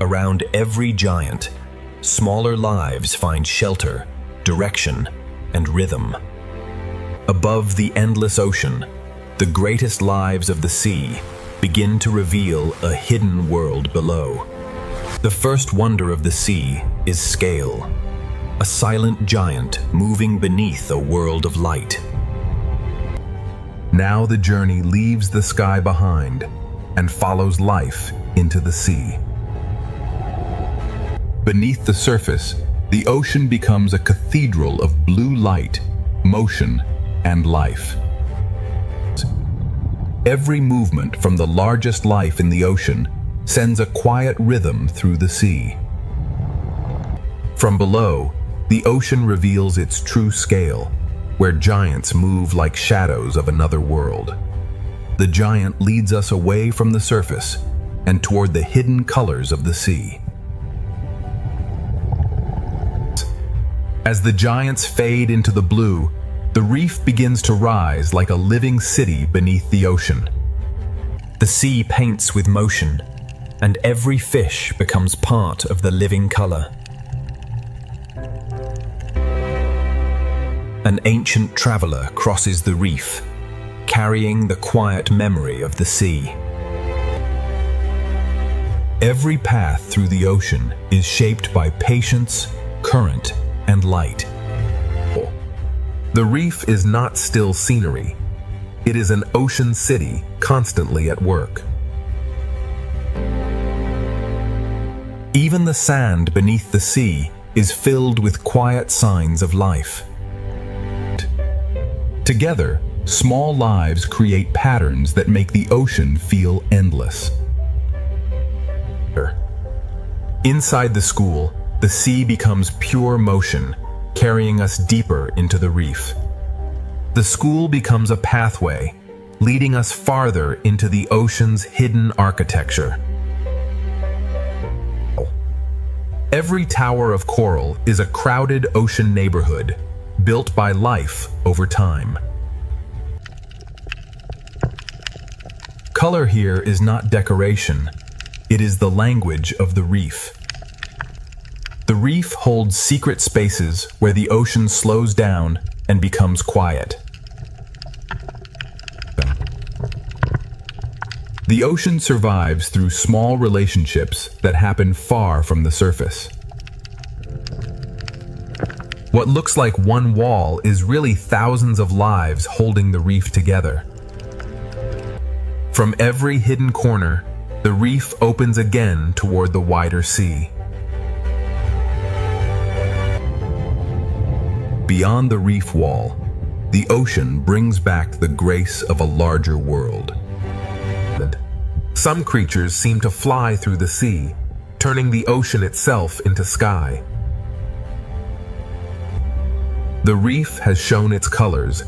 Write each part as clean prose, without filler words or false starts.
Around every giant, smaller lives find shelter, direction, and rhythm. Above the endless ocean, the greatest lives of the sea begin to reveal a hidden world below. The first wonder of the sea is scale, a silent giant moving beneath a world of light. Now the journey leaves the sky behind and follows life into the sea. Beneath the surface, the ocean becomes a cathedral of blue light, motion, and life. Every movement from the largest life in the ocean sends a quiet rhythm through the sea. From below, the ocean reveals its true scale, where giants move like shadows of another world. The giant leads us away from the surface and toward the hidden colors of the sea. As the giants fade into the blue, the reef begins to rise like a living city beneath the ocean. The sea paints with motion, and every fish becomes part of the living color. An ancient traveler crosses the reef, carrying the quiet memory of the sea. Every path through the ocean is shaped by patience, current, and light. The reef is not still scenery. It is an ocean city constantly at work. Even the sand beneath the sea is filled with quiet signs of life. Together, small lives create patterns that make the ocean feel endless. Inside the school, the sea becomes pure motion, carrying us deeper into the reef. The school becomes a pathway, leading us farther into the ocean's hidden architecture. Every tower of coral is a crowded ocean neighborhood, built by life over time. Color here is not decoration, it is the language of the reef. The reef holds secret spaces where the ocean slows down and becomes quiet. The ocean survives through small relationships that happen far from the surface. What looks like one wall is really thousands of lives holding the reef together. From every hidden corner, the reef opens again toward the wider sea. Beyond the reef wall, the ocean brings back the grace of a larger world. Some creatures seem to fly through the sea, turning the ocean itself into sky. The reef has shown its colors,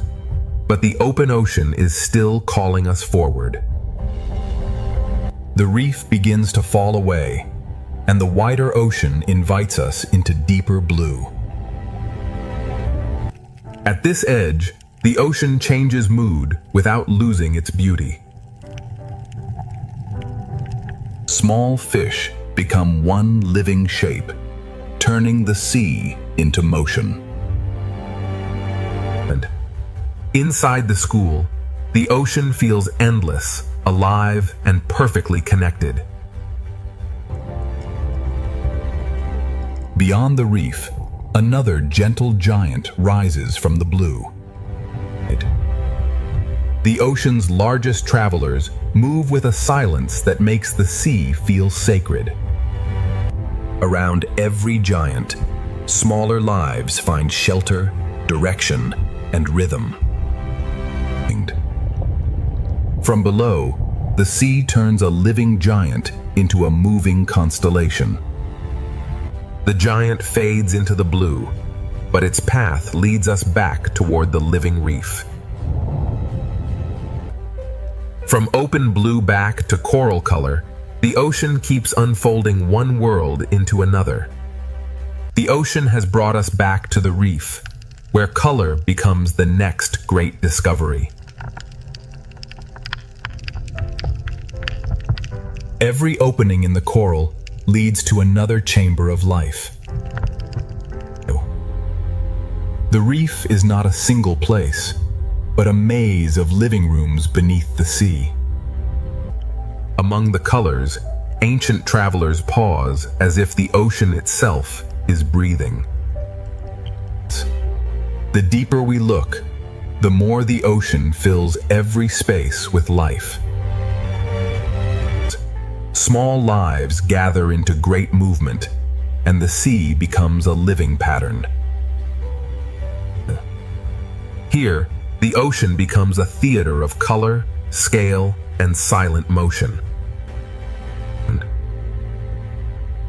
but the open ocean is still calling us forward. The reef begins to fall away, and the wider ocean invites us into deeper blue. At this edge, the ocean changes mood without losing its beauty. Small fish become one living shape, turning the sea into motion. And inside the school, the ocean feels endless, alive, and perfectly connected. Beyond the reef, another gentle giant rises from the blue. The ocean's largest travelers move with a silence that makes the sea feel sacred. Around every giant, smaller lives find shelter, direction, and rhythm. From below, the sea turns a living giant into a moving constellation. The giant fades into the blue, but its path leads us back toward the living reef. From open blue back to coral color, the ocean keeps unfolding one world into another. The ocean has brought us back to the reef, where color becomes the next great discovery. Every opening in the coral leads to another chamber of life. The reef is not a single place, but a maze of living rooms beneath the sea. Among the colors, ancient travelers pause as if the ocean itself is breathing. The deeper we look, the more the ocean fills every space with life. Small lives gather into great movement, and the sea becomes a living pattern. Here, the ocean becomes a theater of color, scale, and silent motion.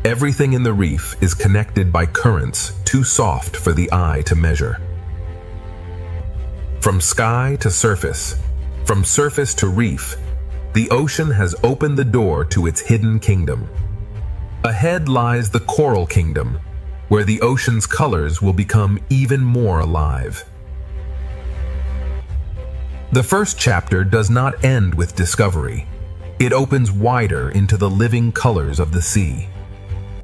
Everything in the reef is connected by currents too soft for the eye to measure. From sky to surface, from surface to reef, the ocean has opened the door to its hidden kingdom. Ahead lies the coral kingdom, where the ocean's colors will become even more alive. The first chapter does not end with discovery. It opens wider into the living colors of the sea.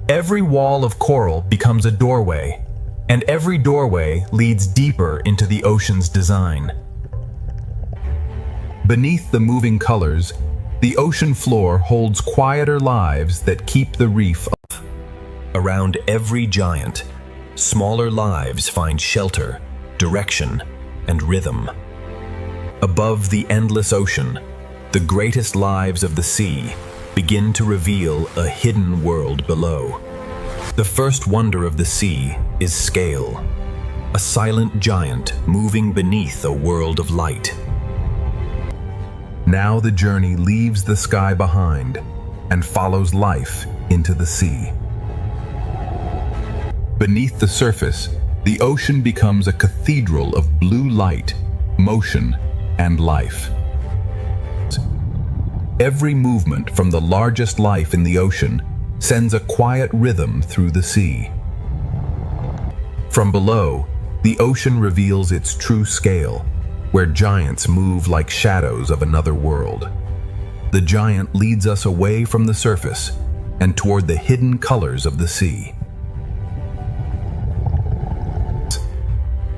Every wall of coral becomes a doorway, and every doorway leads deeper into the ocean's design. Beneath the moving colors, the ocean floor holds quieter lives that keep the reef up. Around every giant, smaller lives find shelter, direction, and rhythm. Above the endless ocean, the greatest lives of the sea begin to reveal a hidden world below. The first wonder of the sea is scale, a silent giant moving beneath a world of light. Now the journey leaves the sky behind and follows life into the sea. Beneath the surface, the ocean becomes a cathedral of blue light, motion, and life. Every movement from the largest life in the ocean sends a quiet rhythm through the sea. From below, the ocean reveals its true scale, where giants move like shadows of another world. The giant leads us away from the surface and toward the hidden colors of the sea.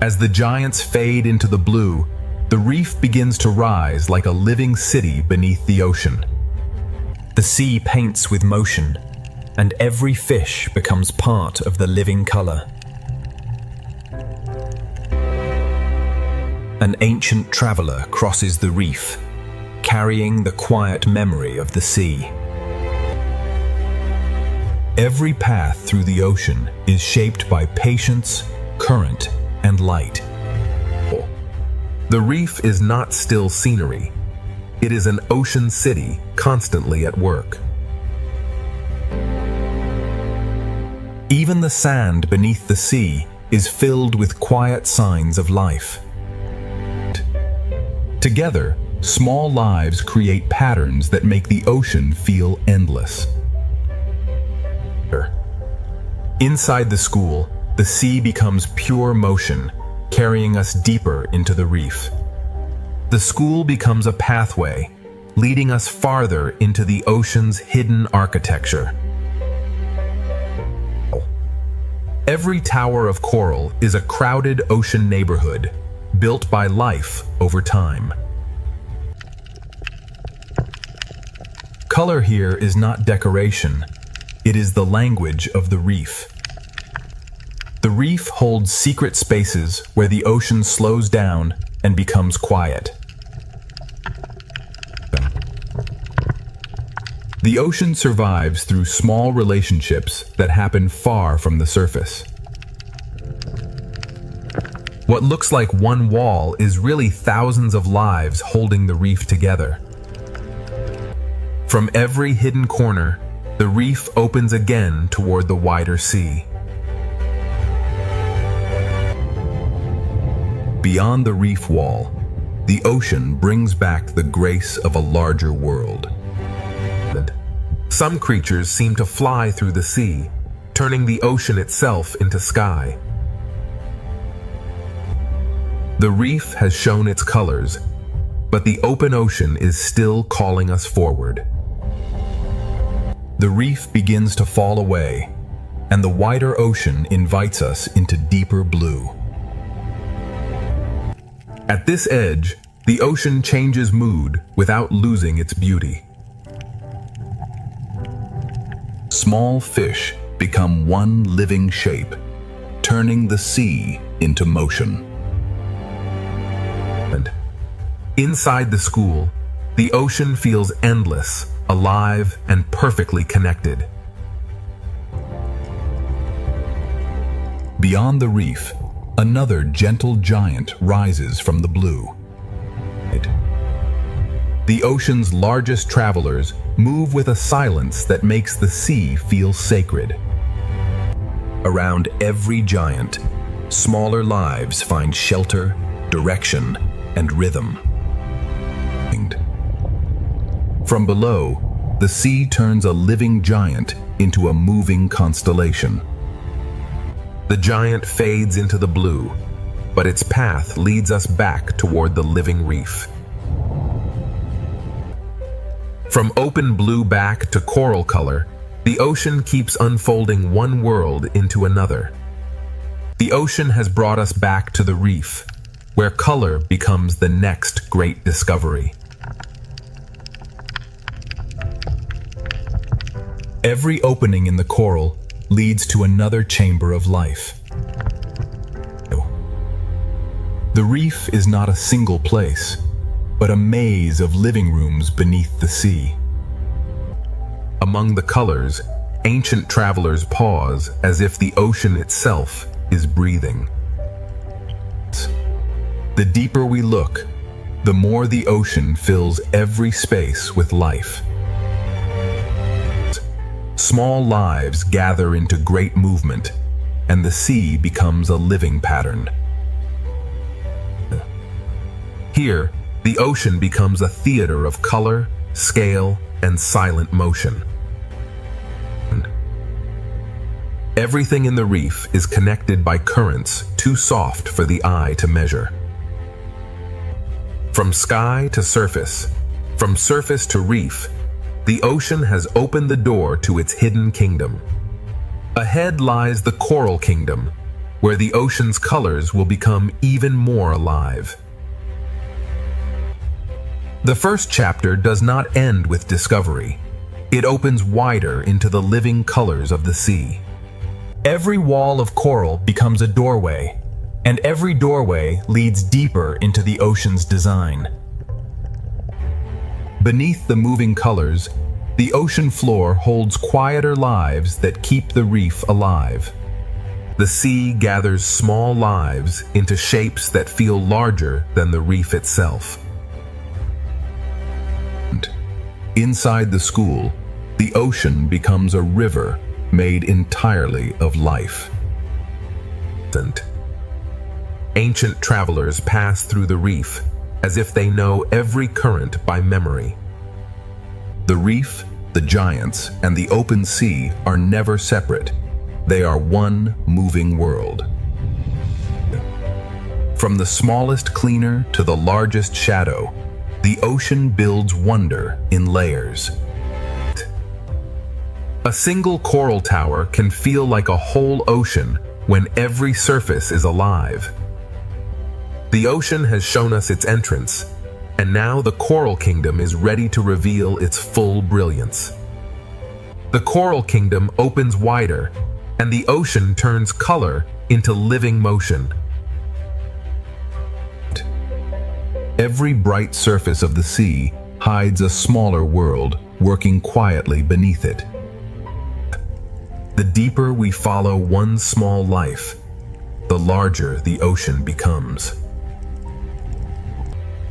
As the giants fade into the blue, the reef begins to rise like a living city beneath the ocean. The sea paints with motion, and every fish becomes part of the living color. An ancient traveler crosses the reef, carrying the quiet memory of the sea. Every path through the ocean is shaped by patience, current, and light. The reef is not still scenery. It is an ocean city constantly at work. Even the sand beneath the sea is filled with quiet signs of life. Together, small lives create patterns that make the ocean feel endless. Inside the school, the sea becomes pure motion, carrying us deeper into the reef. The school becomes a pathway, leading us farther into the ocean's hidden architecture. Every tower of coral is a crowded ocean neighborhood, built by life over time. Color here is not decoration, it is the language of the reef. The reef holds secret spaces where the ocean slows down and becomes quiet. The ocean survives through small relationships that happen far from the surface. What looks like one wall is really thousands of lives holding the reef together. From every hidden corner, the reef opens again toward the wider sea. Beyond the reef wall, the ocean brings back the grace of a larger world. Some creatures seem to fly through the sea, turning the ocean itself into sky. The reef has shown its colors, but the open ocean is still calling us forward. The reef begins to fall away, and the wider ocean invites us into deeper blue. At this edge, the ocean changes mood without losing its beauty. Small fish become one living shape, turning the sea into motion. And inside the school, the ocean feels endless, alive, and perfectly connected. Beyond the reef, another gentle giant rises from the blue. The ocean's largest travelers move with a silence that makes the sea feel sacred. Around every giant, smaller lives find shelter, direction, and rhythm. From below, the sea turns a living giant into a moving constellation. The giant fades into the blue, but its path leads us back toward the living reef. From open blue back to coral color, the ocean keeps unfolding one world into another. The ocean has brought us back to the reef, where color becomes the next great discovery. Every opening in the coral leads to another chamber of life. The reef is not a single place, but a maze of living rooms beneath the sea. Among the colors, ancient travelers pause as if the ocean itself is breathing. The deeper we look, the more the ocean fills every space with life. Small lives gather into great movement, and the sea becomes a living pattern. Here, the ocean becomes a theater of color, scale, and silent motion. Everything in the reef is connected by currents too soft for the eye to measure. From sky to surface, from surface to reef, the ocean has opened the door to its hidden kingdom. Ahead lies the coral kingdom, where the ocean's colors will become even more alive. The first chapter does not end with discovery. It opens wider into the living colors of the sea. Every wall of coral becomes a doorway, and every doorway leads deeper into the ocean's design. Beneath the moving colors, the ocean floor holds quieter lives that keep the reef alive. The sea gathers small lives into shapes that feel larger than the reef itself. Inside the school, the ocean becomes a river made entirely of life. Ancient travelers pass through the reef as if they know every current by memory. The reef, the giants, and the open sea are never separate. They are one moving world. From the smallest cleaner to the largest shadow, the ocean builds wonder in layers. A single coral tower can feel like a whole ocean when every surface is alive. The ocean has shown us its entrance, and now the coral kingdom is ready to reveal its full brilliance. The coral kingdom opens wider, and the ocean turns color into living motion. Every bright surface of the sea hides a smaller world working quietly beneath it. The deeper we follow one small life, the larger the ocean becomes.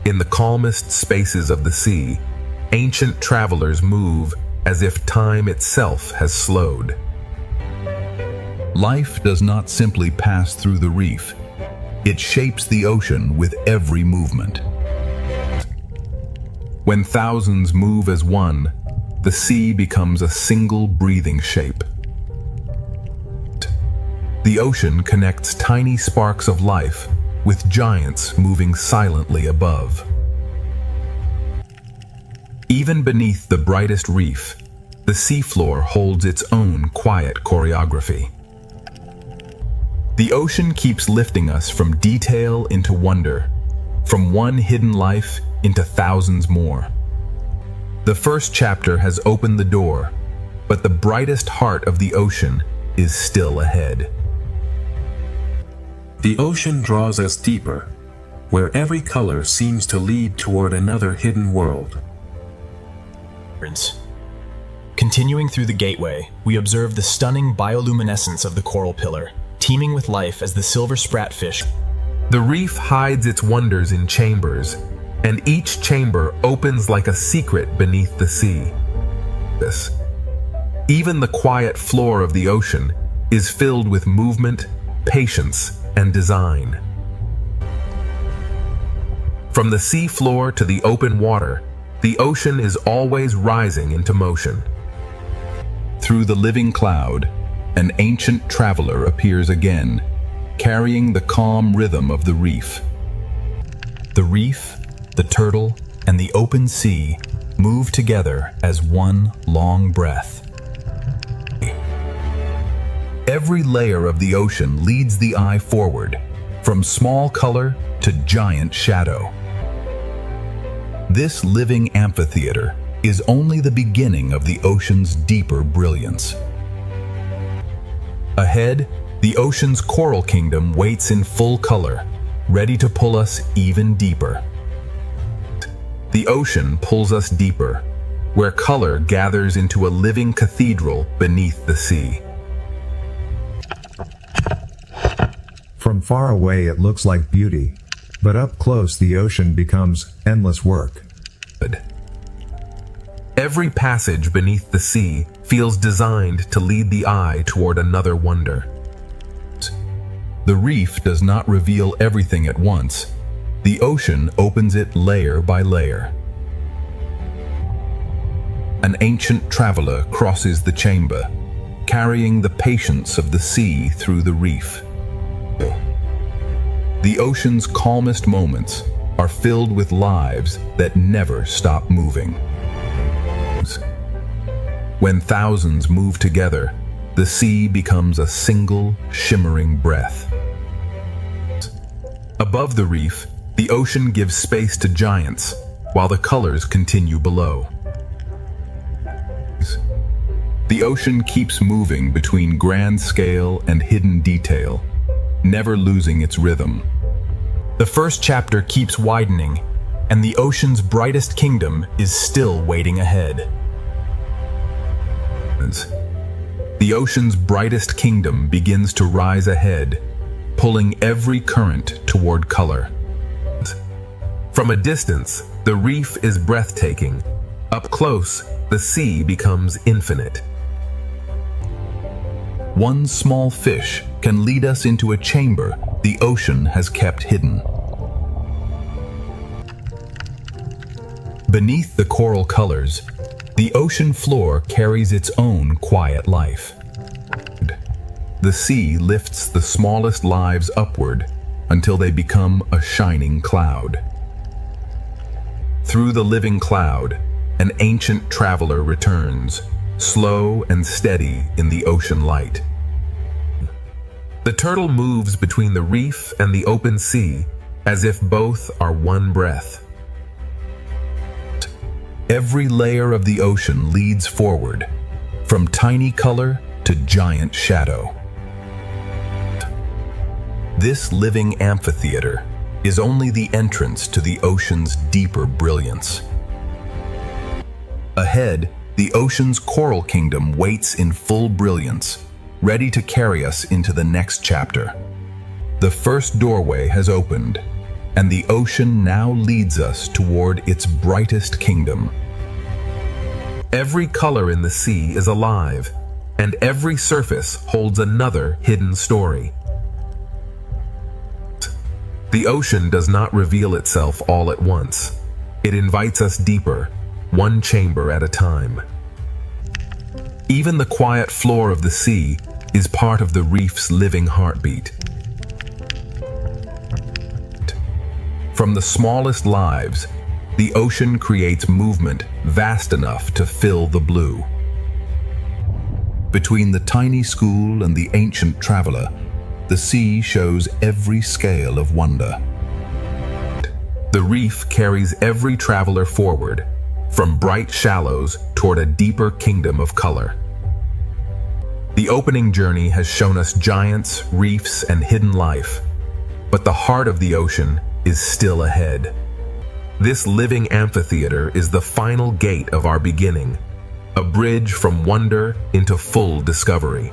In the calmest spaces of the sea, ancient travelers move as if time itself has slowed. Life does not simply pass through the reef. It shapes the ocean with every movement. When thousands move as one, the sea becomes a single breathing shape. The ocean connects tiny sparks of life with giants moving silently above. Even beneath the brightest reef, the seafloor holds its own quiet choreography. The ocean keeps lifting us from detail into wonder, from one hidden life into thousands more. The first chapter has opened the door, but the brightest heart of the ocean is still ahead. The ocean draws us deeper, where every color seems to lead toward another hidden world. Continuing through the gateway, we observe the stunning bioluminescence of the coral pillar, teeming with life as the silver spratfish. The reef hides its wonders in chambers, and each chamber opens like a secret beneath the sea. Even the quiet floor of the ocean is filled with movement, patience, and design. From the sea floor to the open water, the ocean is always rising into motion. Through the living cloud, an ancient traveler appears again, carrying the calm rhythm of the reef. The reef, the turtle, and the open sea move together as one long breath. Every layer of the ocean leads the eye forward, from small color to giant shadow. This living amphitheater is only the beginning of the ocean's deeper brilliance. Ahead, the ocean's coral kingdom waits in full color, ready to pull us even deeper. The ocean pulls us deeper, where color gathers into a living cathedral beneath the sea. From far away it looks like beauty, but up close the ocean becomes endless work. Every passage beneath the sea feels designed to lead the eye toward another wonder. The reef does not reveal everything at once. The ocean opens it layer by layer. An ancient traveler crosses the chamber, carrying the patience of the sea through the reef. The ocean's calmest moments are filled with lives that never stop moving. When thousands move together, the sea becomes a single, shimmering breath. Above the reef, the ocean gives space to giants, while the colors continue below. The ocean keeps moving between grand scale and hidden detail, never losing its rhythm. The first chapter keeps widening, and the ocean's brightest kingdom is still waiting ahead. The ocean's brightest kingdom begins to rise ahead, pulling every current toward color. From a distance, the reef is breathtaking. Up close, the sea becomes infinite. One small fish can lead us into a chamber the ocean has kept hidden. Beneath the coral colors, the ocean floor carries its own quiet life. The sea lifts the smallest lives upward until they become a shining cloud. Through the living cloud, an ancient traveler returns, slow and steady in the ocean light. The turtle moves between the reef and the open sea as if both are one breath. Every layer of the ocean leads forward, from tiny color to giant shadow. This living amphitheater is only the entrance to the ocean's deeper brilliance. Ahead, the ocean's coral kingdom waits in full brilliance, ready to carry us into the next chapter. The first doorway has opened, and the ocean now leads us toward its brightest kingdom. Every color in the sea is alive, and every surface holds another hidden story. The ocean does not reveal itself all at once. It invites us deeper, one chamber at a time. Even the quiet floor of the sea is part of the reef's living heartbeat. From the smallest lives, the ocean creates movement vast enough to fill the blue. Between the tiny school and the ancient traveler, the sea shows every scale of wonder. The reef carries every traveler forward, from bright shallows toward a deeper kingdom of color. The opening journey has shown us giants, reefs, and hidden life, but the heart of the ocean is still ahead. This living amphitheater is the final gate of our beginning, a bridge from wonder into full discovery.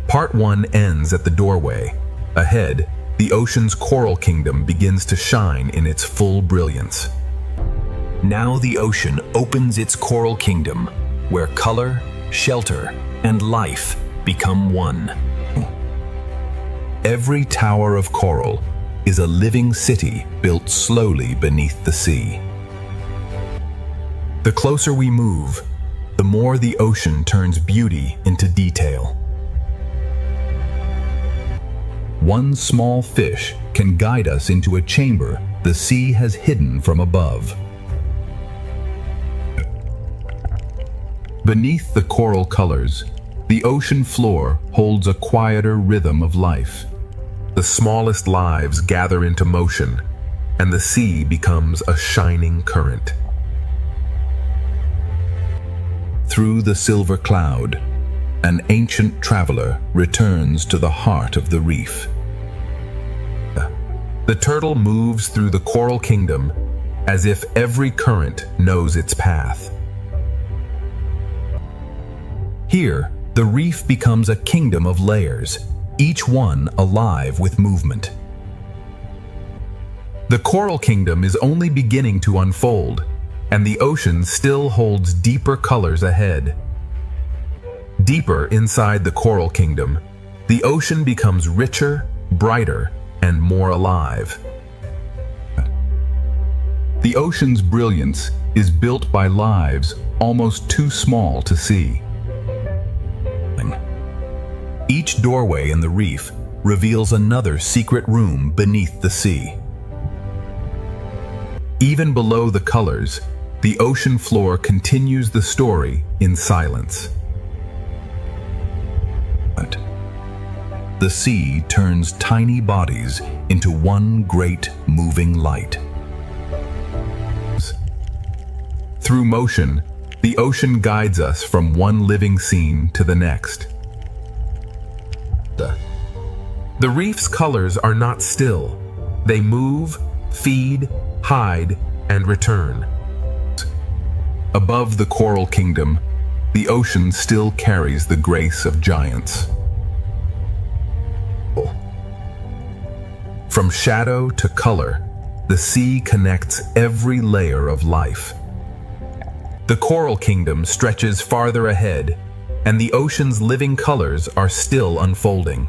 Part 1 ends at the doorway. Ahead, the ocean's coral kingdom begins to shine in its full brilliance. Now the ocean opens its coral kingdom, where color, shelter, and life become one. Every tower of coral is a living city built slowly beneath the sea. The closer we move, the more the ocean turns beauty into detail. One small fish can guide us into a chamber the sea has hidden from above. Beneath the coral colors, the ocean floor holds a quieter rhythm of life. The smallest lives gather into motion, and the sea becomes a shining current. Through the silver cloud, an ancient traveler returns to the heart of the reef. The turtle moves through the coral kingdom as if every current knows its path. Here, the reef becomes a kingdom of layers, each one alive with movement. The coral kingdom is only beginning to unfold, and the ocean still holds deeper colors ahead. Deeper inside the coral kingdom, the ocean becomes richer, brighter, and more alive. The ocean's brilliance is built by lives almost too small to see. Each doorway in the reef reveals another secret room beneath the sea. Even below the colors, the ocean floor continues the story in silence. The sea turns tiny bodies into one great moving light. Through motion, the ocean guides us from one living scene to the next. The reef's colors are not still. They move, feed, hide, and return. Above the coral kingdom, the ocean still carries the grace of giants. From shadow to color, the sea connects every layer of life. The coral kingdom stretches farther ahead, and the ocean's living colors are still unfolding.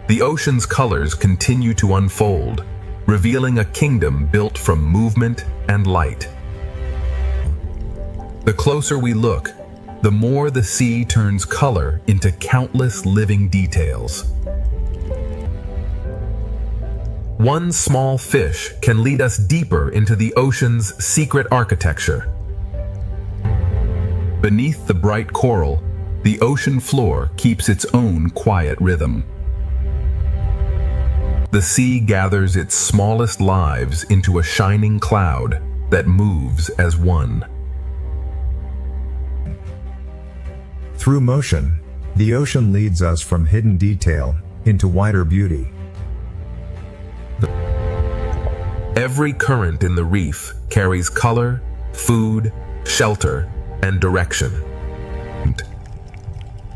The ocean's colors continue to unfold, revealing a kingdom built from movement and light. The closer we look, the more the sea turns color into countless living details. One small fish can lead us deeper into the ocean's secret architecture. Beneath the bright coral, the ocean floor keeps its own quiet rhythm. The sea gathers its smallest lives into a shining cloud that moves as one. Through motion, the ocean leads us from hidden detail into wider beauty. Every current in the reef carries color, food, shelter, and direction.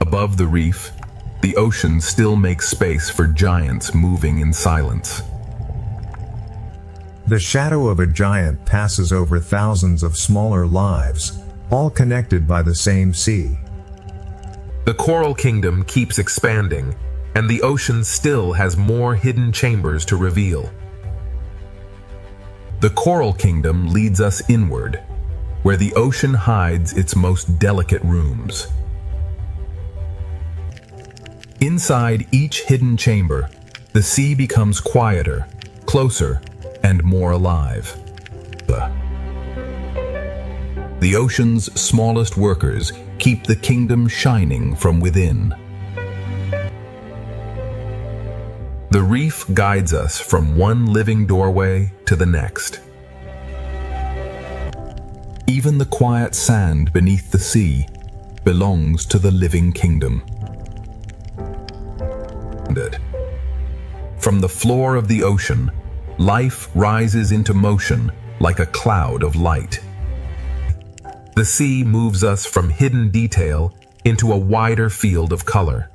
Above the reef, the ocean still makes space for giants moving in silence. The shadow of a giant passes over thousands of smaller lives, all connected by the same sea. The coral kingdom keeps expanding, and the ocean still has more hidden chambers to reveal. The coral kingdom leads us inward, where the ocean hides its most delicate rooms. Inside each hidden chamber, the sea becomes quieter, closer, and more alive. The ocean's smallest workers keep the kingdom shining from within. The reef guides us from one living doorway to the next. Even the quiet sand beneath the sea belongs to the living kingdom. From the floor of the ocean, life rises into motion like a cloud of light. The sea moves us from hidden detail into a wider field of color.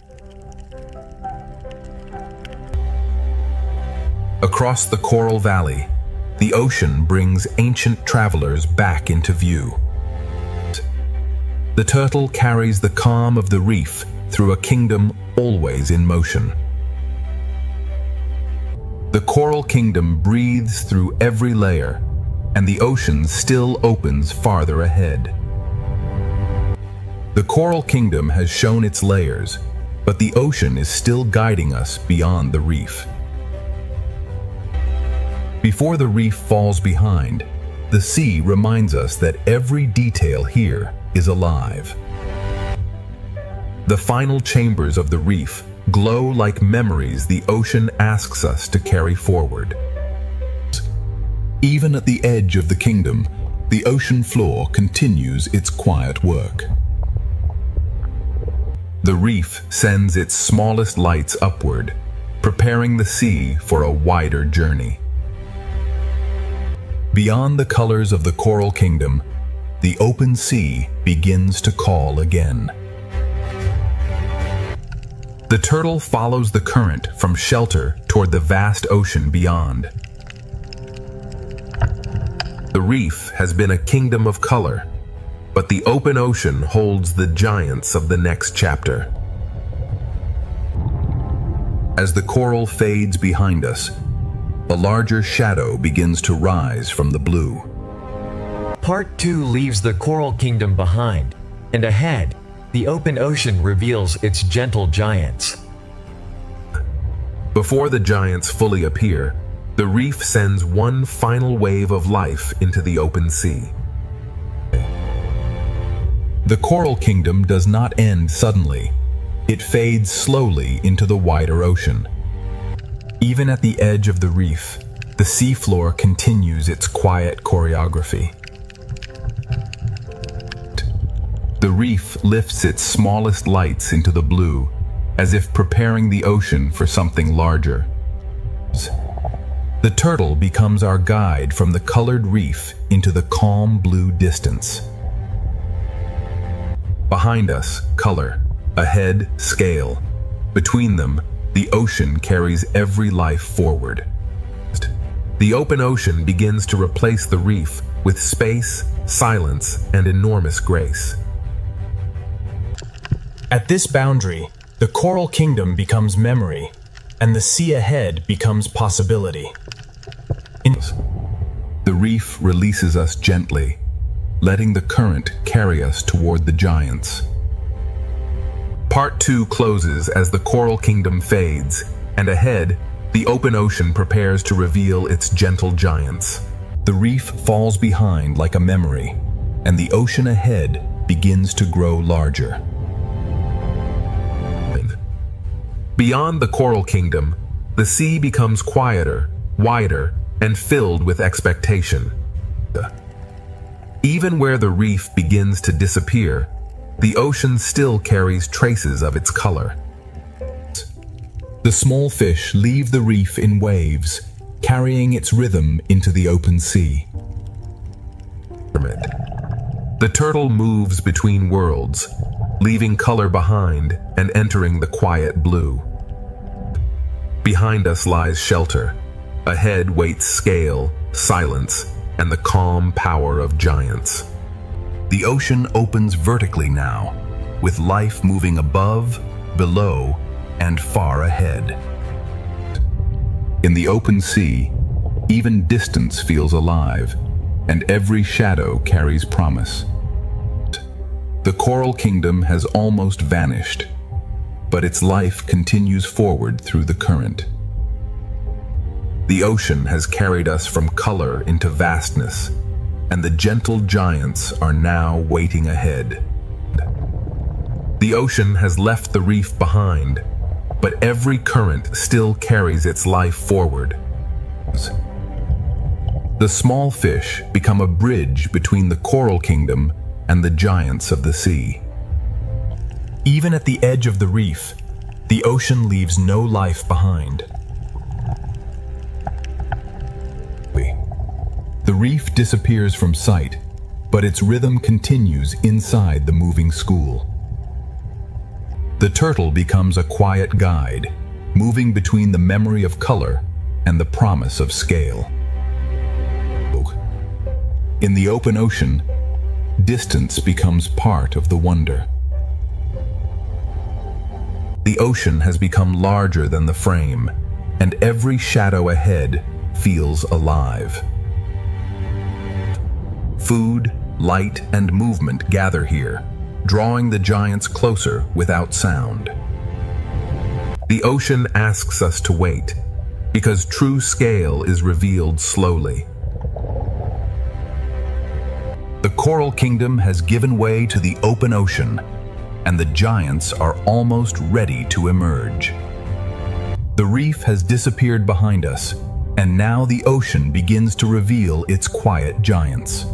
Across the Coral Valley, the ocean brings ancient travelers back into view. The turtle carries the calm of the reef through a kingdom always in motion. The Coral Kingdom breathes through every layer, and the ocean still opens farther ahead. The Coral Kingdom has shown its layers, but the ocean is still guiding us beyond the reef. Before the reef falls behind, the sea reminds us that every detail here is alive. The final chambers of the reef glow like memories the ocean asks us to carry forward. Even at the edge of the kingdom, the ocean floor continues its quiet work. The reef sends its smallest lights upward, preparing the sea for a wider journey. Beyond the colors of the Coral Kingdom, the open sea begins to call again. The turtle follows the current from shelter toward the vast ocean beyond. The reef has been a kingdom of color, but the open ocean holds the giants of the next chapter. As the coral fades behind us, a larger shadow begins to rise from the blue. Part 2 leaves the Coral Kingdom behind, and ahead, the open ocean reveals its gentle giants. Before the giants fully appear, the reef sends one final wave of life into the open sea. The Coral Kingdom does not end suddenly. It fades slowly into the wider ocean. Even at the edge of the reef, the seafloor continues its quiet choreography. The reef lifts its smallest lights into the blue, as if preparing the ocean for something larger. The turtle becomes our guide from the colored reef into the calm blue distance. Behind us, color. Ahead, scale. Between them, the ocean carries every life forward. The open ocean begins to replace the reef with space, silence, and enormous grace. At this boundary, the Coral Kingdom becomes memory, and the sea ahead becomes possibility. The reef releases us gently, letting the current carry us toward the giants. Part 2 closes as the Coral Kingdom fades, and ahead, the open ocean prepares to reveal its gentle giants. The reef falls behind like a memory, and the ocean ahead begins to grow larger. Beyond the Coral Kingdom, the sea becomes quieter, wider, and filled with expectation. Even where the reef begins to disappear, the ocean still carries traces of its color. The small fish leave the reef in waves, carrying its rhythm into the open sea. The turtle moves between worlds, leaving color behind and entering the quiet blue. Behind us lies shelter. Ahead waits scale, silence, and the calm power of giants. The ocean opens vertically now, with life moving above, below, and far ahead. In the open sea, even distance feels alive, and every shadow carries promise. The Coral Kingdom has almost vanished, but its life continues forward through the current. The ocean has carried us from color into vastness, and the gentle giants are now waiting ahead. The ocean has left the reef behind, but every current still carries its life forward. The small fish become a bridge between the coral kingdom and the giants of the sea. Even at the edge of the reef, the ocean leaves no life behind. The reef disappears from sight, but its rhythm continues inside the moving school. The turtle becomes a quiet guide, moving between the memory of color and the promise of scale. In the open ocean, distance becomes part of the wonder. The ocean has become larger than the frame, and every shadow ahead feels alive. Food, light, and movement gather here, drawing the giants closer without sound. The ocean asks us to wait, because true scale is revealed slowly. The coral kingdom has given way to the open ocean, and the giants are almost ready to emerge. The reef has disappeared behind us, and now the ocean begins to reveal its quiet giants.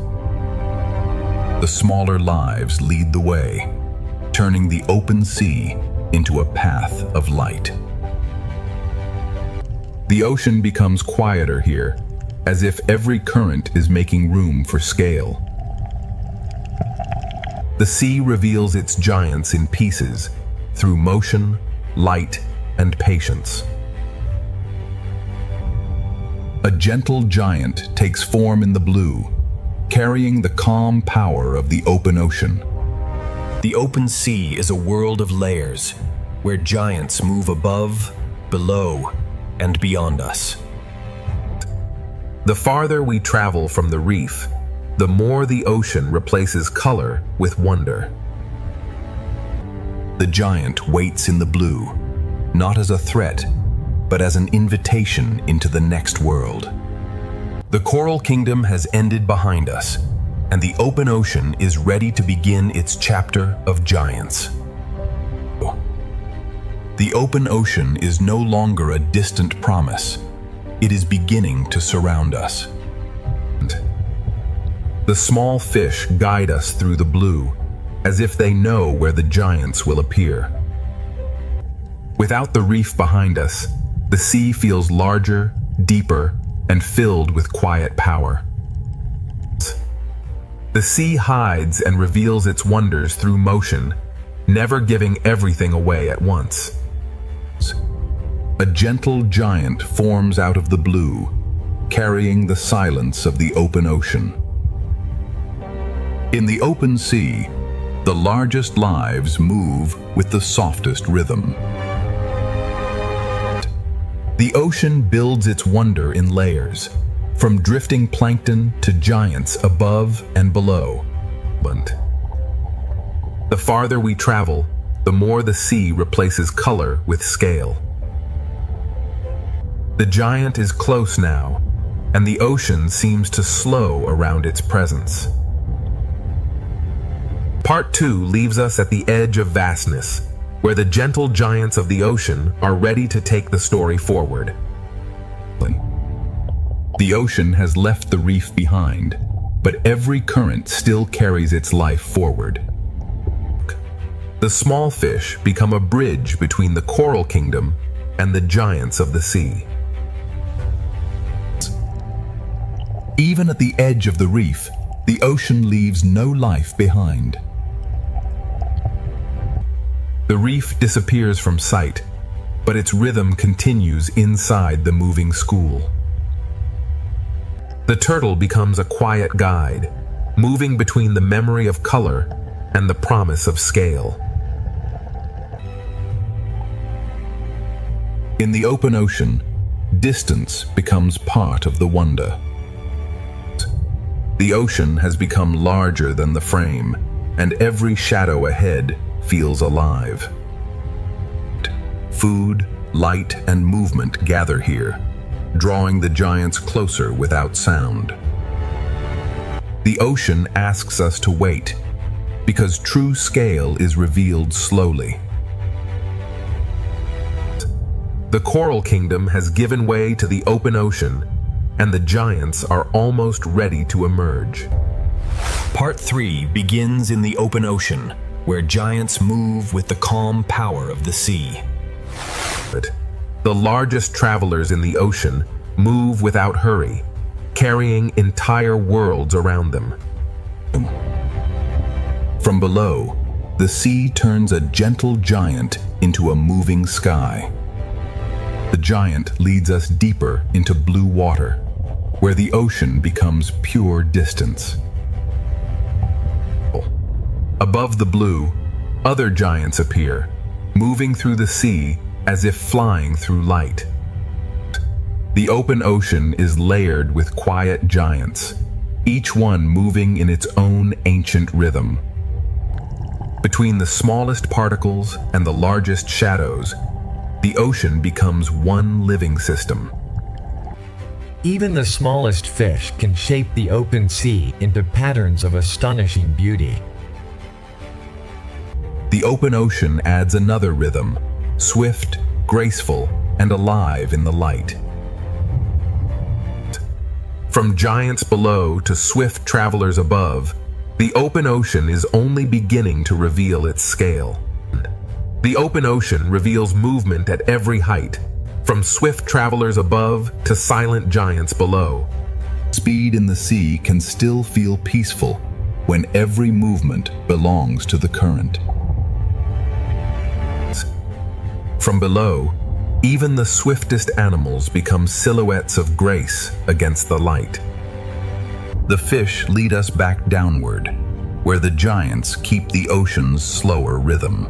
The smaller lives lead the way, turning the open sea into a path of light. The ocean becomes quieter here, as if every current is making room for scale. The sea reveals its giants in pieces through motion, light, and patience. A gentle giant takes form in the blue, carrying the calm power of the open ocean. The open sea is a world of layers, where giants move above, below, and beyond us. The farther we travel from the reef, the more the ocean replaces color with wonder. The giant waits in the blue, not as a threat, but as an invitation into the next world. The coral kingdom has ended behind us, and the open ocean is ready to begin its chapter of giants. The open ocean is no longer a distant promise. It is beginning to surround us. The small fish guide us through the blue, as if they know where the giants will appear. Without the reef behind us, the sea feels larger, deeper, and filled with quiet power. The sea hides and reveals its wonders through motion, never giving everything away at once. A gentle giant forms out of the blue, carrying the silence of the open ocean. In the open sea, the largest lives move with the softest rhythm. The ocean builds its wonder in layers, from drifting plankton to giants above and below. The farther we travel, the more the sea replaces color with scale. The giant is close now, and the ocean seems to slow around its presence. Part 2 leaves us at the edge of vastness, where the gentle giants of the ocean are ready to take the story forward. The ocean has left the reef behind, but every current still carries its life forward. The small fish become a bridge between the coral kingdom and the giants of the sea. Even at the edge of the reef, the ocean leaves no life behind. The reef disappears from sight, but its rhythm continues inside the moving school. The turtle becomes a quiet guide, moving between the memory of color and the promise of scale. In the open ocean, distance becomes part of the wonder. The ocean has become larger than the frame, and every shadow ahead feels alive. Food, light, and movement gather here, drawing the giants closer without sound. The ocean asks us to wait, because true scale is revealed slowly. The Coral Kingdom has given way to the open ocean, and the giants are almost ready to emerge. Part 3 begins in the open ocean, where giants move with the calm power of the sea. The largest travelers in the ocean move without hurry, carrying entire worlds around them. From below, the sea turns a gentle giant into a moving sky. The giant leads us deeper into blue water, where the ocean becomes pure distance. Above the blue, other giants appear, moving through the sea as if flying through light. The open ocean is layered with quiet giants, each one moving in its own ancient rhythm. Between the smallest particles and the largest shadows, the ocean becomes one living system. Even the smallest fish can shape the open sea into patterns of astonishing beauty. The open ocean adds another rhythm, swift, graceful, and alive in the light. From giants below to swift travelers above, the open ocean is only beginning to reveal its scale. The open ocean reveals movement at every height, from swift travelers above to silent giants below. Speed in the sea can still feel peaceful when every movement belongs to the current. From below, even the swiftest animals become silhouettes of grace against the light. The fish lead us back downward, where the giants keep the ocean's slower rhythm.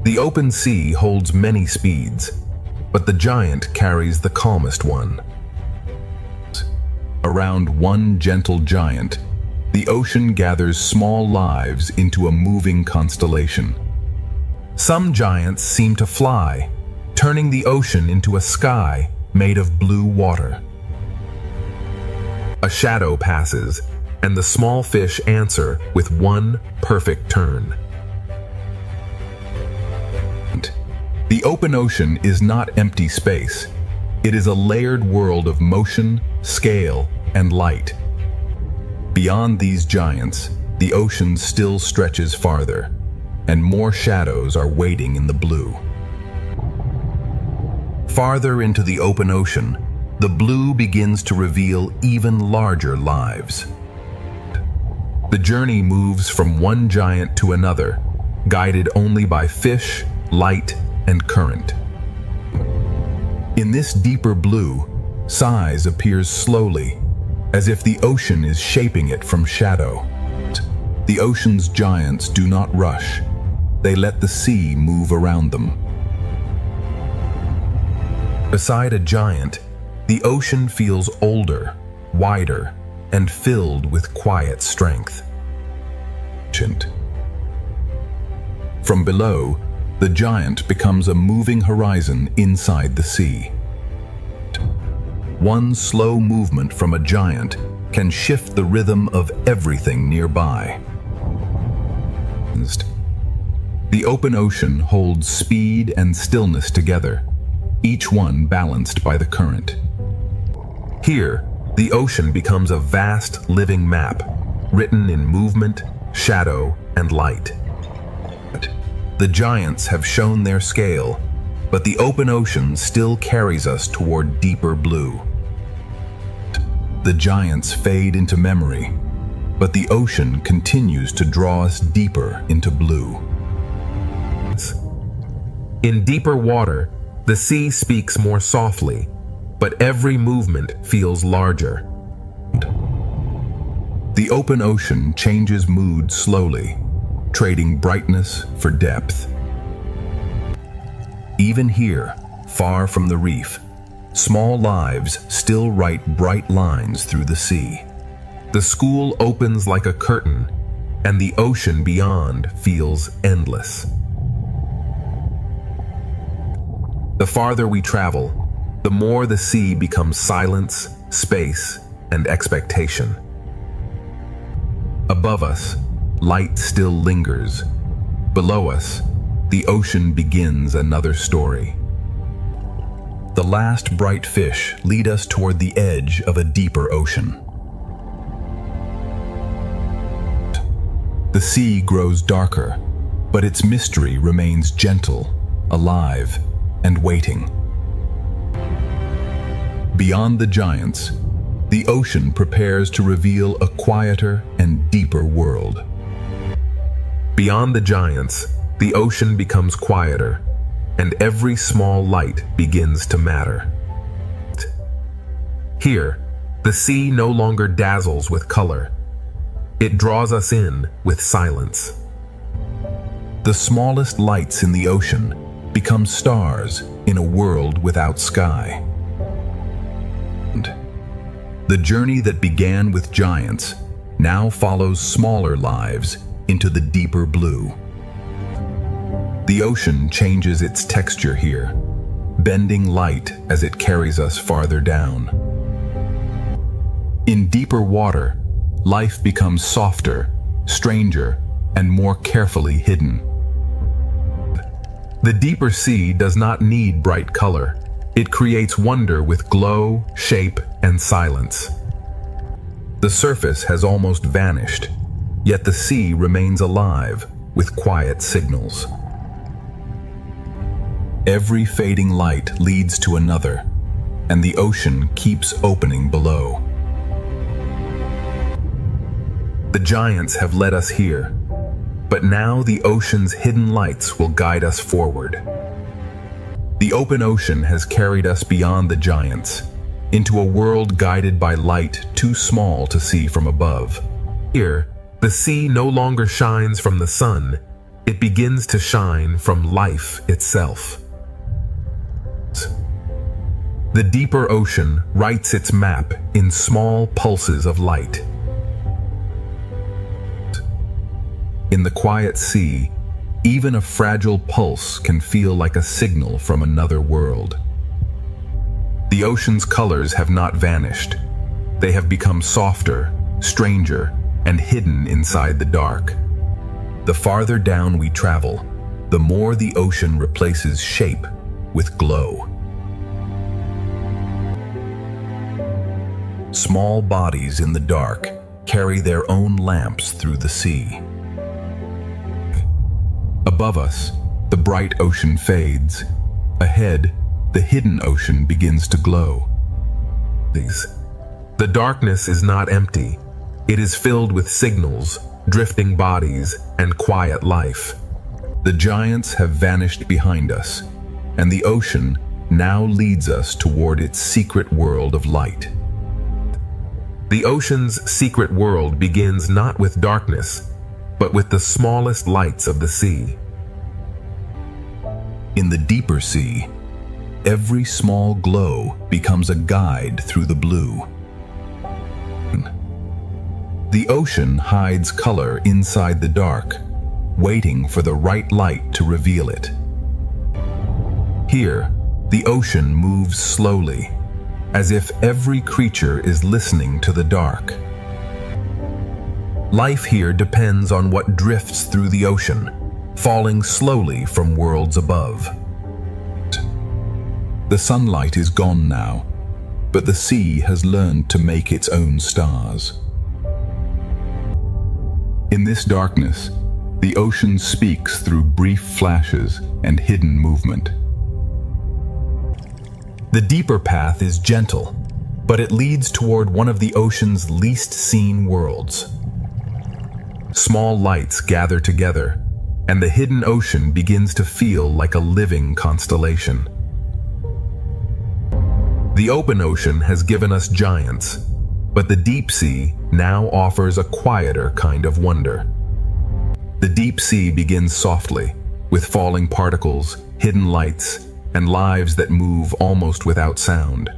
The open sea holds many speeds, but the giant carries the calmest one. Around one gentle giant, the ocean gathers small lives into a moving constellation. Some giants seem to fly, turning the ocean into a sky made of blue water. A shadow passes, and the small fish answer with one perfect turn. The open ocean is not empty space. It is a layered world of motion, scale, and light. Beyond these giants, the ocean still stretches farther, and more shadows are waiting in the blue. Farther into the open ocean, the blue begins to reveal even larger lives. The journey moves from one giant to another, guided only by fish, light, and current. In this deeper blue, size appears slowly, as if the ocean is shaping it from shadow. The ocean's giants do not rush. They let the sea move around them. Beside a giant, the ocean feels older, wider, and filled with quiet strength. From below, the giant becomes a moving horizon inside the sea. One slow movement from a giant can shift the rhythm of everything nearby. The open ocean holds speed and stillness together, each one balanced by the current. Here, the ocean becomes a vast living map, written in movement, shadow, and light. The giants have shown their scale, but the open ocean still carries us toward deeper blue. The giants fade into memory, but the ocean continues to draw us deeper into blue. In deeper water, the sea speaks more softly, but every movement feels larger. The open ocean changes mood slowly, trading brightness for depth. Even here, far from the reef, small lives still write bright lines through the sea. The school opens like a curtain, and the ocean beyond feels endless. The farther we travel, the more the sea becomes silence, space, and expectation. Above us, light still lingers. Below us, the ocean begins another story. The last bright fish lead us toward the edge of a deeper ocean. The sea grows darker, but its mystery remains gentle, alive, and waiting. Beyond the giants, the ocean prepares to reveal a quieter and deeper world. Beyond the giants, the ocean becomes quieter, and every small light begins to matter. Here, the sea no longer dazzles with color. It draws us in with silence. The smallest lights in the ocean become stars in a world without sky. The journey that began with giants now follows smaller lives into the deeper blue. The ocean changes its texture here, bending light as it carries us farther down. In deeper water, life becomes softer, stranger, and more carefully hidden. The deeper sea does not need bright color. It creates wonder with glow, shape, and silence. The surface has almost vanished, yet the sea remains alive with quiet signals. Every fading light leads to another, and the ocean keeps opening below. The giants have led us here, but now the ocean's hidden lights will guide us forward. The open ocean has carried us beyond the giants, into a world guided by light too small to see from above. Here, the sea no longer shines from the sun, it begins to shine from life itself. The deeper ocean writes its map in small pulses of light. In the quiet sea, even a fragile pulse can feel like a signal from another world. The ocean's colors have not vanished. They have become softer, stranger, and hidden inside the dark. The farther down we travel, the more the ocean replaces shape with glow. Small bodies in the dark carry their own lamps through the sea. Above us, the bright ocean fades. Ahead, the hidden ocean begins to glow. The darkness is not empty. It is filled with signals, drifting bodies, and quiet life. The giants have vanished behind us, and the ocean now leads us toward its secret world of light. The ocean's secret world begins not with darkness, but with the smallest lights of the sea. In the deeper sea, every small glow becomes a guide through the blue. The ocean hides color inside the dark, waiting for the right light to reveal it. Here, the ocean moves slowly, as if every creature is listening to the dark. Life here depends on what drifts through the ocean, falling slowly from worlds above. The sunlight is gone now, but the sea has learned to make its own stars. In this darkness, the ocean speaks through brief flashes and hidden movement. The deeper path is gentle, but it leads toward one of the ocean's least seen worlds. Small lights gather together, and the hidden ocean begins to feel like a living constellation. The open ocean has given us giants, but the deep sea now offers a quieter kind of wonder. The deep sea begins softly, with falling particles, hidden lights, and lives that move almost without sound.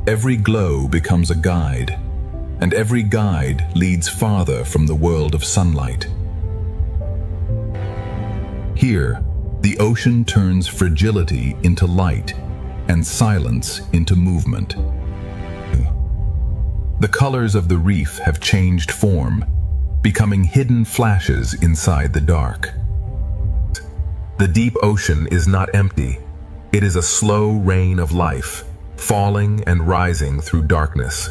Every glow becomes a guide, and every guide leads farther from the world of sunlight. Here, the ocean turns fragility into light and silence into movement. The colors of the reef have changed form, becoming hidden flashes inside the dark. The deep ocean is not empty. It is a slow rain of life, falling and rising through darkness.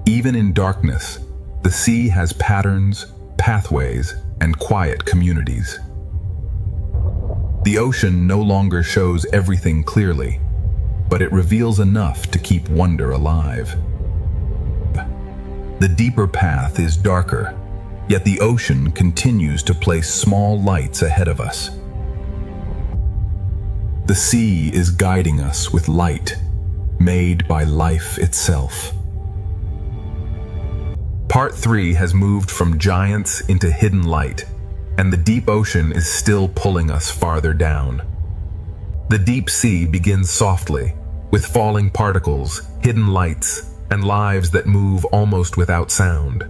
Even in darkness, the sea has patterns, pathways, and quiet communities. The ocean no longer shows everything clearly, but it reveals enough to keep wonder alive. The deeper path is darker, yet the ocean continues to place small lights ahead of us. The sea is guiding us with light, made by life itself. Part 3 has moved from giants into hidden light, and the deep ocean is still pulling us farther down. The deep sea begins softly, with falling particles, hidden lights, and lives that move almost without sound.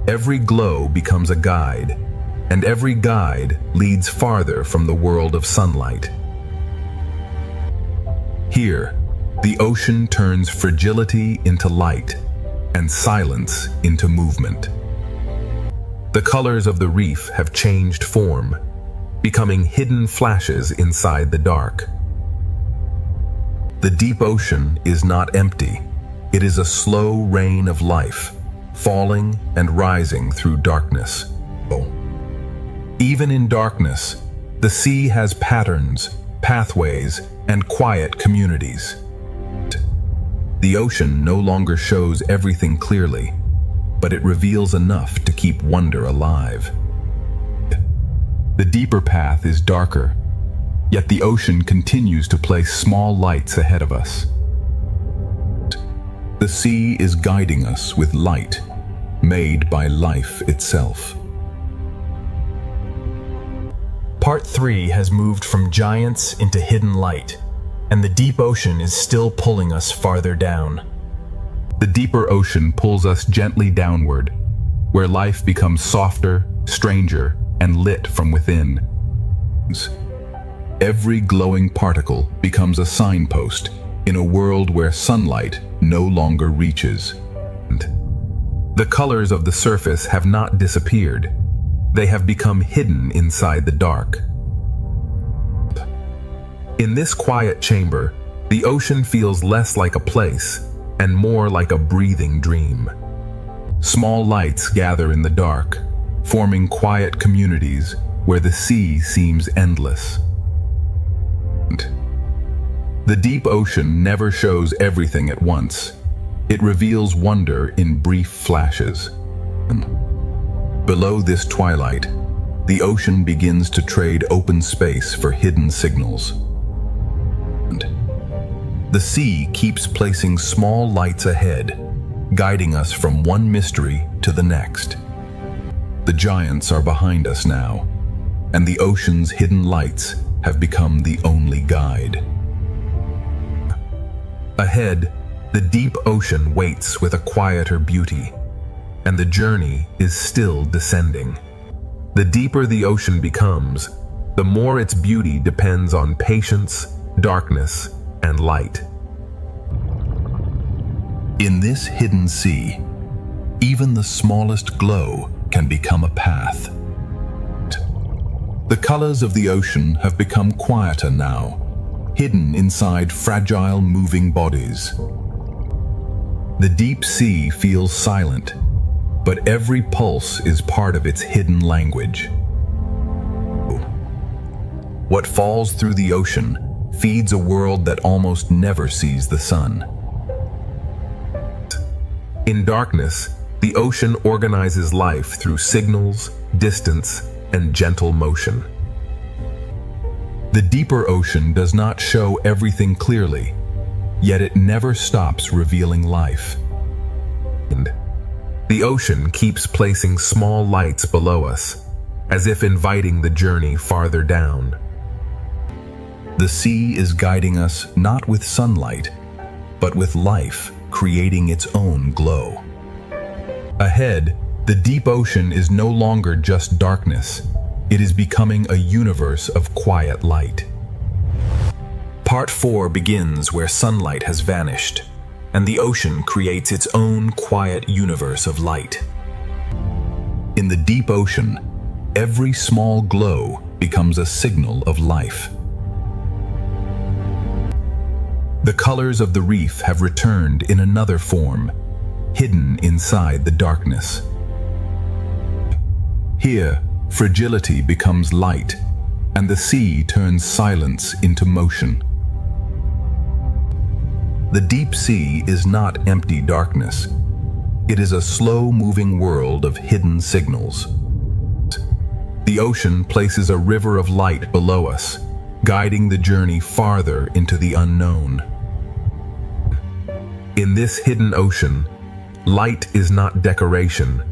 Every glow becomes a guide, and every guide leads farther from the world of sunlight. Here, the ocean turns fragility into light, and silence into movement. The colors of the reef have changed form, becoming hidden flashes inside the dark. The deep ocean is not empty. It is a slow rain of life, falling and rising through darkness. Even in darkness, the sea has patterns, pathways, and quiet communities. The ocean no longer shows everything clearly, but it reveals enough to keep wonder alive. The deeper path is darker, yet the ocean continues to place small lights ahead of us. The sea is guiding us with light, made by life itself. Part 3 has moved from giants into hidden light, and the deep ocean is still pulling us farther down. The deeper ocean pulls us gently downward, where life becomes softer, stranger, and lit from within. Every glowing particle becomes a signpost in a world where sunlight no longer reaches. The colors of the surface have not disappeared. They have become hidden inside the dark. In this quiet chamber, the ocean feels less like a place and more like a breathing dream. Small lights gather in the dark, forming quiet communities where the sea seems endless. The deep ocean never shows everything at once. It reveals wonder in brief flashes. Below this twilight, the ocean begins to trade open space for hidden signals. The sea keeps placing small lights ahead, guiding us from one mystery to the next. The giants are behind us now, and the ocean's hidden lights have become the only guide. Ahead, the deep ocean waits with a quieter beauty, and the journey is still descending. The deeper the ocean becomes, the more its beauty depends on patience, darkness, and light. In this hidden sea, even the smallest glow can become a path. The colors of the ocean have become quieter now, hidden inside fragile moving bodies. The deep sea feels silent, but every pulse is part of its hidden language. What falls through the ocean feeds a world that almost never sees the sun. In darkness, the ocean organizes life through signals, distance, and gentle motion. The deeper ocean does not show everything clearly, yet it never stops revealing life. And the ocean keeps placing small lights below us, as if inviting the journey farther down. The sea is guiding us not with sunlight, but with life creating its own glow. Ahead, the deep ocean is no longer just darkness. It is becoming a universe of quiet light. Part 4 begins where sunlight has vanished, and the ocean creates its own quiet universe of light. In the deep ocean, every small glow becomes a signal of life. The colors of the reef have returned in another form, hidden inside the darkness. Here, fragility becomes light, and the sea turns silence into motion. The deep sea is not empty darkness. It is a slow-moving world of hidden signals. The ocean places a river of light below us, guiding the journey farther into the unknown. In this hidden ocean, light is not decoration.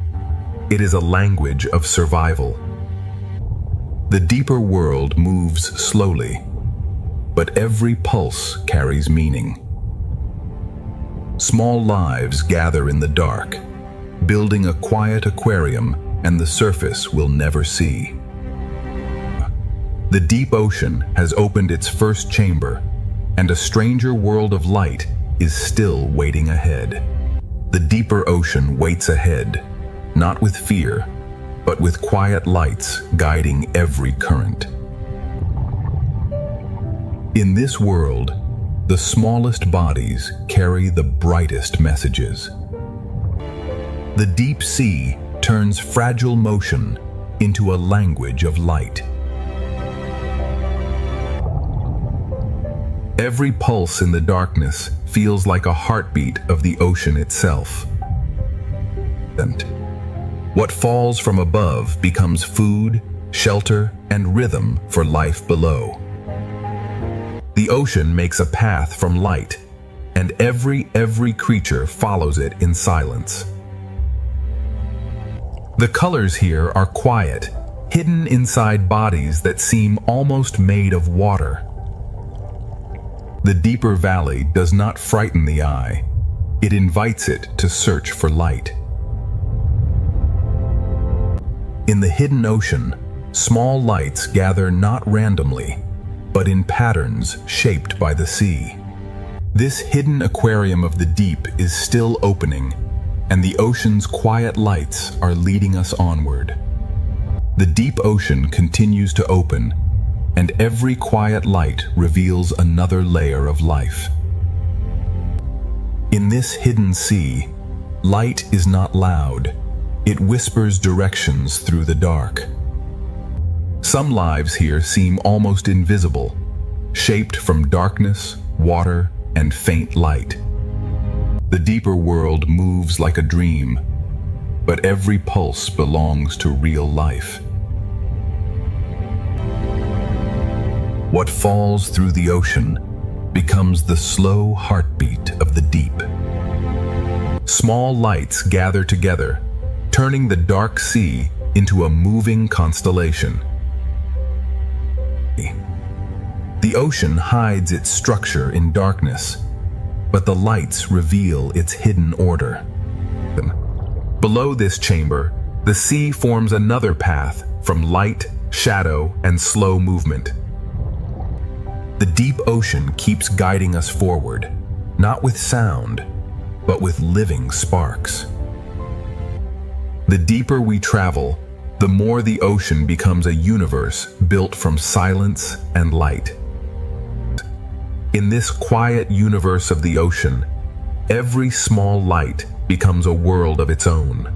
It is a language of survival. The deeper world moves slowly, but every pulse carries meaning. Small lives gather in the dark, building a quiet aquarium and the surface we'll never see. The deep ocean has opened its first chamber, and a stranger world of light is still waiting ahead. The deeper ocean waits ahead, not with fear, but with quiet lights guiding every current. In this world, the smallest bodies carry the brightest messages. The deep sea turns fragile motion into a language of light. Every pulse in the darkness feels like a heartbeat of the ocean itself. And what falls from above becomes food, shelter, and rhythm for life below. The ocean makes a path from light, and every creature follows it in silence. The colors here are quiet, hidden inside bodies that seem almost made of water. The deeper valley does not frighten the eye. It invites it to search for light. In the hidden ocean, small lights gather not randomly, but in patterns shaped by the sea. This hidden aquarium of the deep is still opening, and the ocean's quiet lights are leading us onward. The deep ocean continues to open, and every quiet light reveals another layer of life. In this hidden sea, light is not loud. It whispers directions through the dark. Some lives here seem almost invisible, shaped from darkness, water, and faint light. The deeper world moves like a dream, but every pulse belongs to real life. What falls through the ocean becomes the slow heartbeat of the deep. Small lights gather together, turning the dark sea into a moving constellation. The ocean hides its structure in darkness, but the lights reveal its hidden order. Below this chamber, the sea forms another path from light, shadow, and slow movement. The deep ocean keeps guiding us forward, not with sound, but with living sparks. The deeper we travel, the more the ocean becomes a universe built from silence and light. In this quiet universe of the ocean, every small light becomes a world of its own.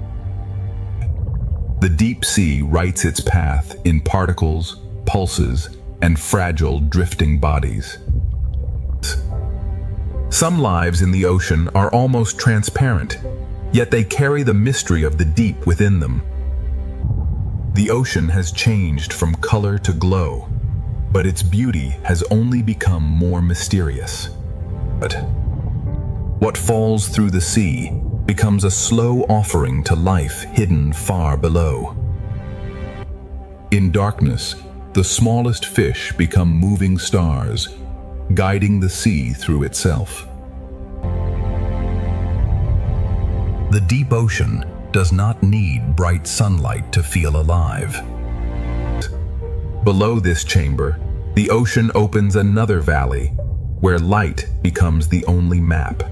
The deep sea writes its path in particles, pulses, and fragile drifting bodies. Some lives in the ocean are almost transparent, yet they carry the mystery of the deep within them. The ocean has changed from color to glow, but its beauty has only become more mysterious. But what falls through the sea becomes a slow offering to life hidden far below. In darkness, the smallest fish become moving stars, guiding the sea through itself. The deep ocean does not need bright sunlight to feel alive. Below this chamber, the ocean opens another valley, where light becomes the only map.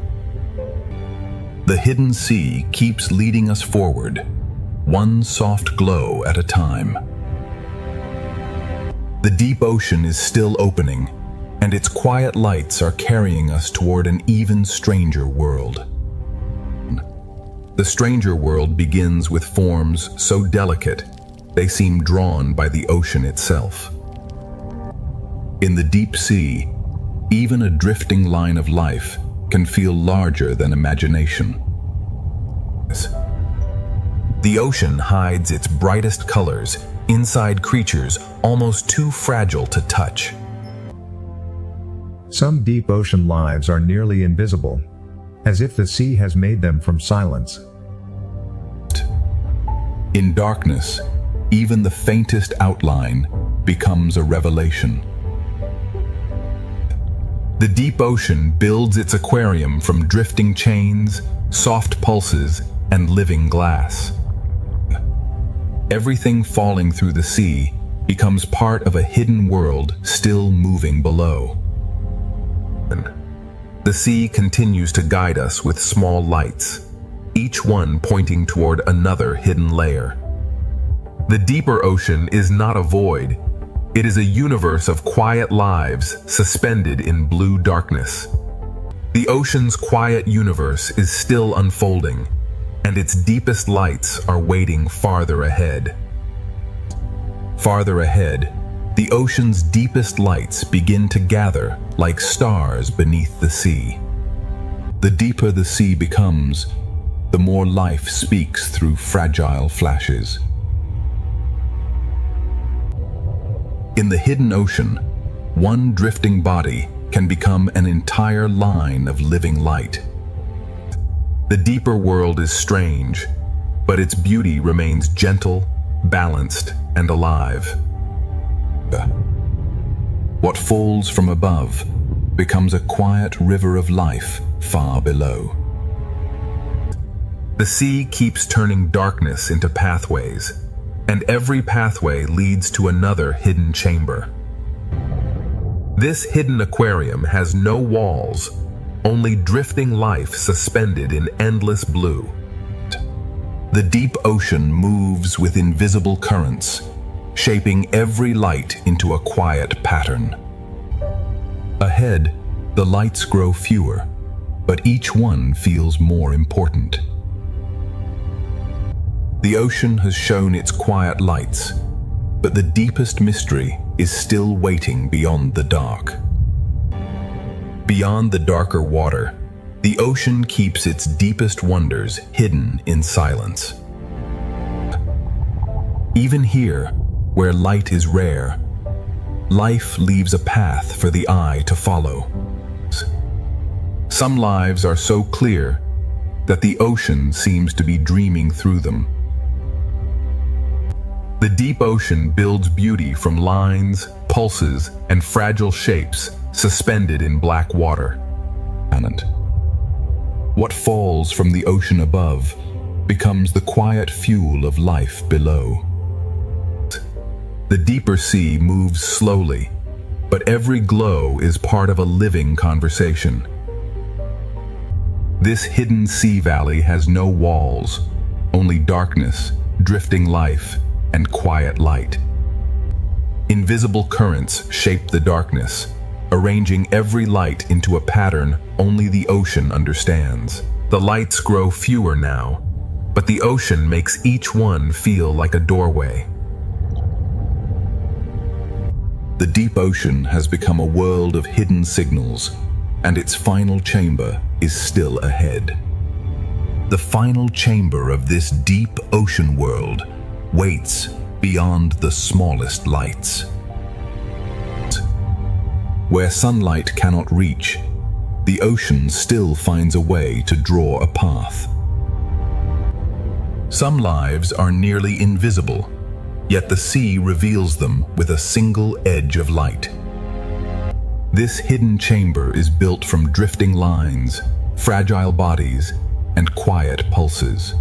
The hidden sea keeps leading us forward, one soft glow at a time. The deep ocean is still opening, and its quiet lights are carrying us toward an even stranger world. The stranger world begins with forms so delicate they seem drawn by the ocean itself. In the deep sea, even a drifting line of life can feel larger than imagination. The ocean hides its brightest colors inside creatures almost too fragile to touch. Some deep ocean lives are nearly invisible, as if the sea has made them from silence. In darkness, even the faintest outline becomes a revelation. The deep ocean builds its aquarium from drifting chains, soft pulses, and living glass. Everything falling through the sea becomes part of a hidden world still moving below. The sea continues to guide us with small lights, each one pointing toward another hidden layer. The deeper ocean is not a void. It is a universe of quiet lives suspended in blue darkness. The ocean's quiet universe is still unfolding, and its deepest lights are waiting farther ahead. Farther ahead, the ocean's deepest lights begin to gather like stars beneath the sea. The deeper the sea becomes, the more life speaks through fragile flashes. In the hidden ocean, one drifting body can become an entire line of living light. The deeper world is strange, but its beauty remains gentle, balanced, and alive. What falls from above becomes a quiet river of life far below. The sea keeps turning darkness into pathways, and every pathway leads to another hidden chamber. This hidden aquarium has no walls, only drifting life suspended in endless blue. The deep ocean moves with invisible currents, shaping every light into a quiet pattern. Ahead, the lights grow fewer, but each one feels more important. The ocean has shown its quiet lights, but the deepest mystery is still waiting beyond the dark. Beyond the darker water, the ocean keeps its deepest wonders hidden in silence. Even here, where light is rare, life leaves a path for the eye to follow. Some lives are so clear that the ocean seems to be dreaming through them. The deep ocean builds beauty from lines, pulses, and fragile shapes suspended in black water. What falls from the ocean above becomes the quiet fuel of life below. The deeper sea moves slowly, but every glow is part of a living conversation. This hidden sea valley has no walls, only darkness, drifting life, and quiet light. Invisible currents shape the darkness, arranging every light into a pattern only the ocean understands. The lights grow fewer now, but the ocean makes each one feel like a doorway. The deep ocean has become a world of hidden signals, and its final chamber is still ahead. The final chamber of this deep ocean world waits beyond the smallest lights. Where sunlight cannot reach, the ocean still finds a way to draw a path. Some lives are nearly invisible, yet the sea reveals them with a single edge of light. This hidden chamber is built from drifting lines, fragile bodies, and quiet pulses.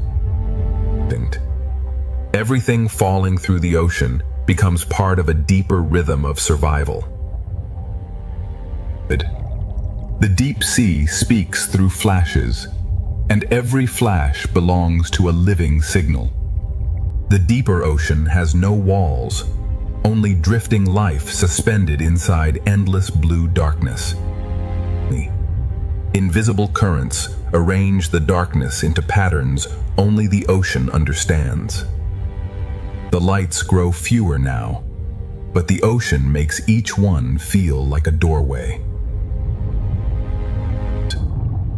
Everything falling through the ocean becomes part of a deeper rhythm of survival. The deep sea speaks through flashes, and every flash belongs to a living signal. The deeper ocean has no walls, only drifting life suspended inside endless blue darkness. Invisible currents arrange the darkness into patterns only the ocean understands. The lights grow fewer now, but the ocean makes each one feel like a doorway.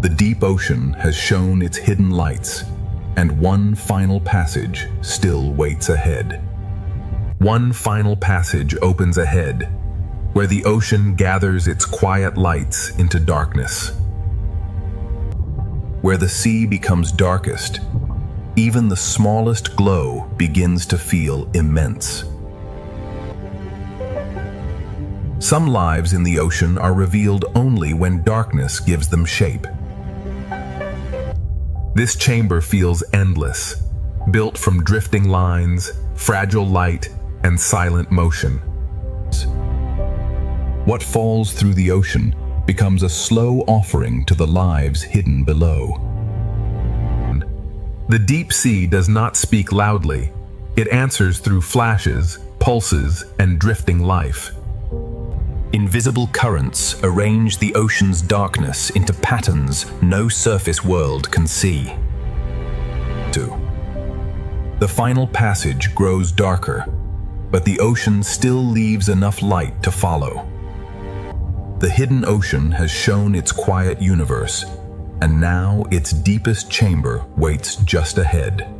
The deep ocean has shown its hidden lights, and one final passage still waits ahead. One final passage opens ahead, where the ocean gathers its quiet lights into darkness. Where the sea becomes darkest, even the smallest glow begins to feel immense. Some lives in the ocean are revealed only when darkness gives them shape. This chamber feels endless, built from drifting lines, fragile light, and silent motion. What falls through the ocean becomes a slow offering to the lives hidden below. The deep sea does not speak loudly. It answers through flashes, pulses, and drifting life. Invisible currents arrange the ocean's darkness into patterns no surface world can see. 2. The final passage grows darker, but the ocean still leaves enough light to follow. The hidden ocean has shown its quiet universe, and now its deepest chamber waits just ahead.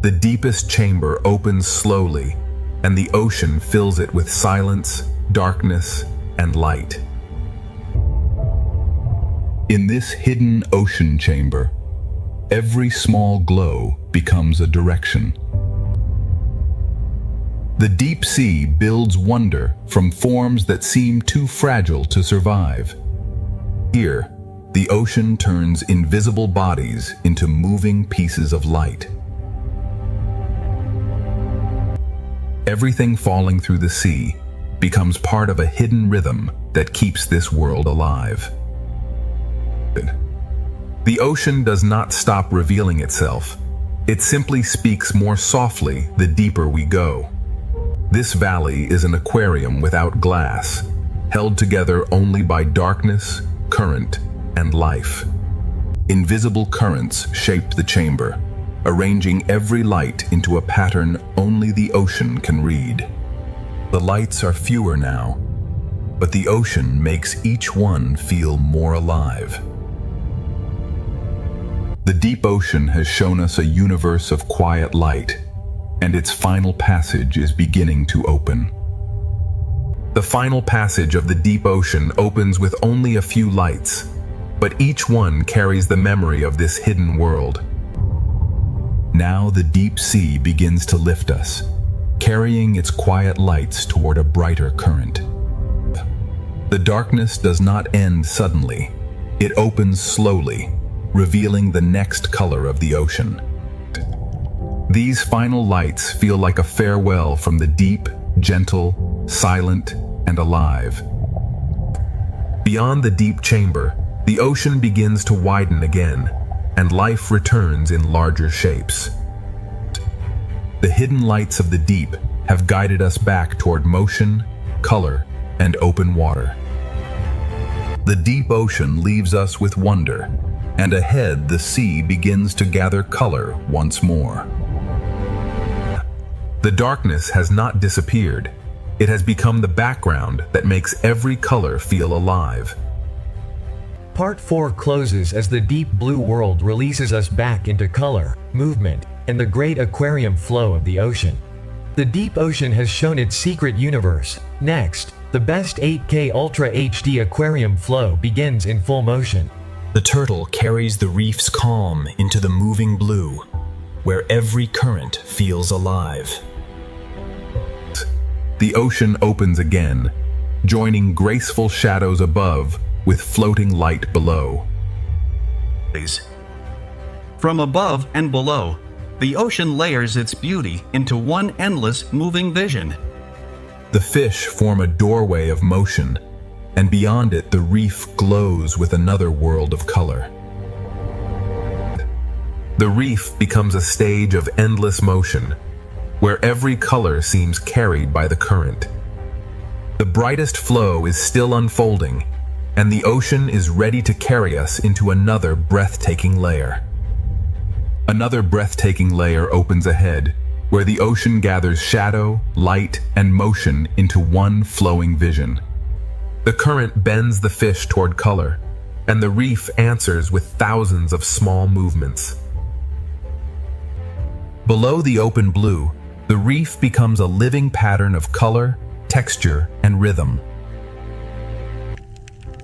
The deepest chamber opens slowly, and the ocean fills it with silence, darkness, and light. In this hidden ocean chamber, every small glow becomes a direction. The deep sea builds wonder from forms that seem too fragile to survive. Here, the ocean turns invisible bodies into moving pieces of light. Everything falling through the sea becomes part of a hidden rhythm that keeps this world alive. The ocean does not stop revealing itself. It simply speaks more softly the deeper we go. This valley is an aquarium without glass, held together only by darkness, current, and life. Invisible currents shape the chamber, arranging every light into a pattern only the ocean can read. The lights are fewer now, but the ocean makes each one feel more alive. The deep ocean has shown us a universe of quiet light, and its final passage is beginning to open. The final passage of the deep ocean opens with only a few lights, but each one carries the memory of this hidden world. Now the deep sea begins to lift us, carrying its quiet lights toward a brighter current. The darkness does not end suddenly. It opens slowly, revealing the next color of the ocean. These final lights feel like a farewell from the deep, gentle, silent, and alive. Beyond the deep chamber, the ocean begins to widen again, and life returns in larger shapes. The hidden lights of the deep have guided us back toward motion, color, and open water. The deep ocean leaves us with wonder, and ahead the sea begins to gather color once more. The darkness has not disappeared. It has become the background that makes every color feel alive. Part 4 closes as the deep blue world releases us back into color, movement, and the great aquarium flow of the ocean. The deep ocean has shown its secret universe. Next, the best 8K Ultra HD aquarium flow begins in full motion. The turtle carries the reef's calm into the moving blue, where every current feels alive. The ocean opens again, joining graceful shadows above with floating light below. From above and below, the ocean layers its beauty into one endless, moving vision. The fish form a doorway of motion, and beyond it the reef glows with another world of color. The reef becomes a stage of endless motion, where every color seems carried by the current. The brightest flow is still unfolding, and the ocean is ready to carry us into another breathtaking layer. Another breathtaking layer opens ahead, where the ocean gathers shadow, light, and motion into one flowing vision. The current bends the fish toward color, and the reef answers with thousands of small movements. Below the open blue, the reef becomes a living pattern of color, texture, and rhythm.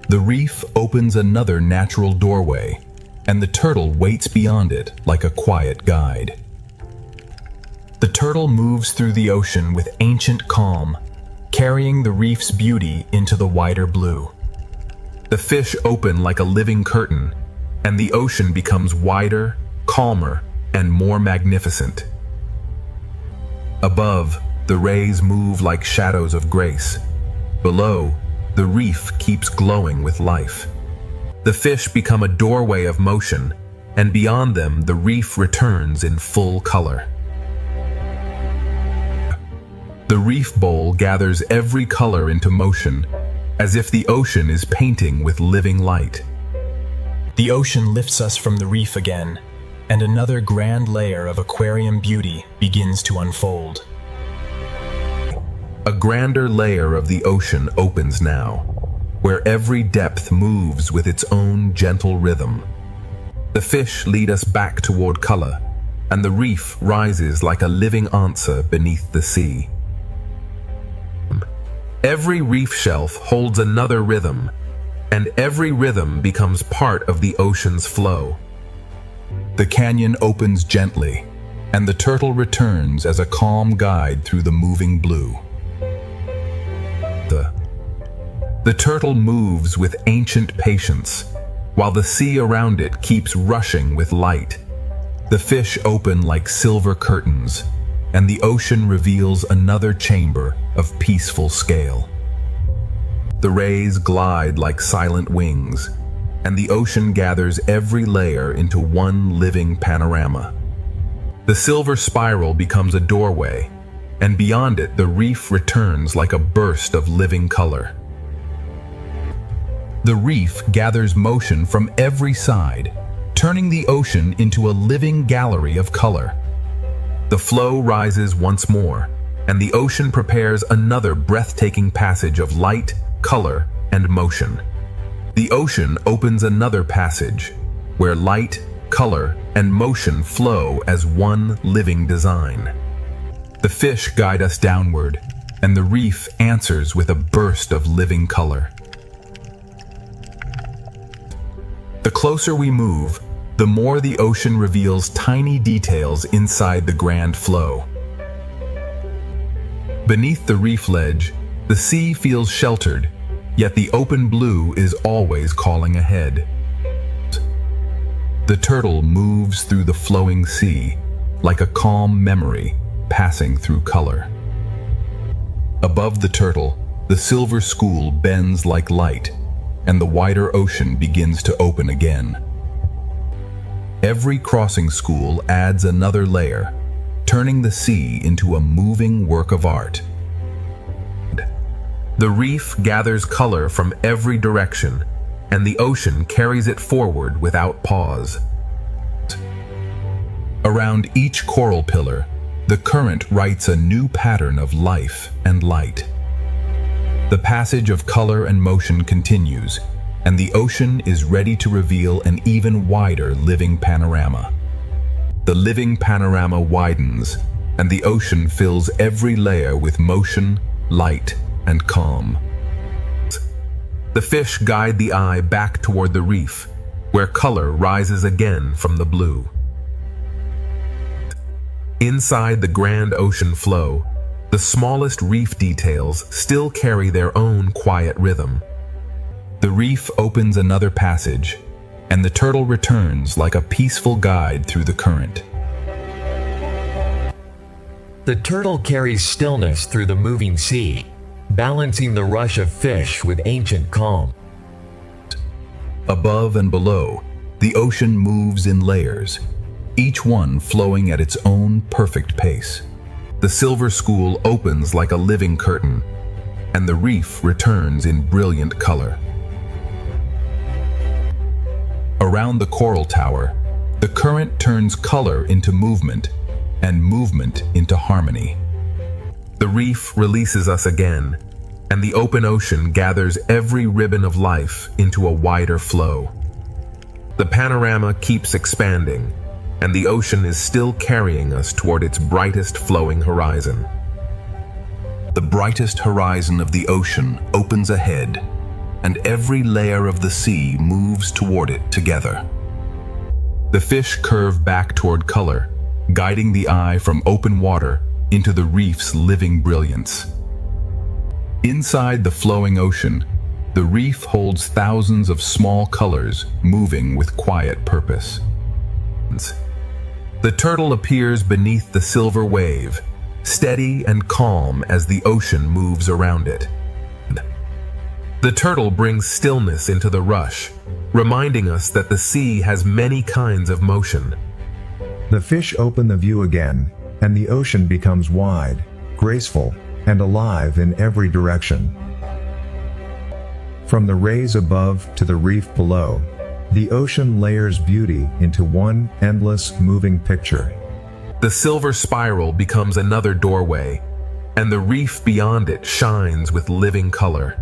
The reef opens another natural doorway, and the turtle waits beyond it like a quiet guide. The turtle moves through the ocean with ancient calm, carrying the reef's beauty into the wider blue. The fish open like a living curtain, and the ocean becomes wider, calmer, and more magnificent. Above, the rays move like shadows of grace. Below, the reef keeps glowing with life. The fish become a doorway of motion, and beyond them, the reef returns in full color. The reef bowl gathers every color into motion, as if the ocean is painting with living light. The ocean lifts us from the reef again, and another grand layer of aquarium beauty begins to unfold. A grander layer of the ocean opens now, where every depth moves with its own gentle rhythm. The fish lead us back toward color, and the reef rises like a living answer beneath the sea. Every reef shelf holds another rhythm, and every rhythm becomes part of the ocean's flow. The canyon opens gently, and the turtle returns as a calm guide through the moving blue. The turtle moves with ancient patience, while the sea around it keeps rushing with light. The fish open like silver curtains, and the ocean reveals another chamber of peaceful scale. The rays glide like silent wings, and the ocean gathers every layer into one living panorama. The silver spiral becomes a doorway, and beyond it the reef returns like a burst of living color. The reef gathers motion from every side, turning the ocean into a living gallery of color. The flow rises once more, and the ocean prepares another breathtaking passage of light, color, and motion. The ocean opens another passage, where light, color, and motion flow as one living design. The fish guide us downward, and the reef answers with a burst of living color. The closer we move, the more the ocean reveals tiny details inside the grand flow. Beneath the reef ledge, the sea feels sheltered, yet the open blue is always calling ahead. The turtle moves through the flowing sea, like a calm memory passing through color. Above the turtle, the silver school bends like light, and the wider ocean begins to open again. Every crossing school adds another layer, turning the sea into a moving work of art. The reef gathers color from every direction, and the ocean carries it forward without pause. Around each coral pillar, the current writes a new pattern of life and light. The passage of color and motion continues, and the ocean is ready to reveal an even wider living panorama. The living panorama widens, and the ocean fills every layer with motion, light, and calm. The fish guide the eye back toward the reef, where color rises again from the blue. Inside the grand ocean flow, the smallest reef details still carry their own quiet rhythm. The reef opens another passage, and the turtle returns like a peaceful guide through the current. The turtle carries stillness through the moving sea, balancing the rush of fish with ancient calm. Above and below, the ocean moves in layers, each one flowing at its own perfect pace. The silver school opens like a living curtain, and the reef returns in brilliant color. Around the coral tower, the current turns color into movement, and movement into harmony. The reef releases us again, and the open ocean gathers every ribbon of life into a wider flow. The panorama keeps expanding, and the ocean is still carrying us toward its brightest flowing horizon. The brightest horizon of the ocean opens ahead, and every layer of the sea moves toward it together. The fish curve back toward color, guiding the eye from open water into the reef's living brilliance. Inside the flowing ocean, the reef holds thousands of small colors moving with quiet purpose. The turtle appears beneath the silver wave, steady and calm as the ocean moves around it. The turtle brings stillness into the rush, reminding us that the sea has many kinds of motion. The fish open the view again, and the ocean becomes wide, graceful, and alive in every direction. From the rays above to the reef below, the ocean layers beauty into one endless, moving picture. The silver spiral becomes another doorway, and the reef beyond it shines with living color.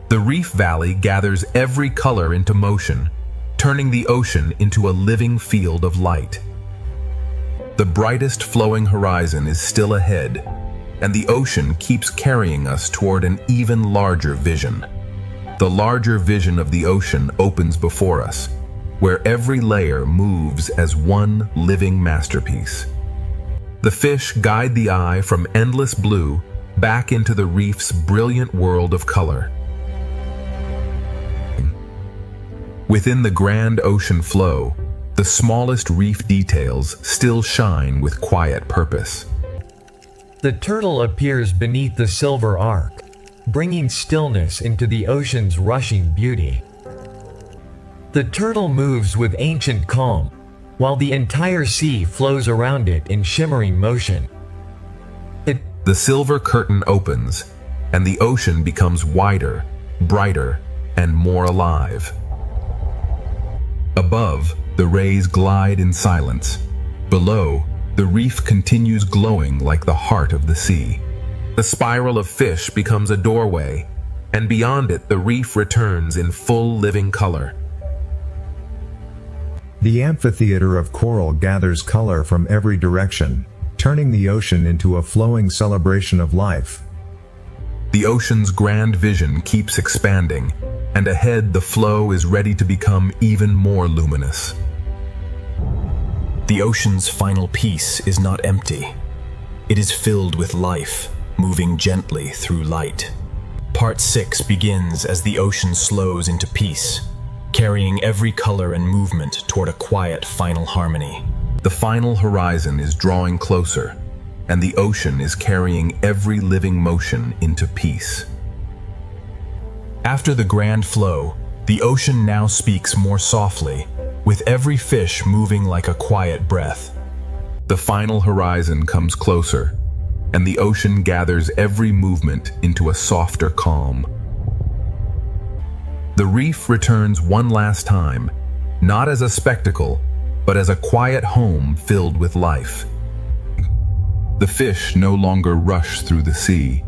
The reef valley gathers every color into motion, turning the ocean into a living field of light. The brightest flowing horizon is still ahead, and the ocean keeps carrying us toward an even larger vision. The larger vision of the ocean opens before us, where every layer moves as one living masterpiece. The fish guide the eye from endless blue back into the reef's brilliant world of color. Within the grand ocean flow, the smallest reef details still shine with quiet purpose. The turtle appears beneath the silver arc, bringing stillness into the ocean's rushing beauty. The turtle moves with ancient calm, while the entire sea flows around it in shimmering motion. The silver curtain opens, and the ocean becomes wider, brighter, and more alive. Above, the rays glide in silence. Below, the reef continues glowing like the heart of the sea. The spiral of fish becomes a doorway, and beyond it the reef returns in full living color. The amphitheater of coral gathers color from every direction, turning the ocean into a flowing celebration of life. The ocean's grand vision keeps expanding, and ahead the flow is ready to become even more luminous. The ocean's final piece is not empty. It is filled with life, moving gently through light. Part 6 begins as the ocean slows into peace, carrying every color and movement toward a quiet final harmony. The final horizon is drawing closer, and the ocean is carrying every living motion into peace. After the grand flow, the ocean now speaks more softly, with every fish moving like a quiet breath. The final horizon comes closer, and the ocean gathers every movement into a softer calm. The reef returns one last time, not as a spectacle, but as a quiet home filled with life. The fish no longer rush through the sea.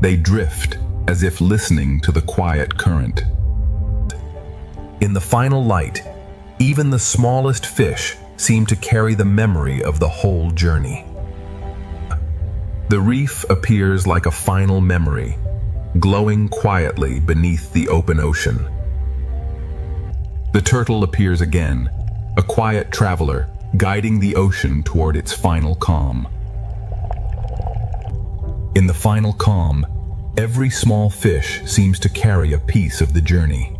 They drift as if listening to the quiet current. In the final light, even the smallest fish seem to carry the memory of the whole journey. The reef appears like a final memory, glowing quietly beneath the open ocean. The turtle appears again, a quiet traveler, guiding the ocean toward its final calm. In the final calm, every small fish seems to carry a piece of the journey.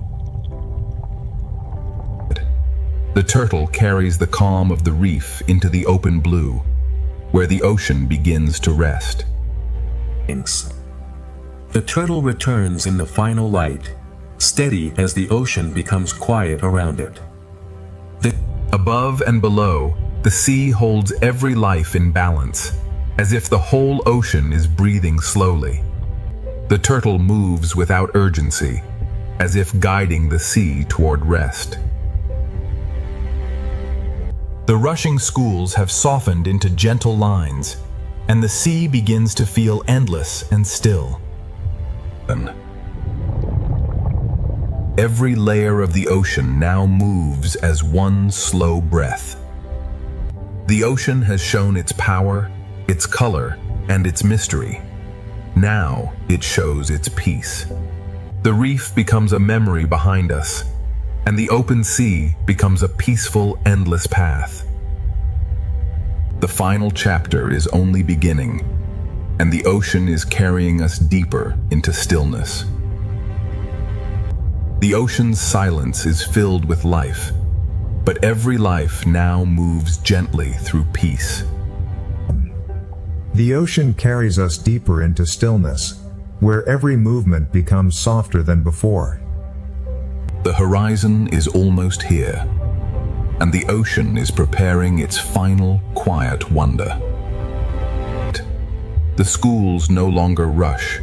The turtle carries the calm of the reef into the open blue, where the ocean begins to rest. The turtle returns in the final light, steady as the ocean becomes quiet around it. Above and below, the sea holds every life in balance, as if the whole ocean is breathing slowly. The turtle moves without urgency, as if guiding the sea toward rest. The rushing schools have softened into gentle lines, and the sea begins to feel endless and still. Every layer of the ocean now moves as one slow breath. The ocean has shown its power, its color, and its mystery. Now it shows its peace. The reef becomes a memory behind us, and the open sea becomes a peaceful, endless path. The final chapter is only beginning, and the ocean is carrying us deeper into stillness. The ocean's silence is filled with life, but every life now moves gently through peace. The ocean carries us deeper into stillness, where every movement becomes softer than before. The horizon is almost here, and the ocean is preparing its final quiet wonder. The schools no longer rush.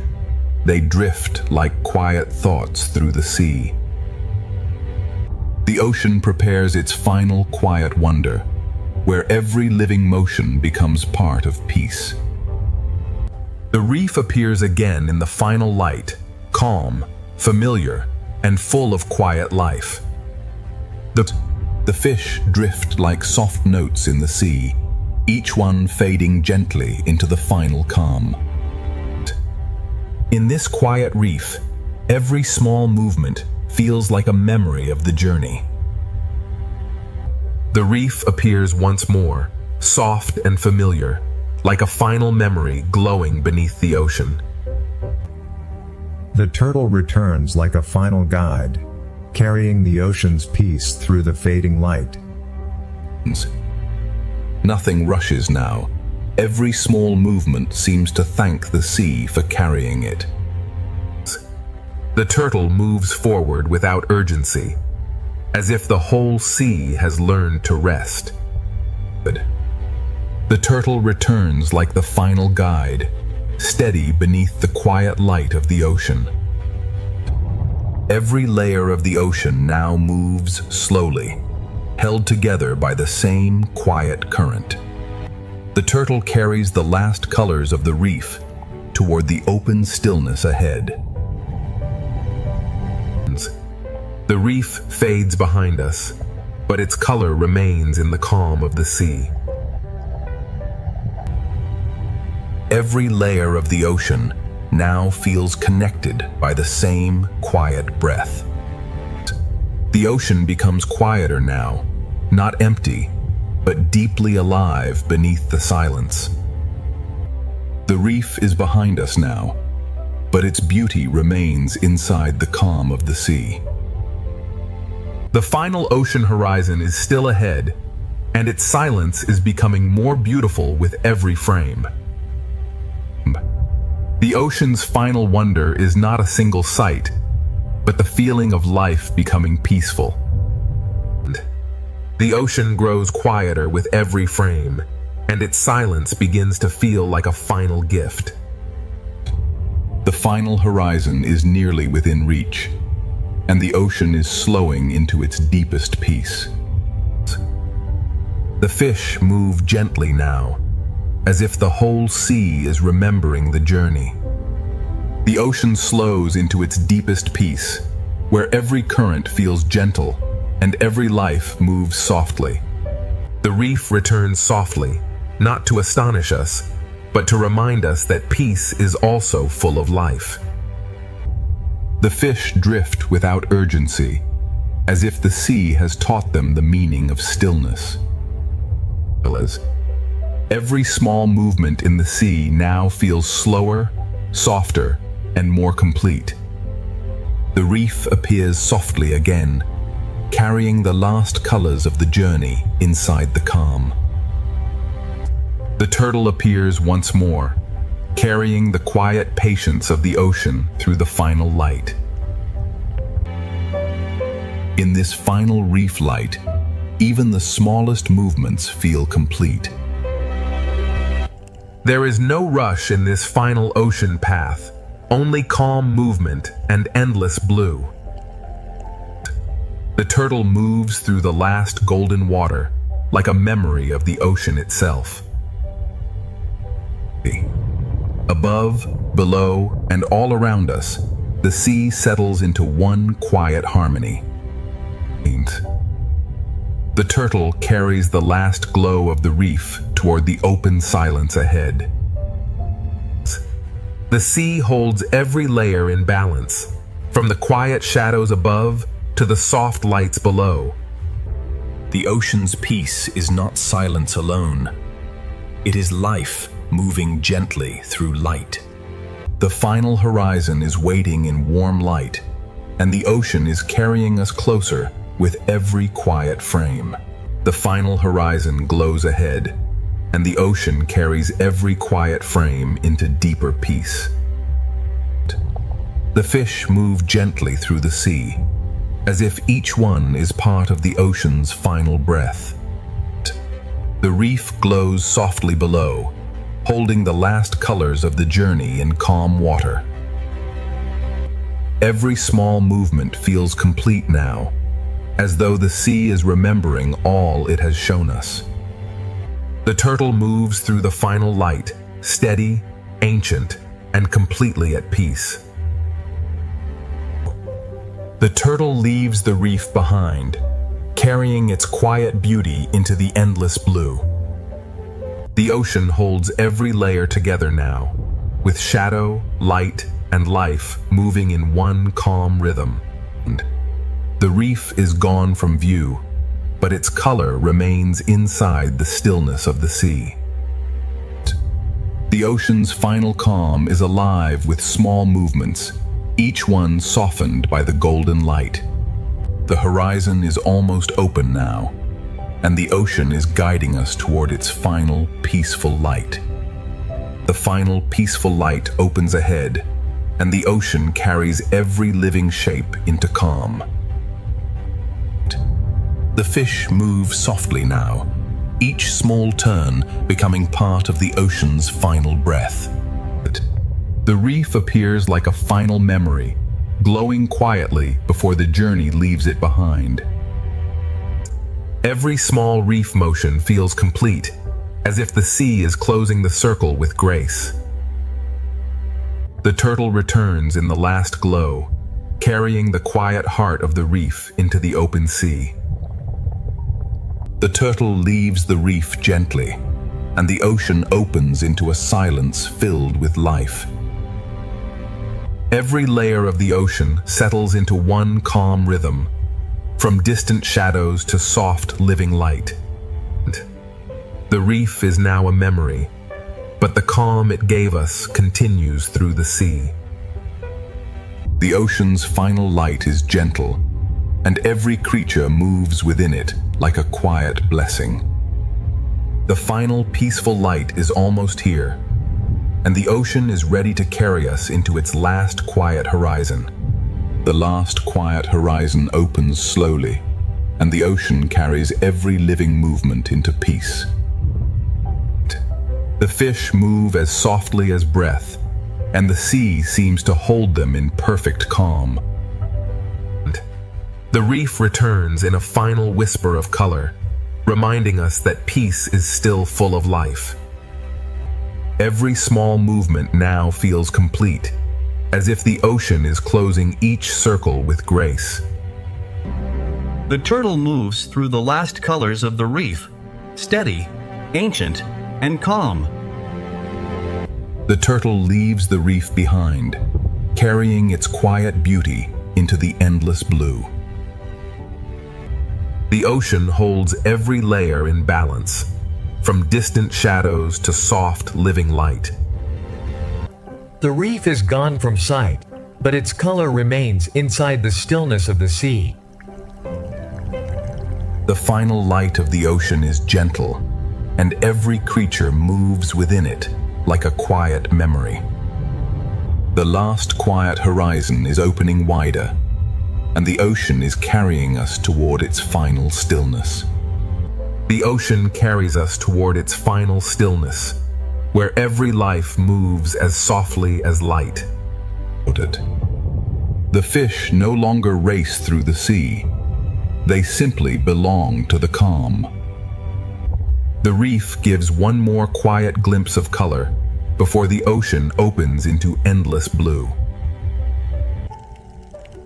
They drift like quiet thoughts through the sea. The ocean prepares its final quiet wonder, where every living motion becomes part of peace. The reef appears again in the final light, calm, familiar, and full of quiet life. The fish drift like soft notes in the sea, each one fading gently into the final calm. In this quiet reef, every small movement feels like a memory of the journey. The reef appears once more, soft and familiar, like a final memory glowing beneath the ocean. The turtle returns like a final guide, carrying the ocean's peace through the fading light. Nothing rushes now. Every small movement seems to thank the sea for carrying it. The turtle moves forward without urgency, as if the whole sea has learned to rest. The turtle returns like the final guide, steady beneath the quiet light of the ocean. Every layer of the ocean now moves slowly, held together by the same quiet current. The turtle carries the last colors of the reef toward the open stillness ahead. The reef fades behind us, but its color remains in the calm of the sea. Every layer of the ocean now feels connected by the same quiet breath. The ocean becomes quieter now, not empty, but deeply alive beneath the silence. The reef is behind us now, but its beauty remains inside the calm of the sea. The final ocean horizon is still ahead, and its silence is becoming more beautiful with every frame. The ocean's final wonder is not a single sight, but the feeling of life becoming peaceful. The ocean grows quieter with every frame, and its silence begins to feel like a final gift. The final horizon is nearly within reach, and the ocean is slowing into its deepest peace. The fish move gently now, as if the whole sea is remembering the journey. The ocean slows into its deepest peace, where every current feels gentle and every life moves softly. The reef returns softly, not to astonish us, but to remind us that peace is also full of life. The fish drift without urgency, as if the sea has taught them the meaning of stillness. Every small movement in the sea now feels slower, softer, and more complete. The reef appears softly again, carrying the last colors of the journey inside the calm. The turtle appears once more, carrying the quiet patience of the ocean through the final light. In this final reef light, even the smallest movements feel complete. There is no rush in this final ocean path, only calm movement and endless blue. The turtle moves through the last golden water, like a memory of the ocean itself. Above, below, and all around us, the sea settles into one quiet harmony. The turtle carries the last glow of the reef toward the open silence ahead. The sea holds every layer in balance, from the quiet shadows above to the soft lights below. The ocean's peace is not silence alone. It is life moving gently through light. The final horizon is waiting in warm light, and the ocean is carrying us closer with every quiet frame. The final horizon glows ahead, and the ocean carries every quiet frame into deeper peace. The fish move gently through the sea, as if each one is part of the ocean's final breath. The reef glows softly below, holding the last colors of the journey in calm water. Every small movement feels complete now, as though the sea is remembering all it has shown us. The turtle moves through the final light, steady, ancient, and completely at peace. The turtle leaves the reef behind, carrying its quiet beauty into the endless blue. The ocean holds every layer together now, with shadow, light, and life moving in one calm rhythm. The reef is gone from view, but its color remains inside the stillness of the sea. The ocean's final calm is alive with small movements, each one softened by the golden light. The horizon is almost open now, and the ocean is guiding us toward its final peaceful light. The final peaceful light opens ahead, and the ocean carries every living shape into calm. The fish move softly now, each small turn becoming part of the ocean's final breath. The reef appears like a final memory, glowing quietly before the journey leaves it behind. Every small reef motion feels complete, as if the sea is closing the circle with grace. The turtle returns in the last glow, carrying the quiet heart of the reef into the open sea. The turtle leaves the reef gently, and the ocean opens into a silence filled with life. Every layer of the ocean settles into one calm rhythm, from distant shadows to soft, living light. The reef is now a memory, but the calm it gave us continues through the sea. The ocean's final light is gentle, and every creature moves within it like a quiet blessing. The final peaceful light is almost here, and the ocean is ready to carry us into its last quiet horizon. The last quiet horizon opens slowly, and the ocean carries every living movement into peace. The fish move as softly as breath, and the sea seems to hold them in perfect calm. The reef returns in a final whisper of color, reminding us that peace is still full of life. Every small movement now feels complete, as if the ocean is closing each circle with grace. The turtle moves through the last colors of the reef, steady, ancient, and calm. The turtle leaves the reef behind, carrying its quiet beauty into the endless blue. The ocean holds every layer in balance, from distant shadows to soft, living light. The reef is gone from sight, but its color remains inside the stillness of the sea. The final light of the ocean is gentle, and every creature moves within it like a quiet memory. The last quiet horizon is opening wider, and the ocean is carrying us toward its final stillness. The ocean carries us toward its final stillness, where every life moves as softly as light. The fish no longer race through the sea. They simply belong to the calm. The reef gives one more quiet glimpse of color before the ocean opens into endless blue.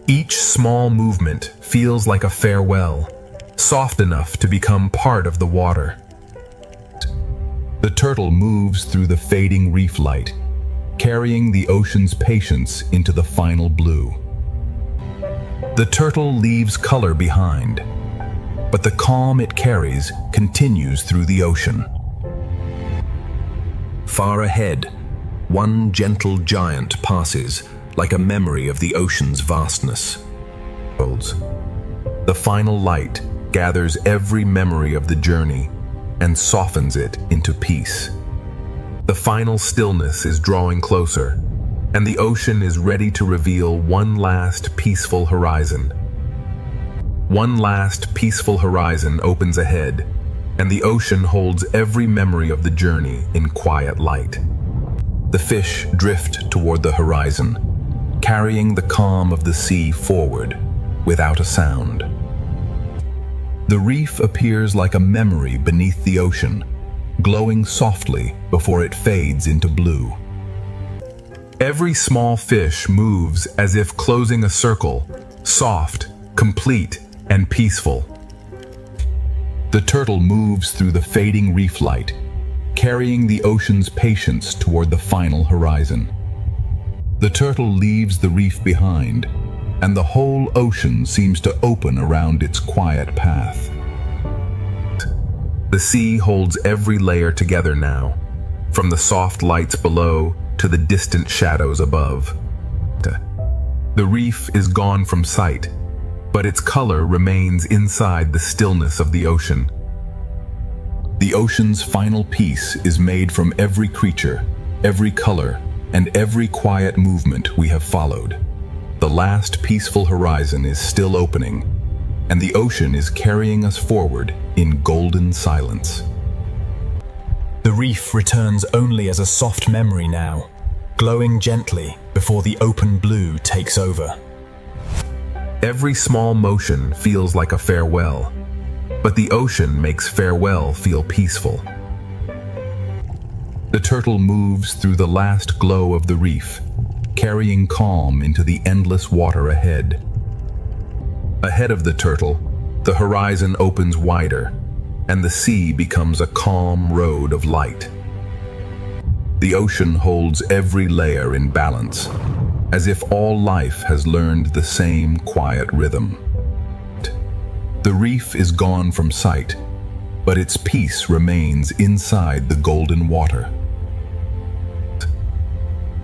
Each small movement feels like a farewell, soft enough to become part of the water. The turtle moves through the fading reef light, carrying the ocean's patience into the final blue. The turtle leaves color behind, but the calm it carries continues through the ocean. Far ahead, one gentle giant passes like a memory of the ocean's vastness. The final light gathers every memory of the journey and softens it into peace. The final stillness is drawing closer, and the ocean is ready to reveal one last peaceful horizon. One last peaceful horizon opens ahead, and the ocean holds every memory of the journey in quiet light. The fish drift toward the horizon, carrying the calm of the sea forward without a sound. The reef appears like a memory beneath the ocean, glowing softly before it fades into blue. Every small fish moves as if closing a circle, soft, complete, and peaceful. The turtle moves through the fading reef light, carrying the ocean's patience toward the final horizon. The turtle leaves the reef behind, and the whole ocean seems to open around its quiet path. The sea holds every layer together now, from the soft lights below to the distant shadows above. The reef is gone from sight, but its color remains inside the stillness of the ocean. The ocean's final peace is made from every creature, every color, and every quiet movement we have followed. The last peaceful horizon is still opening, and the ocean is carrying us forward in golden silence. The reef returns only as a soft memory now, glowing gently before the open blue takes over. Every small motion feels like a farewell, but the ocean makes farewell feel peaceful. The turtle moves through the last glow of the reef, carrying calm into the endless water ahead. Ahead of the turtle, the horizon opens wider, and the sea becomes a calm road of light. The ocean holds every layer in balance, as if all life has learned the same quiet rhythm. The reef is gone from sight, but its peace remains inside the golden water.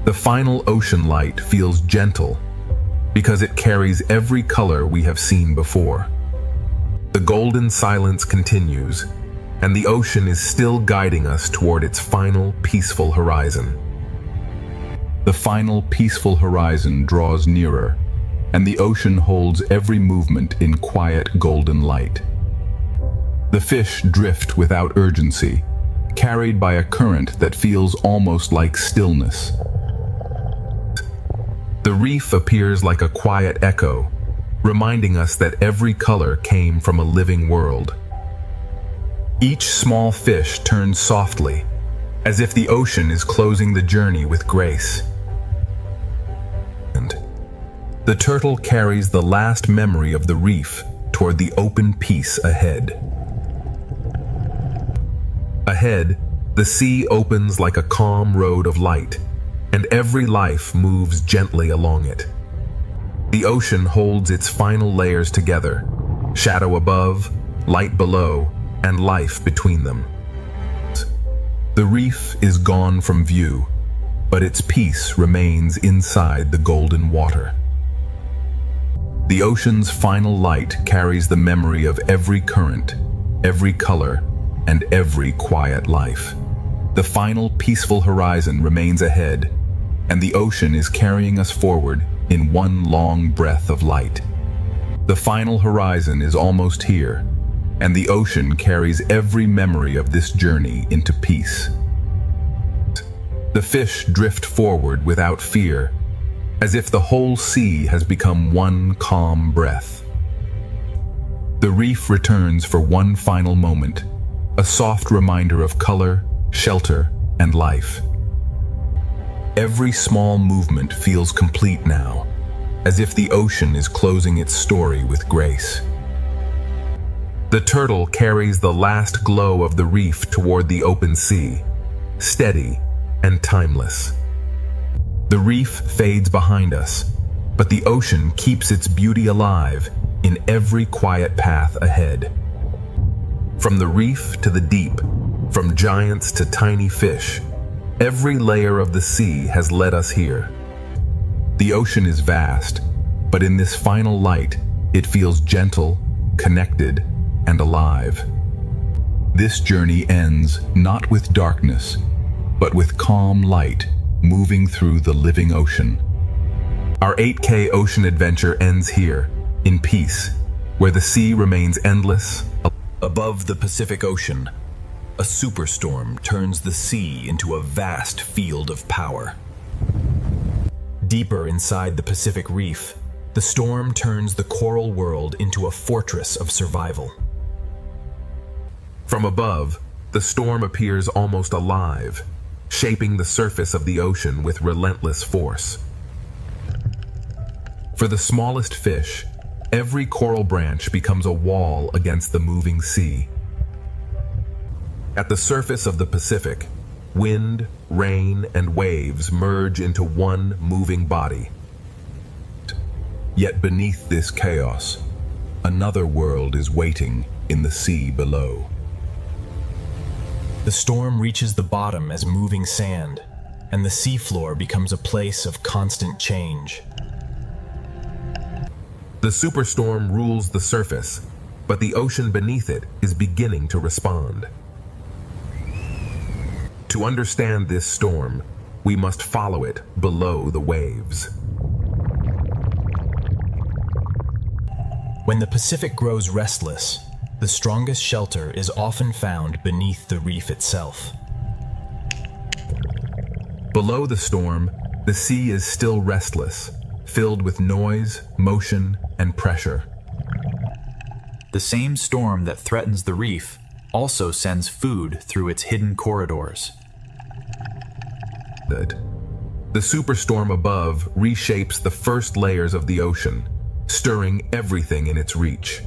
The final ocean light feels gentle because it carries every color we have seen before. The golden silence continues, and the ocean is still guiding us toward its final peaceful horizon. The final peaceful horizon draws nearer, and the ocean holds every movement in quiet golden light. The fish drift without urgency, carried by a current that feels almost like stillness. The reef appears like a quiet echo, reminding us that every color came from a living world. Each small fish turns softly, as if the ocean is closing the journey with grace. And the turtle carries the last memory of the reef toward the open peace ahead. Ahead, the sea opens like a calm road of light, and every life moves gently along it. The ocean holds its final layers together, shadow above, light below, and life between them. The reef is gone from view, but its peace remains inside the golden water. The ocean's final light carries the memory of every current, every color, and every quiet life. The final peaceful horizon remains ahead, and the ocean is carrying us forward in one long breath of light. The final horizon is almost here, and the ocean carries every memory of this journey into peace. The fish drift forward without fear, as if the whole sea has become one calm breath. The reef returns for one final moment, a soft reminder of color, shelter, and life. Every small movement feels complete now, as if the ocean is closing its story with grace. The turtle carries the last glow of the reef toward the open sea, steady and timeless. The reef fades behind us, but the ocean keeps its beauty alive in every quiet path ahead. From the reef to the deep, from giants to tiny fish, every layer of the sea has led us here. The ocean is vast, but in this final light, it feels gentle, connected, and alive. This journey ends not with darkness, but with calm light moving through the living ocean. Our 8K ocean adventure ends here, in peace, where the sea remains endless. Above the Pacific Ocean, a superstorm turns the sea into a vast field of power. Deeper inside the Pacific Reef, the storm turns the coral world into a fortress of survival. From above, the storm appears almost alive, shaping the surface of the ocean with relentless force. For the smallest fish, every coral branch becomes a wall against the moving sea. At the surface of the Pacific, wind, rain, and waves merge into one moving body. Yet beneath this chaos, another world is waiting in the sea below. The storm reaches the bottom as moving sand, and the seafloor becomes a place of constant change. The superstorm rules the surface, but the ocean beneath it is beginning to respond. To understand this storm, we must follow it below the waves. When the Pacific grows restless, the strongest shelter is often found beneath the reef itself. Below the storm, the sea is still restless, filled with noise, motion, and pressure. The same storm that threatens the reef also sends food through its hidden corridors. The superstorm above reshapes the first layers of the ocean, stirring everything in its reach.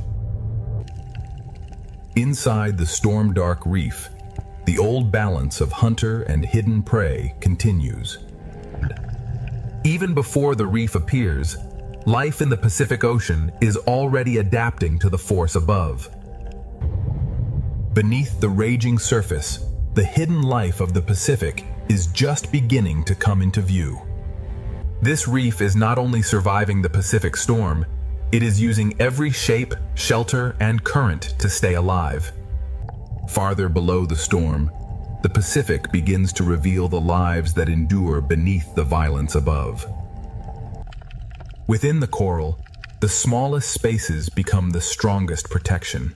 Inside the storm-dark reef, the old balance of hunter and hidden prey continues. Even before the reef appears, life in the Pacific Ocean is already adapting to the force above. Beneath the raging surface, the hidden life of the Pacific is just beginning to come into view. This reef is not only surviving the Pacific storm, it is using every shape, shelter, and current to stay alive. Farther below the storm, the Pacific begins to reveal the lives that endure beneath the violence above. Within the coral, the smallest spaces become the strongest protection.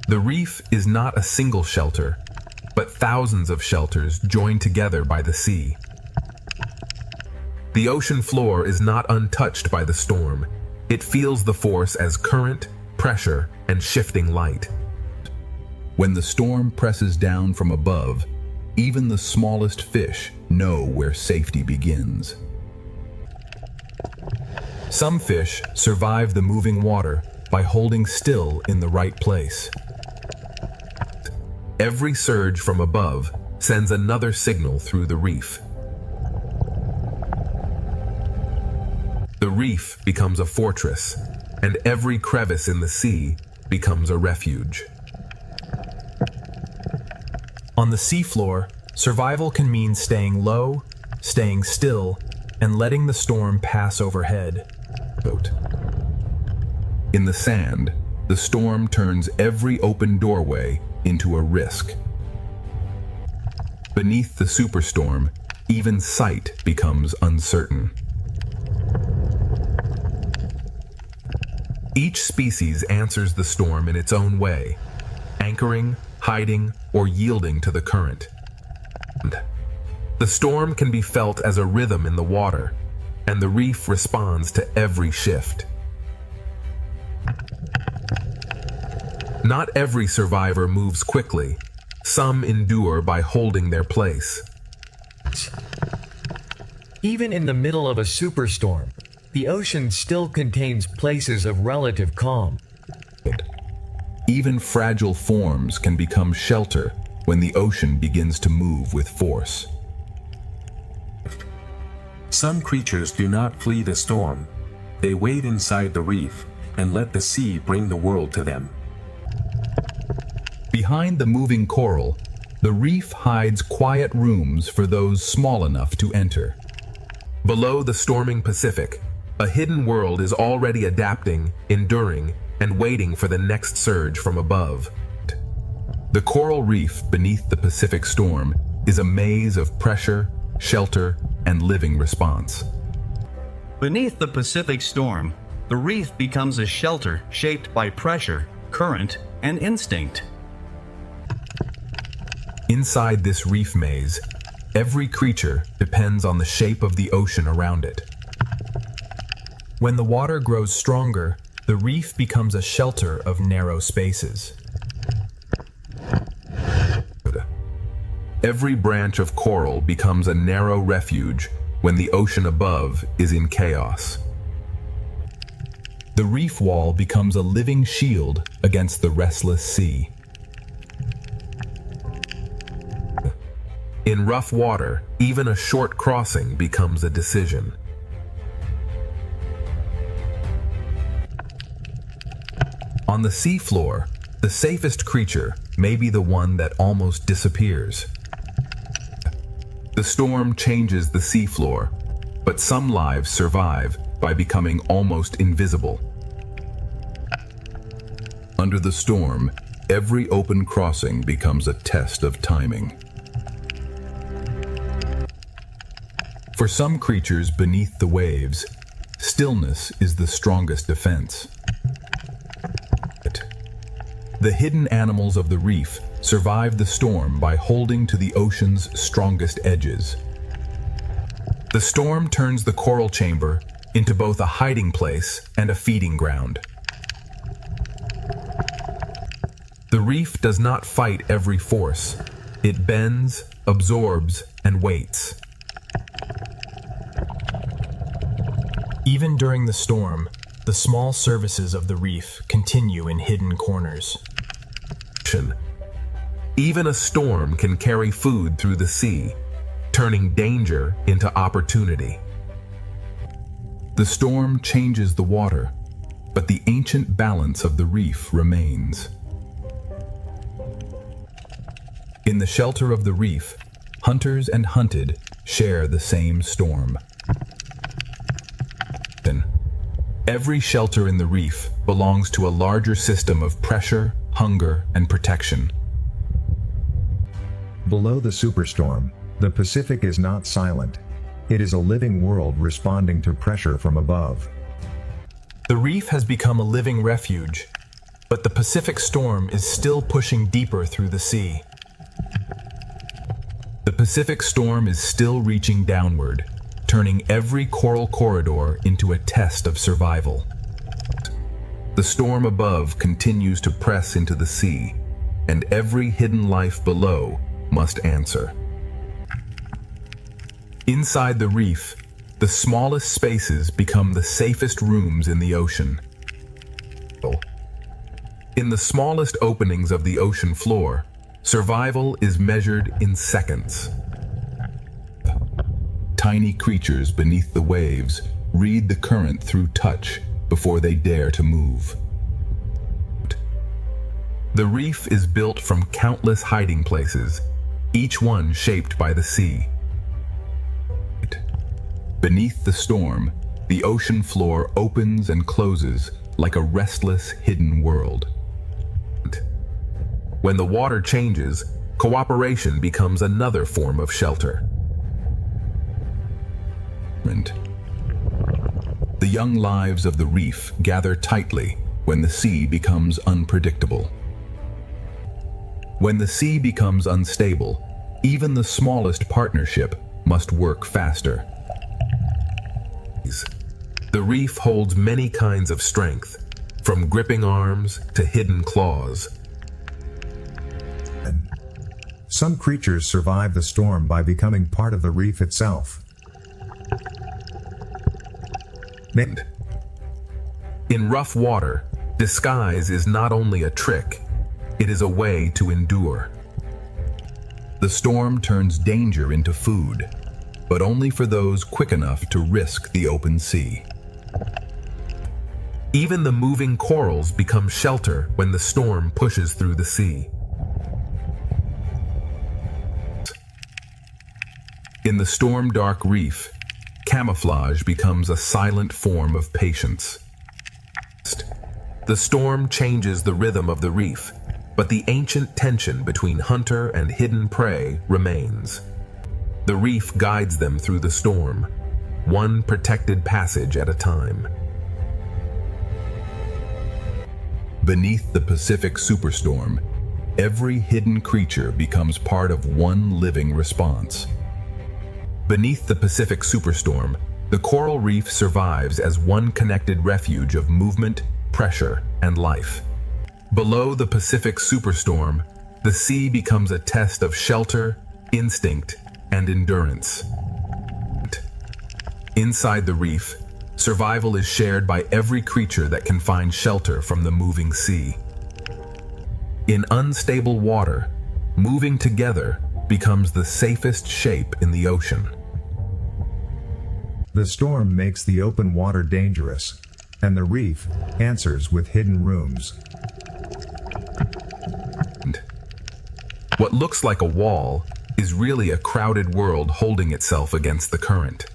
The reef is not a single shelter, but thousands of shelters joined together by the sea. The ocean floor is not untouched by the storm. It feels the force as current, pressure, and shifting light. When the storm presses down from above, even the smallest fish know where safety begins. Some fish survive the moving water by holding still in the right place. Every surge from above sends another signal through the reef. The reef becomes a fortress, and every crevice in the sea becomes a refuge. On the seafloor, survival can mean staying low, staying still, and letting the storm pass overhead. In the sand, the storm turns every open doorway into a risk. Beneath the superstorm, even sight becomes uncertain. Each species answers the storm in its own way, anchoring, hiding, or yielding to the current. The storm can be felt as a rhythm in the water, and the reef responds to every shift. Not every survivor moves quickly. Some endure by holding their place. Even in the middle of a superstorm, the ocean still contains places of relative calm. Even fragile forms can become shelter when the ocean begins to move with force. Some creatures do not flee the storm. They wait inside the reef and let the sea bring the world to them. Behind the moving coral, the reef hides quiet rooms for those small enough to enter. Below the storming Pacific, a hidden world is already adapting, enduring, and waiting for the next surge from above. The coral reef beneath the Pacific storm is a maze of pressure, shelter, and living response. Beneath the Pacific storm, the reef becomes a shelter shaped by pressure, current, and instinct. Inside this reef maze, every creature depends on the shape of the ocean around it. When the water grows stronger, the reef becomes a shelter of narrow spaces. Every branch of coral becomes a narrow refuge when the ocean above is in chaos. The reef wall becomes a living shield against the restless sea. In rough water, even a short crossing becomes a decision. On the seafloor, the safest creature may be the one that almost disappears. The storm changes the seafloor, but some lives survive by becoming almost invisible. Under the storm, every open crossing becomes a test of timing. For some creatures beneath the waves, stillness is the strongest defense. The hidden animals of the reef survive the storm by holding to the ocean's strongest edges. The storm turns the coral chamber into both a hiding place and a feeding ground. The reef does not fight every force. It bends, absorbs, and waits. Even during the storm, the small services of the reef continue in hidden corners. Even a storm can carry food through the sea, turning danger into opportunity. The storm changes the water, but the ancient balance of the reef remains. In the shelter of the reef, hunters and hunted share the same storm. Every shelter in the reef belongs to a larger system of pressure, hunger, and protection. Below the superstorm, the Pacific is not silent. It is a living world responding to pressure from above. The reef has become a living refuge, but the Pacific storm is still pushing deeper through the sea. The Pacific storm is still reaching downward, turning every coral corridor into a test of survival. The storm above continues to press into the sea, and every hidden life below must answer. Inside the reef, the smallest spaces become the safest rooms in the ocean. In the smallest openings of the ocean floor, survival is measured in seconds. Tiny creatures beneath the waves read the current through touch before they dare to move. The reef is built from countless hiding places, each one shaped by the sea. Beneath the storm, the ocean floor opens and closes like a restless, hidden world. When the water changes, cooperation becomes another form of shelter. The young lives of the reef gather tightly when the sea becomes unpredictable. When the sea becomes unstable, even the smallest partnership must work faster. The reef holds many kinds of strength, from gripping arms to hidden claws. Some creatures survive the storm by becoming part of the reef itself. In rough water, disguise is not only a trick, it is a way to endure. The storm turns danger into food, but only for those quick enough to risk the open sea. Even the moving corals become shelter when the storm pushes through the sea. In the storm-dark reef, camouflage becomes a silent form of patience. The storm changes the rhythm of the reef, but the ancient tension between hunter and hidden prey remains. The reef guides them through the storm, one protected passage at a time. Beneath the Pacific superstorm, every hidden creature becomes part of one living response. Beneath the Pacific superstorm, the coral reef survives as one connected refuge of movement, pressure, and life. Below the Pacific superstorm, the sea becomes a test of shelter, instinct, and endurance. Inside the reef, survival is shared by every creature that can find shelter from the moving sea. In unstable water, moving together becomes the safest shape in the ocean. The storm makes the open water dangerous, and the reef answers with hidden rooms. What looks like a wall is really a crowded world holding itself against the current.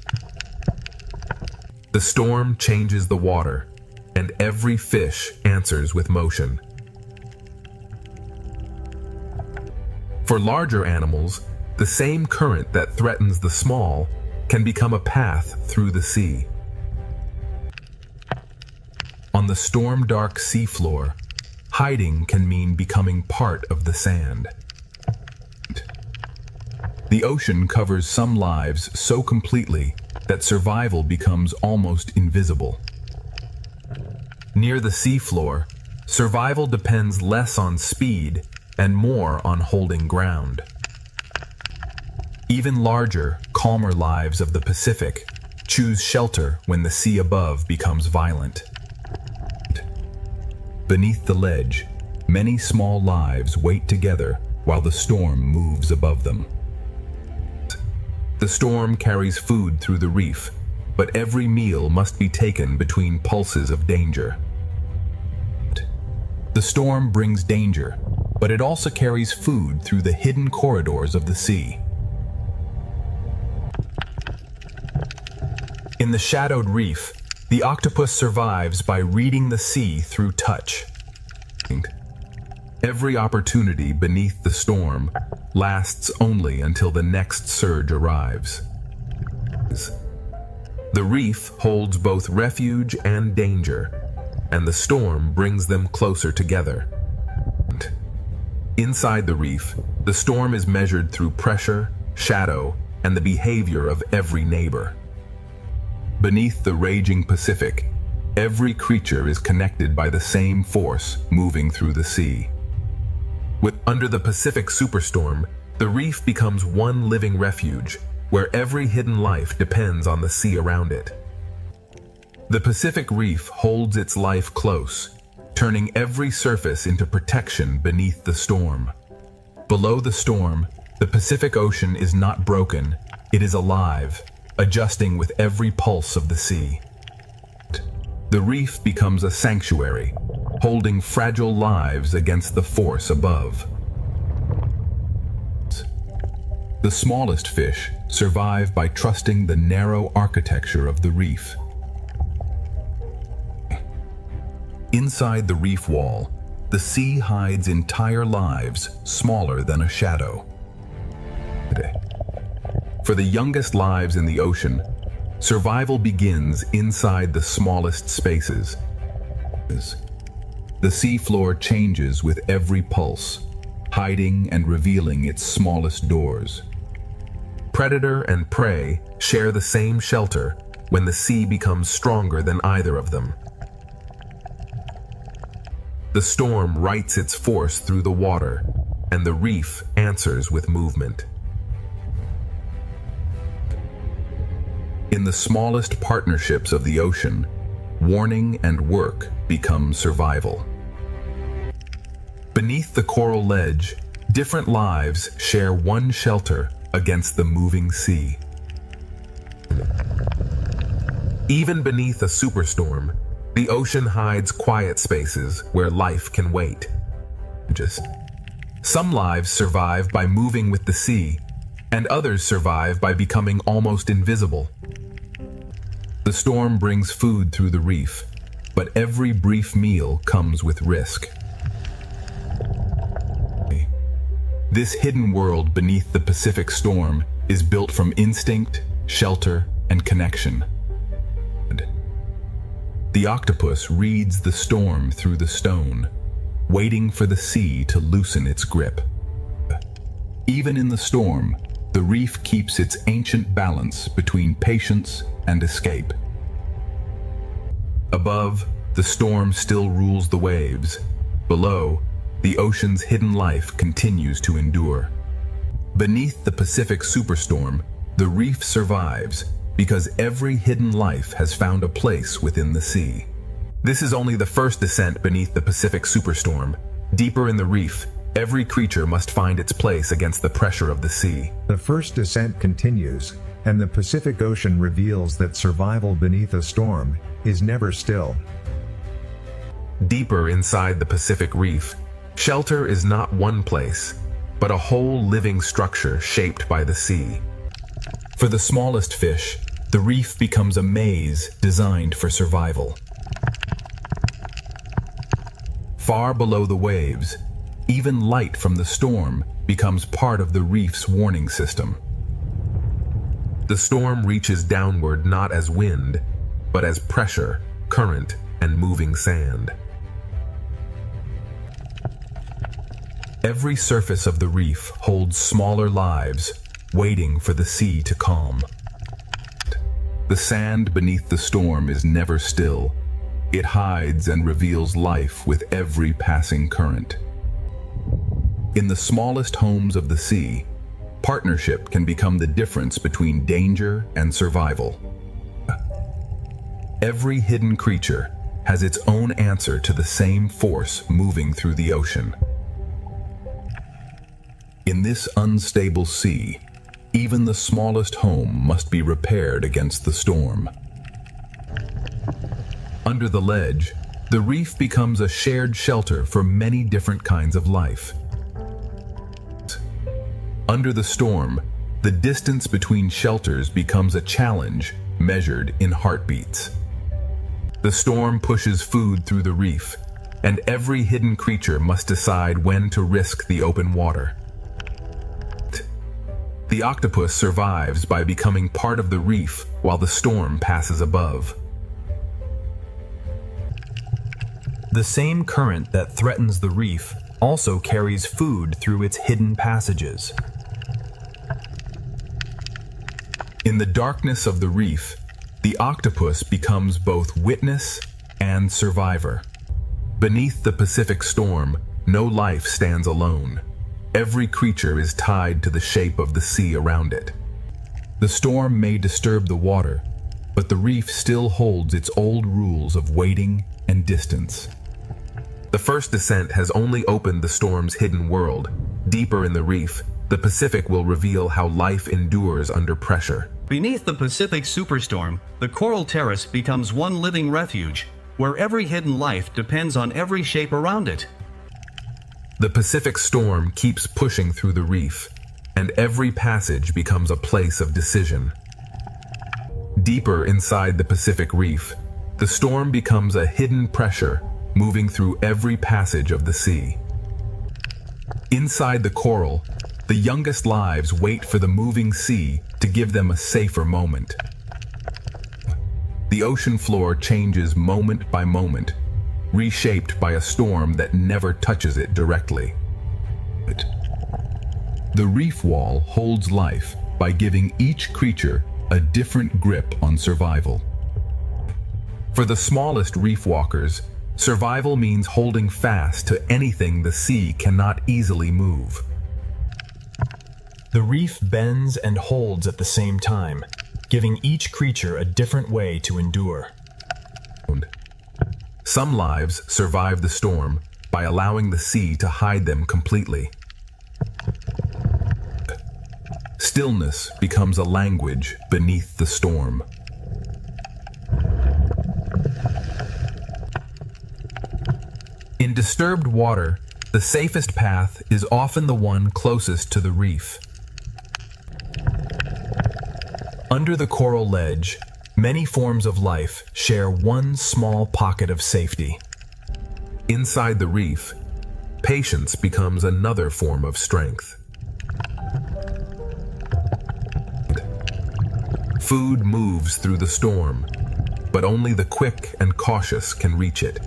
The storm changes the water, and every fish answers with motion. For larger animals, the same current that threatens the small can become a path through the sea. On the storm-dark seafloor, hiding can mean becoming part of the sand. The ocean covers some lives so completely that survival becomes almost invisible. Near the seafloor, survival depends less on speed and more on holding ground. Even larger, calmer lives of the Pacific choose shelter when the sea above becomes violent. Beneath the ledge, many small lives wait together while the storm moves above them. The storm carries food through the reef, but every meal must be taken between pulses of danger. The storm brings danger, but it also carries food through the hidden corridors of the sea. In the shadowed reef, the octopus survives by reading the sea through touch. Every opportunity beneath the storm lasts only until the next surge arrives. The reef holds both refuge and danger, and the storm brings them closer together. Inside the reef, the storm is measured through pressure, shadow, and the behavior of every neighbor. Beneath the raging Pacific, every creature is connected by the same force moving through the sea. Under the Pacific superstorm, the reef becomes one living refuge, where every hidden life depends on the sea around it. The Pacific reef holds its life close, turning every surface into protection beneath the storm. Below the storm, the Pacific Ocean is not broken, it is alive, adjusting with every pulse of the sea. The reef becomes a sanctuary, holding fragile lives against the force above. The smallest fish survive by trusting the narrow architecture of the reef. Inside the reef wall, the sea hides entire lives smaller than a shadow. For the youngest lives in the ocean, survival begins inside the smallest spaces. The seafloor changes with every pulse, hiding and revealing its smallest doors. Predator and prey share the same shelter when the sea becomes stronger than either of them. The storm writes its force through the water, and the reef answers with movement. In the smallest partnerships of the ocean, warning and work become survival. Beneath the coral ledge, different lives share one shelter against the moving sea. Even beneath a superstorm, the ocean hides quiet spaces where life can wait. Some lives survive by moving with the sea, and others survive by becoming almost invisible. The storm brings food through the reef, but every brief meal comes with risk. This hidden world beneath the Pacific storm is built from instinct, shelter, and connection. The octopus reads the storm through the stone, waiting for the sea to loosen its grip. Even in the storm, the reef keeps its ancient balance between patience and escape. Above, the storm still rules the waves. Below, the ocean's hidden life continues to endure. Beneath the Pacific superstorm, the reef survives because every hidden life has found a place within the sea. This is only the first descent beneath the Pacific superstorm. Deeper in the reef, every creature must find its place against the pressure of the sea. The first descent continues, and the Pacific Ocean reveals that survival beneath a storm is never still. Deeper inside the Pacific Reef, shelter is not one place, but a whole living structure shaped by the sea. For the smallest fish, the reef becomes a maze designed for survival. Far below the waves, even light from the storm becomes part of the reef's warning system. The storm reaches downward not as wind, but as pressure, current, and moving sand. Every surface of the reef holds smaller lives, waiting for the sea to calm. The sand beneath the storm is never still. It hides and reveals life with every passing current. In the smallest homes of the sea, partnership can become the difference between danger and survival. Every hidden creature has its own answer to the same force moving through the ocean. In this unstable sea, even the smallest home must be repaired against the storm. Under the ledge, the reef becomes a shared shelter for many different kinds of life. Under the storm, the distance between shelters becomes a challenge measured in heartbeats. The storm pushes food through the reef, and every hidden creature must decide when to risk the open water. The octopus survives by becoming part of the reef while the storm passes above. The same current that threatens the reef also carries food through its hidden passages. In the darkness of the reef, the octopus becomes both witness and survivor. Beneath the Pacific storm, no life stands alone. Every creature is tied to the shape of the sea around it. The storm may disturb the water, but the reef still holds its old rules of waiting and distance. The first descent has only opened the storm's hidden world. Deeper in the reef, the Pacific will reveal how life endures under pressure. Beneath the Pacific superstorm, the coral terrace becomes one living refuge, where every hidden life depends on every shape around it. The Pacific storm keeps pushing through the reef, and every passage becomes a place of decision. Deeper inside the Pacific Reef, the storm becomes a hidden pressure moving through every passage of the sea. Inside the coral, the youngest lives wait for the moving sea to give them a safer moment. The ocean floor changes moment by moment, reshaped by a storm that never touches it directly. The reef wall holds life by giving each creature a different grip on survival. For the smallest reef walkers, survival means holding fast to anything the sea cannot easily move. The reef bends and holds at the same time, giving each creature a different way to endure. Some lives survive the storm by allowing the sea to hide them completely. Stillness becomes a language beneath the storm. In disturbed water, the safest path is often the one closest to the reef. Under the coral ledge, many forms of life share one small pocket of safety. Inside the reef, patience becomes another form of strength. Food moves through the storm, but only the quick and cautious can reach it.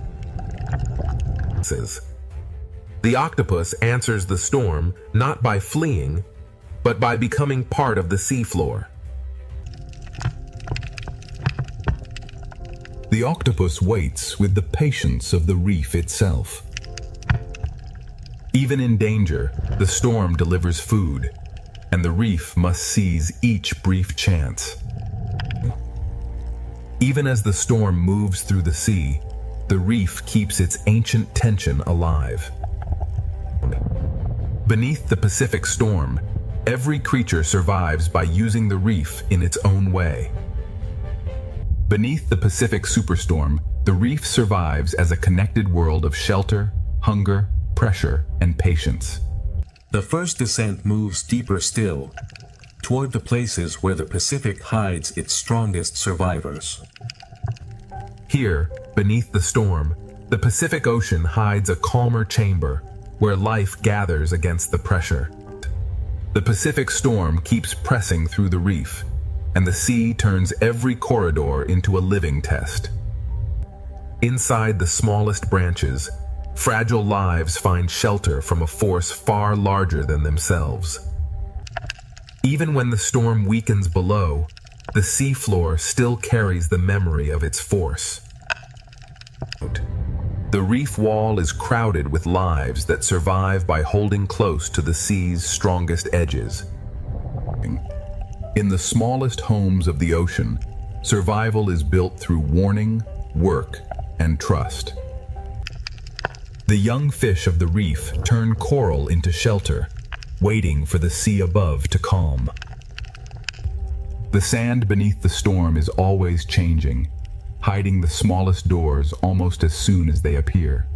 The octopus answers the storm not by fleeing, but by becoming part of the seafloor. The octopus waits with the patience of the reef itself. Even in danger, the storm delivers food, and the reef must seize each brief chance. Even as the storm moves through the sea, the reef keeps its ancient tension alive. Beneath the Pacific storm, every creature survives by using the reef in its own way. Beneath the Pacific superstorm, the reef survives as a connected world of shelter, hunger, pressure, and patience. The first descent moves deeper still, toward the places where the Pacific hides its strongest survivors. Here, beneath the storm, the Pacific Ocean hides a calmer chamber where life gathers against the pressure. The Pacific storm keeps pressing through the reef, and the sea turns every corridor into a living test. Inside the smallest branches, fragile lives find shelter from a force far larger than themselves. Even when the storm weakens below, the seafloor still carries the memory of its force. The reef wall is crowded with lives that survive by holding close to the sea's strongest edges. In the smallest homes of the ocean, survival is built through warning, work, and trust. The young fish of the reef turn coral into shelter, waiting for the sea above to calm. The sand beneath the storm is always changing, hiding the smallest doors almost as soon as they appear.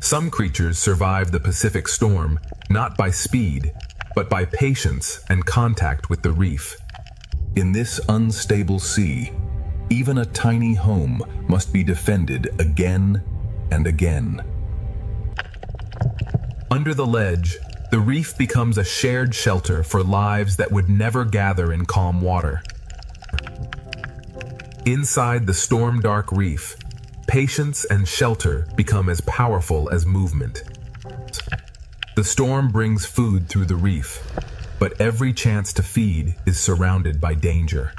Some creatures survive the Pacific storm not by speed, but by patience and contact with the reef. In this unstable sea, even a tiny home must be defended again and again. Under the ledge, the reef becomes a shared shelter for lives that would never gather in calm water. Inside the storm-dark reef, patience and shelter become as powerful as movement. The storm brings food through the reef, but every chance to feed is surrounded by danger.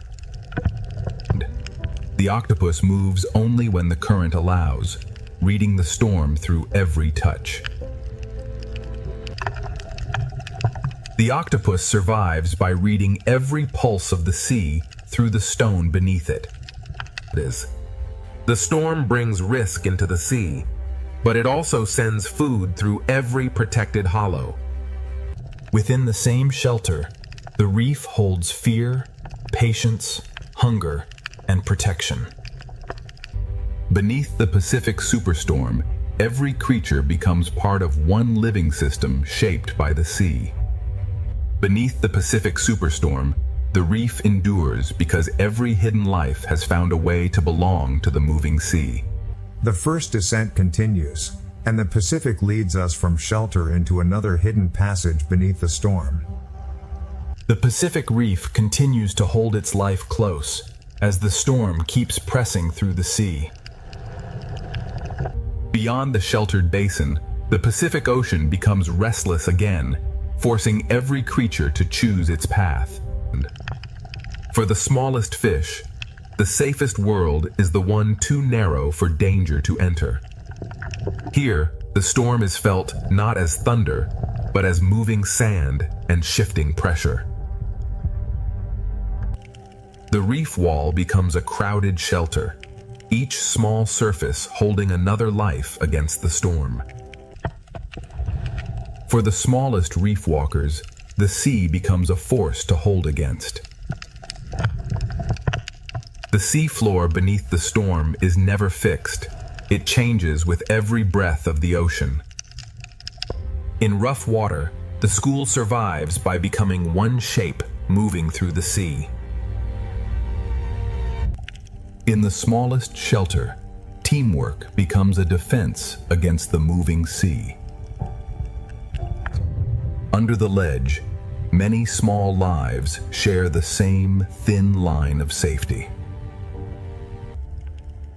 The octopus moves only when the current allows, reading the storm through every touch. The octopus survives by reading every pulse of the sea through the stone beneath it. The storm brings risk into the sea, but it also sends food through every protected hollow. Within the same shelter, the reef holds fear, patience, hunger, and protection. Beneath the Pacific superstorm, every creature becomes part of one living system shaped by the sea. Beneath the Pacific superstorm, the reef endures because every hidden life has found a way to belong to the moving sea. The first descent continues, and the Pacific leads us from shelter into another hidden passage beneath the storm. The Pacific reef continues to hold its life close, as the storm keeps pressing through the sea. Beyond the sheltered basin, the Pacific Ocean becomes restless again, forcing every creature to choose its path. For the smallest fish, the safest world is the one too narrow for danger to enter. Here, the storm is felt not as thunder, but as moving sand and shifting pressure. The reef wall becomes a crowded shelter, each small surface holding another life against the storm. For the smallest reef walkers, the sea becomes a force to hold against. The sea floor beneath the storm is never fixed. It changes with every breath of the ocean. In rough water, the school survives by becoming one shape moving through the sea. In the smallest shelter, teamwork becomes a defense against the moving sea. Under the ledge, many small lives share the same thin line of safety.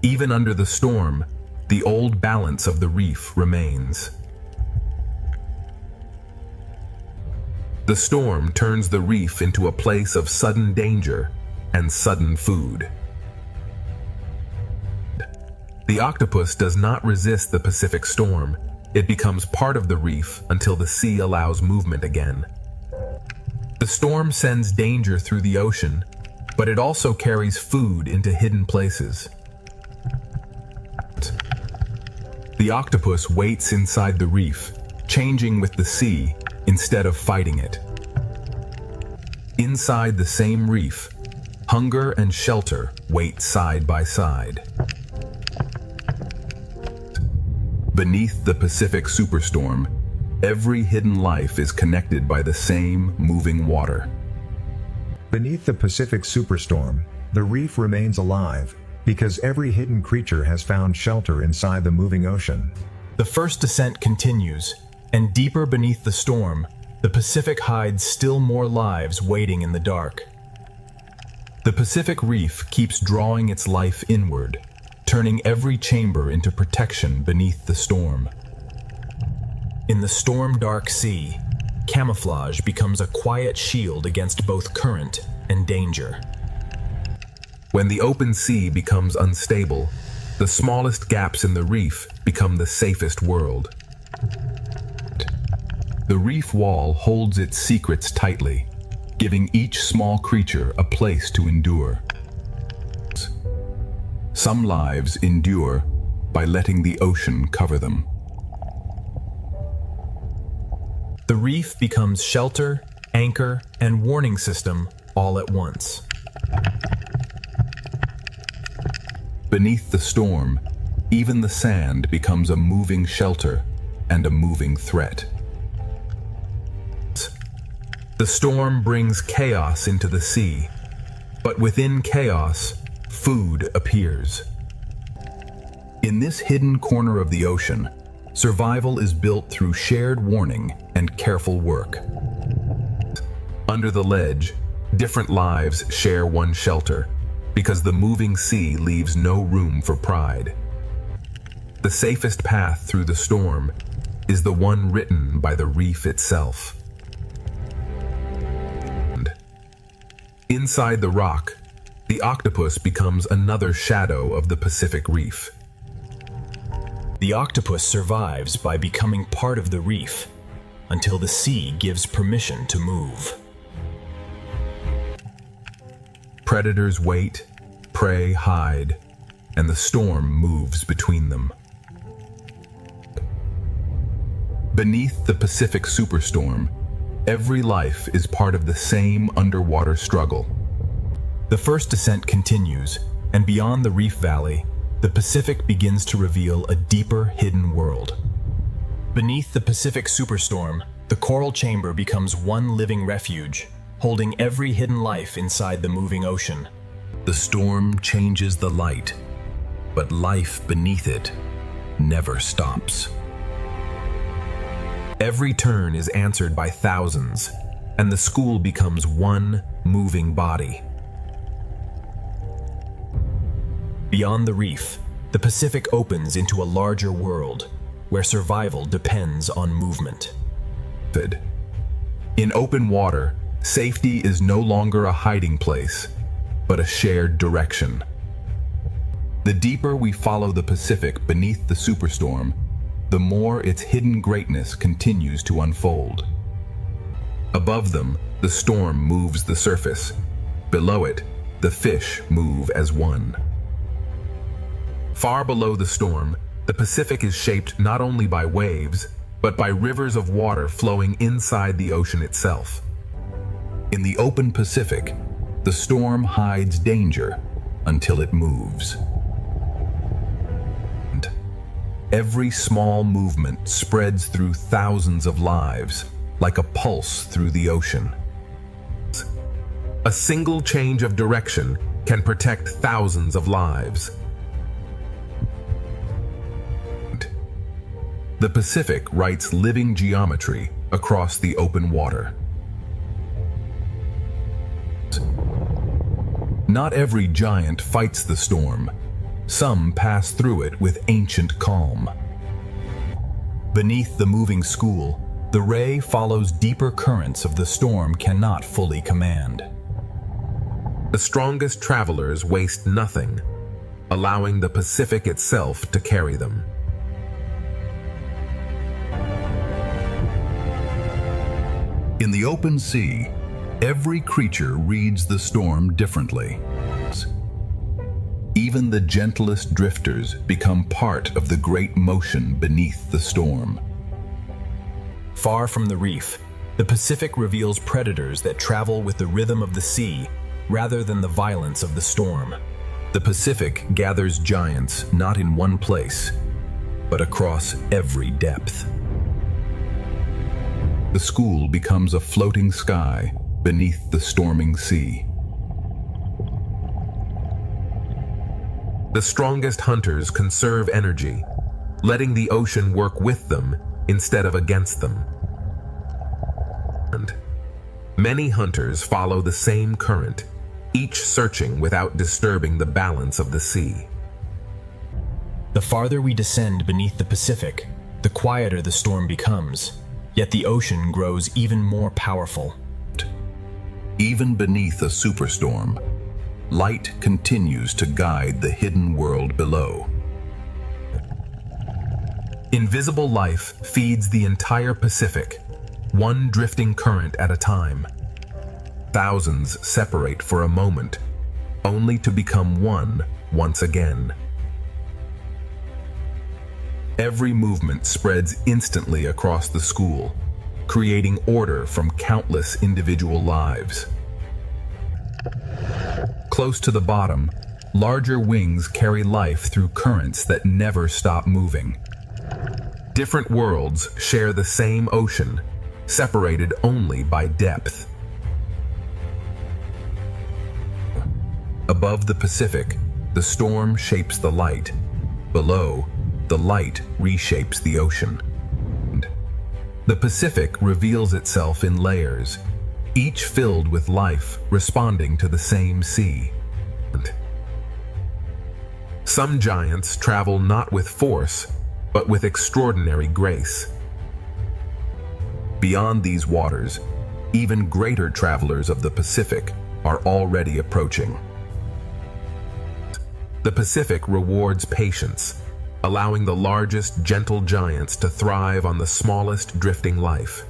Even under the storm, the old balance of the reef remains. The storm turns the reef into a place of sudden danger and sudden food. The octopus does not resist the Pacific storm. It becomes part of the reef until the sea allows movement again. The storm sends danger through the ocean, but it also carries food into hidden places. The octopus waits inside the reef, changing with the sea instead of fighting it. Inside the same reef, hunger and shelter wait side by side. Beneath the Pacific superstorm, every hidden life is connected by the same moving water. Beneath the Pacific superstorm, the reef remains alive, because every hidden creature has found shelter inside the moving ocean. The first descent continues, and deeper beneath the storm, the Pacific hides still more lives waiting in the dark. The Pacific Reef keeps drawing its life inward, turning every chamber into protection beneath the storm. In the storm-dark sea, camouflage becomes a quiet shield against both current and danger. When the open sea becomes unstable, the smallest gaps in the reef become the safest world. The reef wall holds its secrets tightly, giving each small creature a place to endure. Some lives endure by letting the ocean cover them. The reef becomes shelter, anchor, and warning system all at once. Beneath the storm, even the sand becomes a moving shelter and a moving threat. The storm brings chaos into the sea, but within chaos, food appears. In this hidden corner of the ocean, survival is built through shared warning and careful work. Under the ledge, different lives share one shelter, because the moving sea leaves no room for pride. The safest path through the storm is the one written by the reef itself. Inside the rock, the octopus becomes another shadow of the Pacific Reef. The octopus survives by becoming part of the reef until the sea gives permission to move. Predators wait, prey hide, and the storm moves between them. Beneath the Pacific superstorm, every life is part of the same underwater struggle. The first descent continues, and beyond the reef valley, the Pacific begins to reveal a deeper hidden world. Beneath the Pacific superstorm, the coral chamber becomes one living refuge, holding every hidden life inside the moving ocean. The storm changes the light, but life beneath it never stops. Every turn is answered by thousands, and the school becomes one moving body. Beyond the reef, the Pacific opens into a larger world where survival depends on movement. In open water, safety is no longer a hiding place, but a shared direction. The deeper we follow the Pacific beneath the superstorm, the more its hidden greatness continues to unfold. Above them, the storm moves the surface. Below it, the fish move as one. Far below the storm, the Pacific is shaped not only by waves, but by rivers of water flowing inside the ocean itself. In the open Pacific, the storm hides danger until it moves. And every small movement spreads through thousands of lives, like a pulse through the ocean. A single change of direction can protect thousands of lives. The Pacific writes living geometry across the open water. Not every giant fights the storm. Some pass through it with ancient calm. Beneath the moving school, the ray follows deeper currents of the storm cannot fully command. The strongest travelers waste nothing, allowing the Pacific itself to carry them. In the open sea, every creature reads the storm differently. Even the gentlest drifters become part of the great motion beneath the storm. Far from the reef, the Pacific reveals predators that travel with the rhythm of the sea rather than the violence of the storm. The Pacific gathers giants not in one place, but across every depth. The school becomes a floating sky beneath the storming sea. The strongest hunters conserve energy, letting the ocean work with them instead of against them. And many hunters follow the same current, each searching without disturbing the balance of the sea. The farther we descend beneath the Pacific, the quieter the storm becomes, yet the ocean grows even more powerful. Even beneath a superstorm, light continues to guide the hidden world below. Invisible life feeds the entire Pacific, one drifting current at a time. Thousands separate for a moment, only to become one once again. Every movement spreads instantly across the school, creating order from countless individual lives. Close to the bottom, larger wings carry life through currents that never stop moving. Different worlds share the same ocean, separated only by depth. Above the Pacific, the storm shapes the light. Below, the light reshapes the ocean. The Pacific reveals itself in layers, each filled with life responding to the same sea. Some giants travel not with force, but with extraordinary grace. Beyond these waters, even greater travelers of the Pacific are already approaching. The Pacific rewards patience, allowing the largest gentle giants to thrive on the smallest drifting life.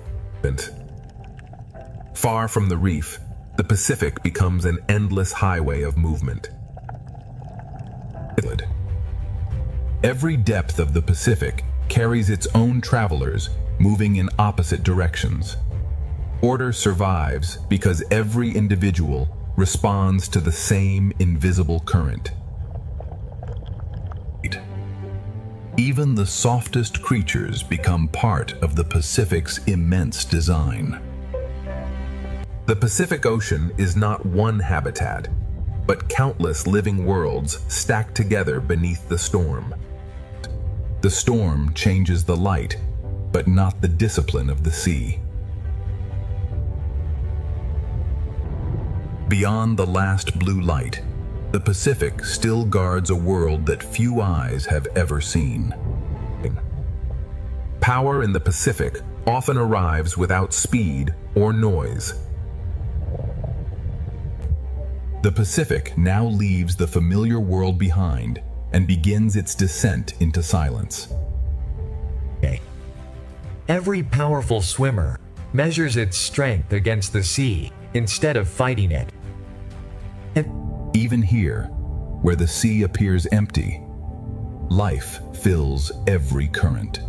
Far from the reef, the Pacific becomes an endless highway of movement. Every depth of the Pacific carries its own travelers moving in opposite directions. Order survives because every individual responds to the same invisible current. Even the softest creatures become part of the Pacific's immense design. The Pacific Ocean is not one habitat, but countless living worlds stacked together beneath the storm. The storm changes the light, but not the discipline of the sea. Beyond the last blue light, The Pacific still guards a world that few eyes have ever seen. Power in the Pacific often arrives without speed or noise. The Pacific now leaves the familiar world behind and begins its descent into silence. Every powerful swimmer measures its strength against the sea instead of fighting it. Even here, where the sea appears empty, life fills every current.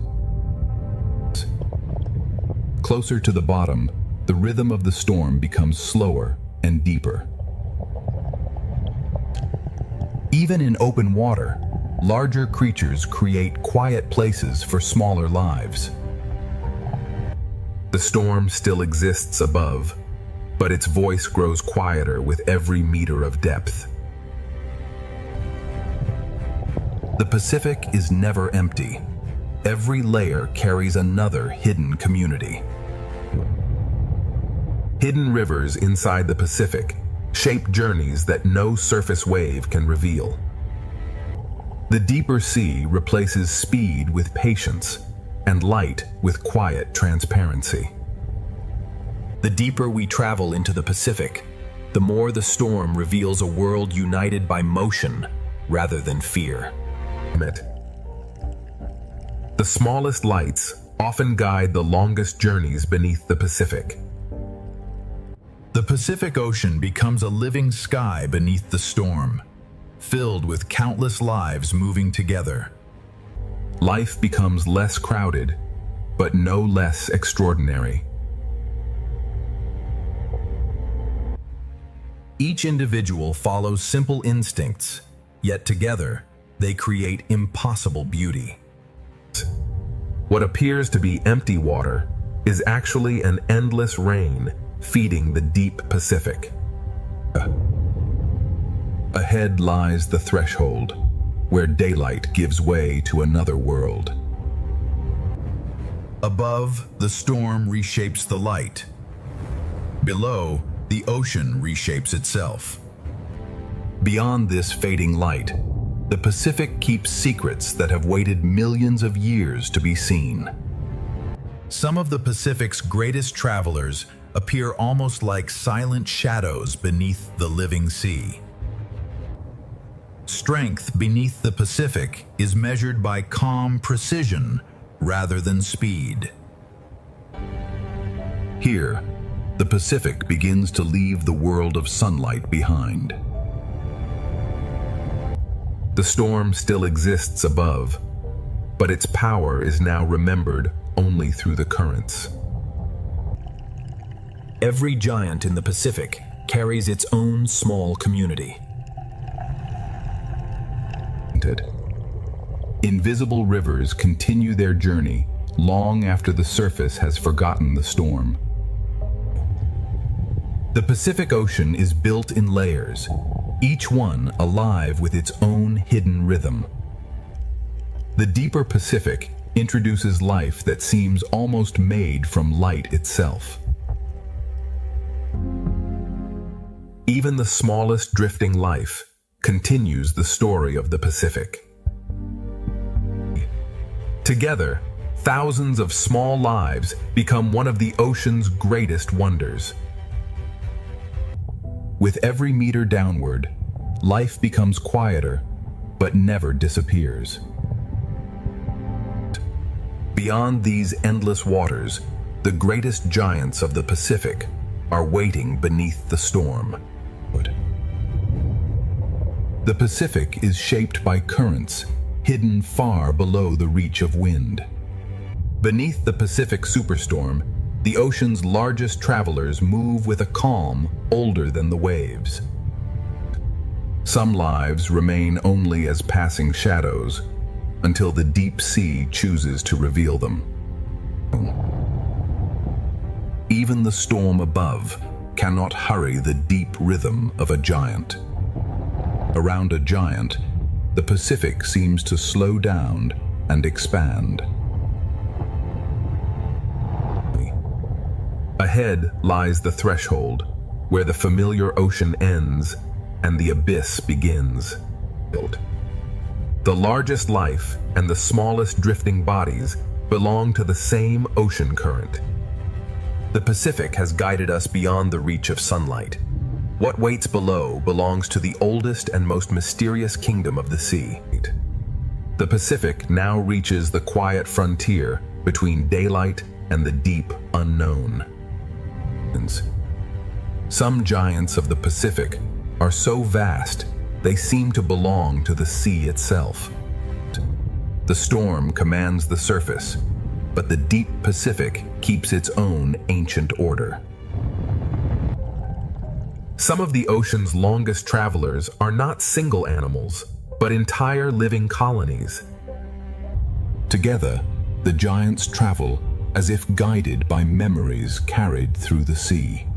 Closer to the bottom, the rhythm of the storm becomes slower and deeper. Even in open water, larger creatures create quiet places for smaller lives. The storm still exists above, but its voice grows quieter with every meter of depth. The Pacific is never empty. Every layer carries another hidden community. Hidden rivers inside the Pacific shape journeys that no surface wave can reveal. The deeper sea replaces speed with patience and light with quiet transparency. The deeper we travel into the Pacific, the more the storm reveals a world united by motion rather than fear. The smallest lights often guide the longest journeys beneath the Pacific. The Pacific Ocean becomes a living sky beneath the storm, filled with countless lives moving together. Life becomes less crowded, but no less extraordinary. Each individual follows simple instincts, yet together they create impossible beauty. What appears to be empty water is actually an endless rain feeding the deep Pacific. Ahead lies the threshold, where daylight gives way to another world. Above, the storm reshapes the light. Below, the ocean reshapes itself. Beyond this fading light, the Pacific keeps secrets that have waited millions of years to be seen. Some of the Pacific's greatest travelers appear almost like silent shadows beneath the living sea. Strength beneath the Pacific is measured by calm precision rather than speed. Here, the Pacific begins to leave the world of sunlight behind. The storm still exists above, but its power is now remembered only through the currents. Every giant in the Pacific carries its own small community. Invisible rivers continue their journey long after the surface has forgotten the storm. The Pacific Ocean is built in layers, each one alive with its own hidden rhythm. The deeper Pacific introduces life that seems almost made from light itself. Even the smallest drifting life continues the story of the Pacific. Together, thousands of small lives become one of the ocean's greatest wonders. With every meter downward, life becomes quieter, but never disappears. Beyond these endless waters, the greatest giants of the Pacific are waiting beneath the storm. The Pacific is shaped by currents hidden far below the reach of wind. Beneath the Pacific superstorm, the ocean's largest travelers move with a calm older than the waves. Some lives remain only as passing shadows until the deep sea chooses to reveal them. Even the storm above cannot hurry the deep rhythm of a giant. Around a giant, the Pacific seems to slow down and expand. Ahead lies the threshold, where the familiar ocean ends and the abyss begins. The largest life and the smallest drifting bodies belong to the same ocean current. The Pacific has guided us beyond the reach of sunlight. What waits below belongs to the oldest and most mysterious kingdom of the sea. The Pacific now reaches the quiet frontier between daylight and the deep unknown. Some giants of the Pacific are so vast they seem to belong to the sea itself. The storm commands the surface, but the deep Pacific keeps its own ancient order. Some of the ocean's longest travelers are not single animals, but entire living colonies. Together, the giants travel as if guided by memories carried through the sea.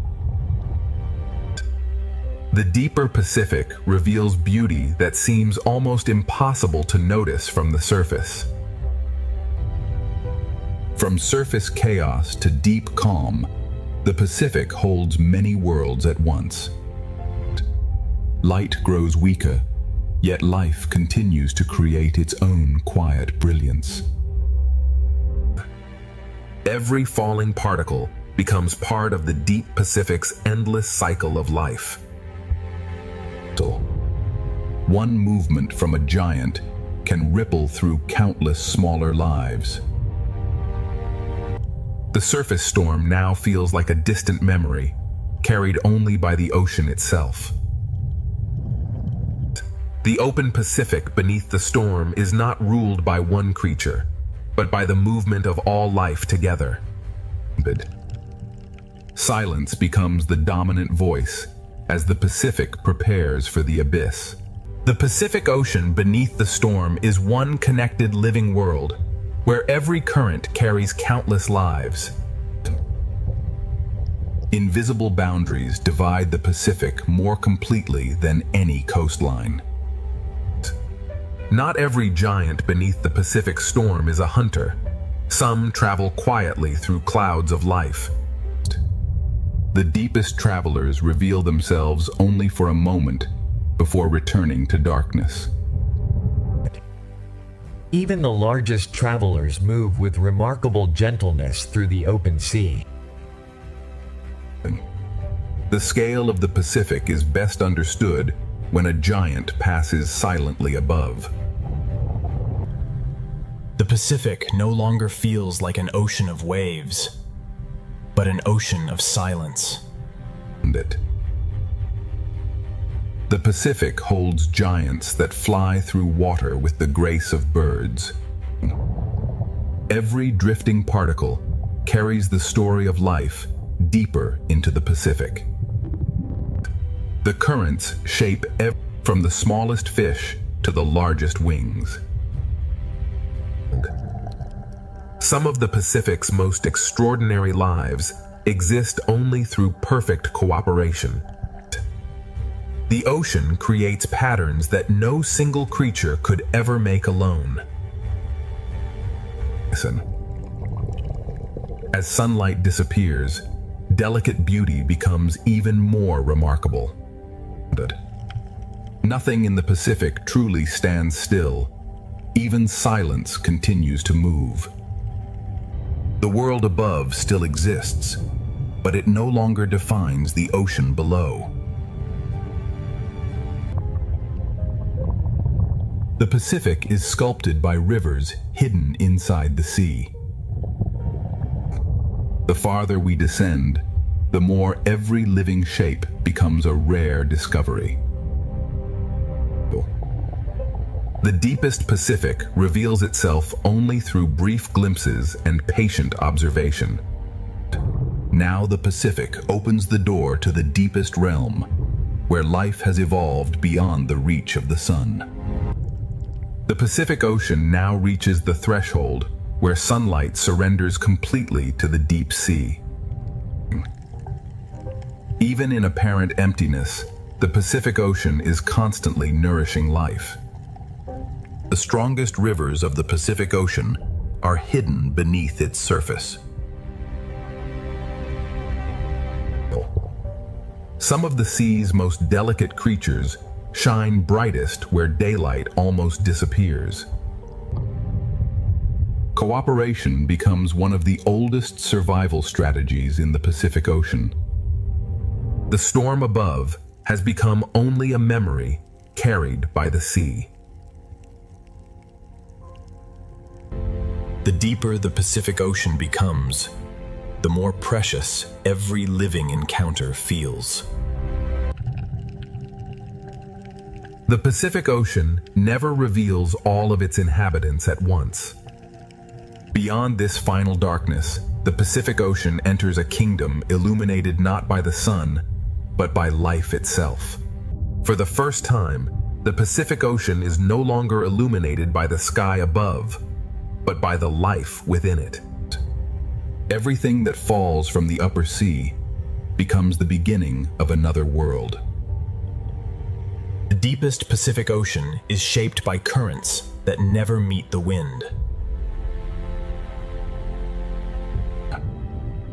The deeper Pacific reveals beauty that seems almost impossible to notice from the surface. From surface chaos to deep calm, the Pacific holds many worlds at once. Light grows weaker, yet life continues to create its own quiet brilliance. Every falling particle becomes part of the deep Pacific's endless cycle of life. One movement from a giant can ripple through countless smaller lives. The surface storm now feels like a distant memory, carried only by the ocean itself. The open Pacific beneath the storm is not ruled by one creature, but by the movement of all life together. Silence becomes the dominant voice as the Pacific prepares for the abyss. The Pacific Ocean beneath the storm is one connected living world, where every current carries countless lives. Invisible boundaries divide the Pacific more completely than any coastline. Not every giant beneath the Pacific storm is a hunter. Some travel quietly through clouds of life. The deepest travelers reveal themselves only for a moment before returning to darkness. Even the largest travelers move with remarkable gentleness through the open sea. The scale of the Pacific is best understood when a giant passes silently above. The Pacific no longer feels like an ocean of waves, but an ocean of silence. The Pacific holds giants that fly through water with the grace of birds. Every drifting particle carries the story of life deeper into the Pacific. The currents shape from the smallest fish to the largest wings. Some of the Pacific's most extraordinary lives exist only through perfect cooperation. The ocean creates patterns that no single creature could ever make alone. Listen. As sunlight disappears, delicate beauty becomes even more remarkable. Nothing in the Pacific truly stands still. Even silence continues to move. The world above still exists, but it no longer defines the ocean below. The Pacific is sculpted by rivers hidden inside the sea. The farther we descend, the more every living shape becomes a rare discovery. The deepest Pacific reveals itself only through brief glimpses and patient observation. Now the Pacific opens the door to the deepest realm, where life has evolved beyond the reach of the sun. The Pacific Ocean now reaches the threshold where sunlight surrenders completely to the deep sea. Even in apparent emptiness, the Pacific Ocean is constantly nourishing life. The strongest rivers of the Pacific Ocean are hidden beneath its surface. Some of the sea's most delicate creatures shine brightest where daylight almost disappears. Cooperation becomes one of the oldest survival strategies in the Pacific Ocean. The storm above has become only a memory carried by the sea. The deeper the Pacific Ocean becomes, the more precious every living encounter feels. The Pacific Ocean never reveals all of its inhabitants at once. Beyond this final darkness, the Pacific Ocean enters a kingdom illuminated not by the sun, but by life itself. For the first time, the Pacific Ocean is no longer illuminated by the sky above, but by the life within it. Everything that falls from the upper sea becomes the beginning of another world. The deepest Pacific Ocean is shaped by currents that never meet the wind.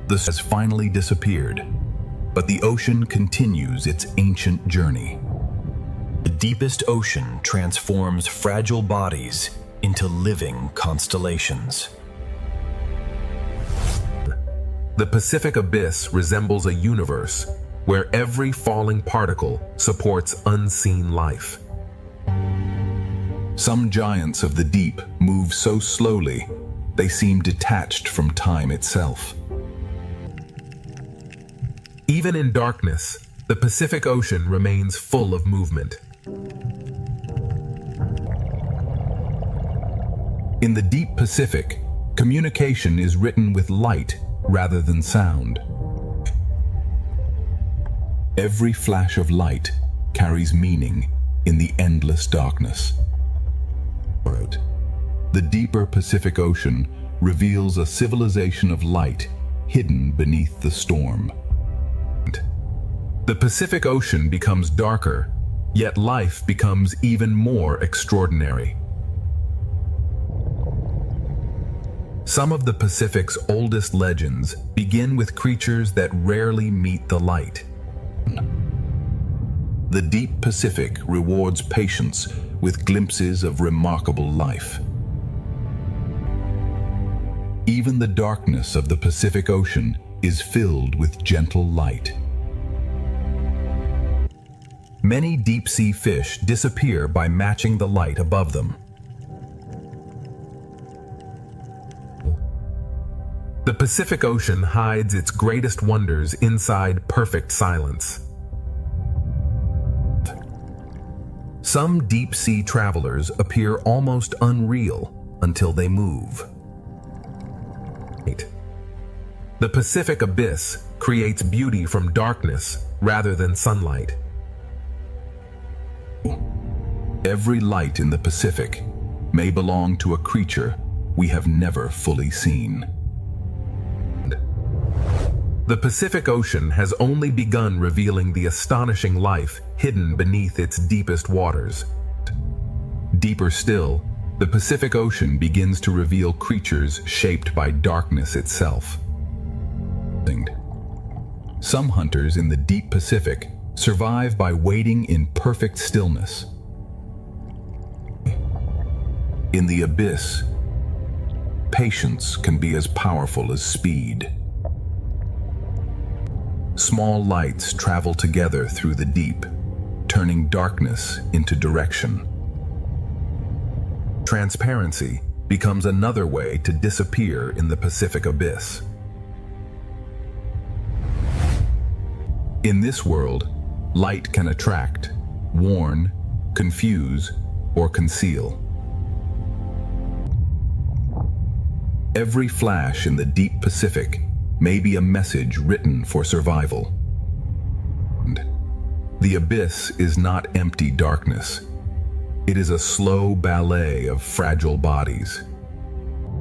The sun has finally disappeared, but the ocean continues its ancient journey. The deepest ocean transforms fragile bodies into living constellations. The Pacific Abyss resembles a universe where every falling particle supports unseen life. Some giants of the deep move so slowly, they seem detached from time itself. Even in darkness, the Pacific Ocean remains full of movement. In the deep Pacific, communication is written with light rather than sound. Every flash of light carries meaning in the endless darkness. The deeper Pacific Ocean reveals a civilization of light hidden beneath the storm. The Pacific Ocean becomes darker, yet life becomes even more extraordinary. Some of the Pacific's oldest legends begin with creatures that rarely meet the light. The deep Pacific rewards patience with glimpses of remarkable life. Even the darkness of the Pacific Ocean is filled with gentle light. Many deep-sea fish disappear by matching the light above them. The Pacific Ocean hides its greatest wonders inside perfect silence. Some deep-sea travelers appear almost unreal until they move. The Pacific Abyss creates beauty from darkness rather than sunlight. Every light in the Pacific may belong to a creature we have never fully seen. The Pacific Ocean has only begun revealing the astonishing life hidden beneath its deepest waters. Deeper still, the Pacific Ocean begins to reveal creatures shaped by darkness itself. Some hunters in the deep Pacific survive by waiting in perfect stillness. In the abyss, patience can be as powerful as speed. Small lights travel together through the deep, turning darkness into direction. Transparency becomes another way to disappear in the Pacific Abyss. In this world, light can attract, warn, confuse, or conceal. Every flash in the deep Pacific may be a message written for survival. The abyss is not empty darkness. It is a slow ballet of fragile bodies.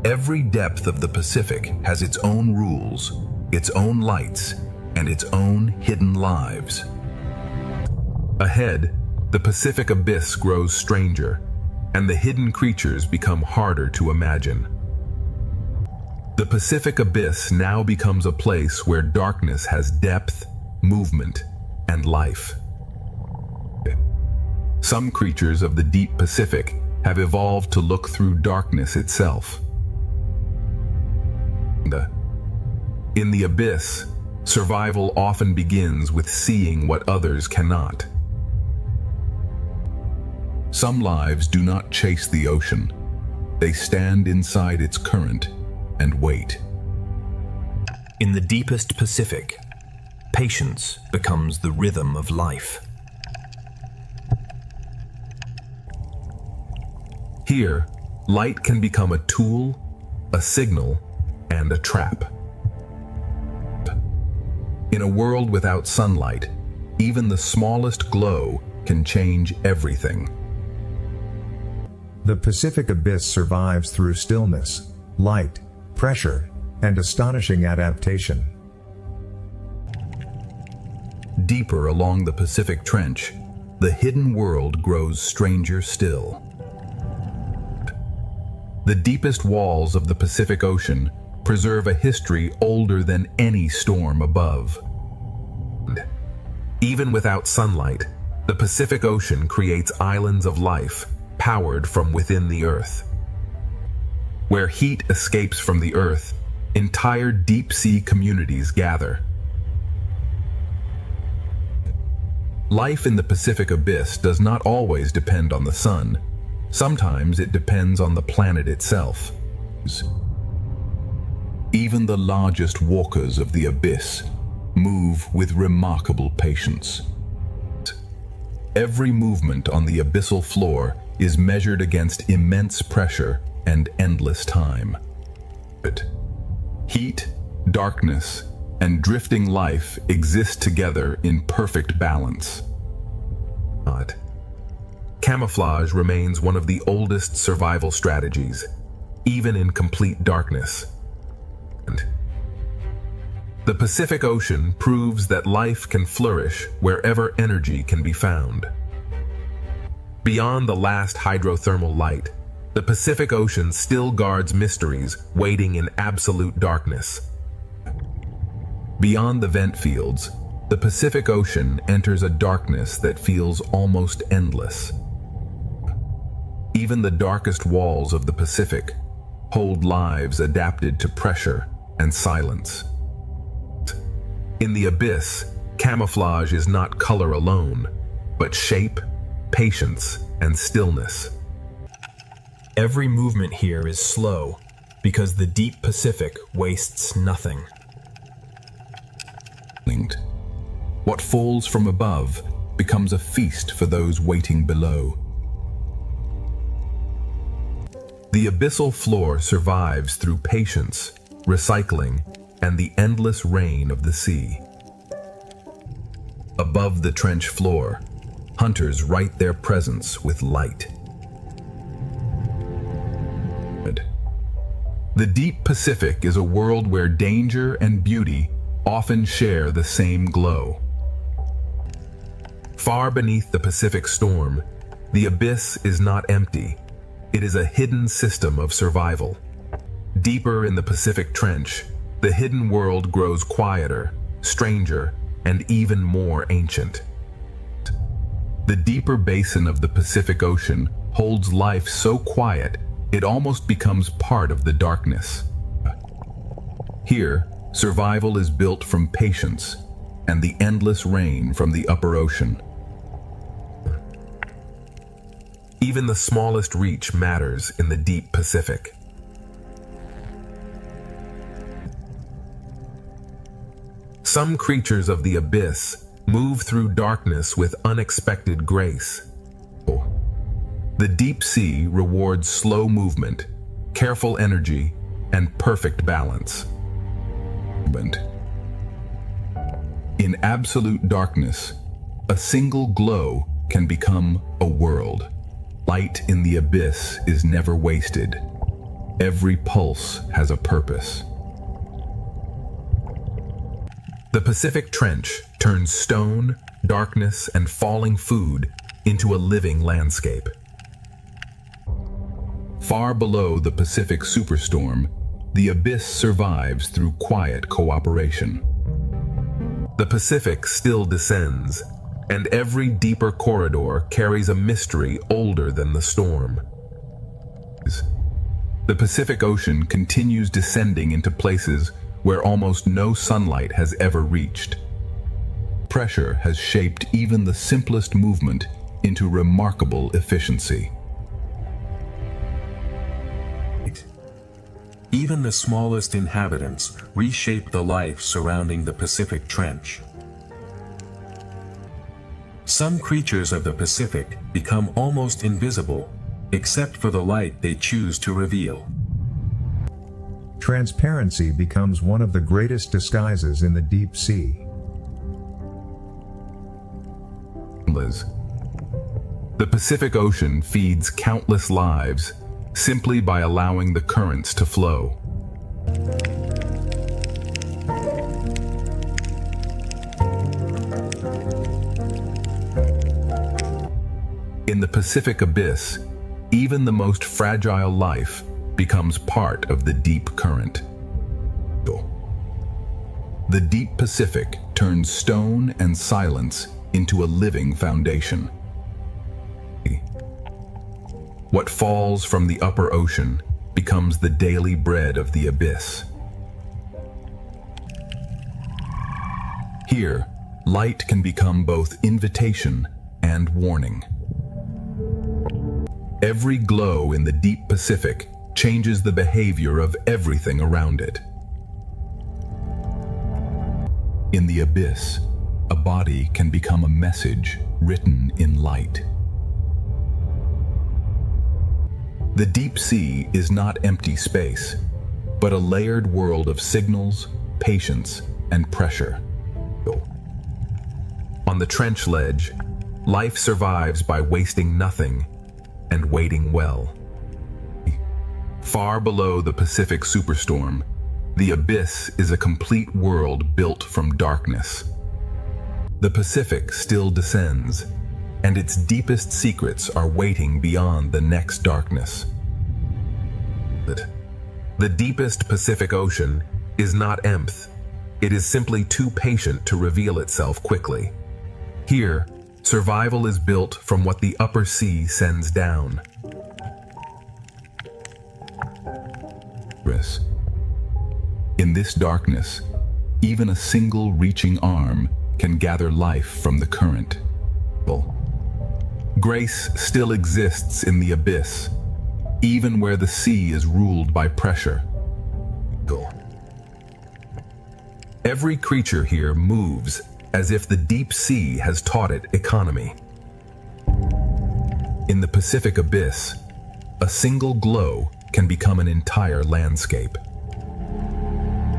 Every depth of the Pacific has its own rules, its own lights, and its own hidden lives. Ahead, the Pacific Abyss grows stranger, and the hidden creatures become harder to imagine. The Pacific Abyss now becomes a place where darkness has depth, movement, and life. Some creatures of the deep Pacific have evolved to look through darkness itself. In the abyss, survival often begins with seeing what others cannot. Some lives do not chase the ocean. They stand inside its current and wait. In the deepest Pacific, patience becomes the rhythm of life. Here, light can become a tool, a signal, and a trap. In a world without sunlight, even the smallest glow can change everything. The Pacific Abyss survives through stillness, light, pressure, and astonishing adaptation. Deeper along the Pacific Trench, the hidden world grows stranger still. The deepest walls of the Pacific Ocean preserve a history older than any storm above. Even without sunlight, the Pacific Ocean creates islands of life powered from within the Earth. Where heat escapes from the Earth, entire deep-sea communities gather. Life in the Pacific Abyss does not always depend on the sun. Sometimes it depends on the planet itself. Even the largest walkers of the abyss move with remarkable patience. Every movement on the abyssal floor is measured against immense pressure and endless time. Heat, darkness, and drifting life exist together in perfect balance. Camouflage remains one of the oldest survival strategies, even in complete darkness. The Pacific Ocean proves that life can flourish wherever energy can be found. Beyond the last hydrothermal light, the Pacific Ocean still guards mysteries waiting in absolute darkness. Beyond the vent fields, the Pacific Ocean enters a darkness that feels almost endless. Even the darkest walls of the Pacific hold lives adapted to pressure and silence. In the abyss, camouflage is not color alone, but shape, patience, and stillness. Every movement here is slow because the deep Pacific wastes nothing. What falls from above becomes a feast for those waiting below. The abyssal floor survives through patience, recycling, and the endless rain of the sea. Above the trench floor, hunters write their presence with light. The deep Pacific is a world where danger and beauty often share the same glow. Far beneath the Pacific storm, the abyss is not empty. It is a hidden system of survival. Deeper in the Pacific Trench, the hidden world grows quieter, stranger, and even more ancient. The deeper basin of the Pacific Ocean holds life so quiet it almost becomes part of the darkness. Here, survival is built from patience and the endless rain from the upper ocean. Even the smallest reach matters in the deep Pacific. Some creatures of the abyss move through darkness with unexpected grace. The deep sea rewards slow movement, careful energy, and perfect balance. In absolute darkness, a single glow can become a world. Light in the abyss is never wasted. Every pulse has a purpose. The Pacific Trench turns stone, darkness, and falling food into a living landscape. Far below the Pacific superstorm, the abyss survives through quiet cooperation. The Pacific still descends, and every deeper corridor carries a mystery older than the storm. The Pacific Ocean continues descending into places where almost no sunlight has ever reached. Pressure has shaped even the simplest movement into remarkable efficiency. Even the smallest inhabitants reshape the life surrounding the Pacific Trench. Some creatures of the Pacific become almost invisible, except for the light they choose to reveal. Transparency becomes one of the greatest disguises in the deep sea. The Pacific Ocean feeds countless lives simply by allowing the currents to flow. In the Pacific Abyss, even the most fragile life becomes part of the deep current. The deep Pacific turns stone and silence into a living foundation. What falls from the upper ocean becomes the daily bread of the abyss. Here, light can become both invitation and warning. Every glow in the deep Pacific changes the behavior of everything around it. In the abyss, a body can become a message written in light. The deep sea is not empty space, but a layered world of signals, patience, and pressure. On the trench ledge, life survives by wasting nothing and waiting well. Far below the Pacific superstorm, the abyss is a complete world built from darkness. The Pacific still descends, and its deepest secrets are waiting beyond the next darkness. The deepest Pacific Ocean is not empty. It is simply too patient to reveal itself quickly. Here, survival is built from what the upper sea sends down. In this darkness, even a single reaching arm can gather life from the current. Grace still exists in the abyss, even where the sea is ruled by pressure. Every creature here moves as if the deep sea has taught it economy. In the Pacific Abyss, a single glow can become an entire landscape.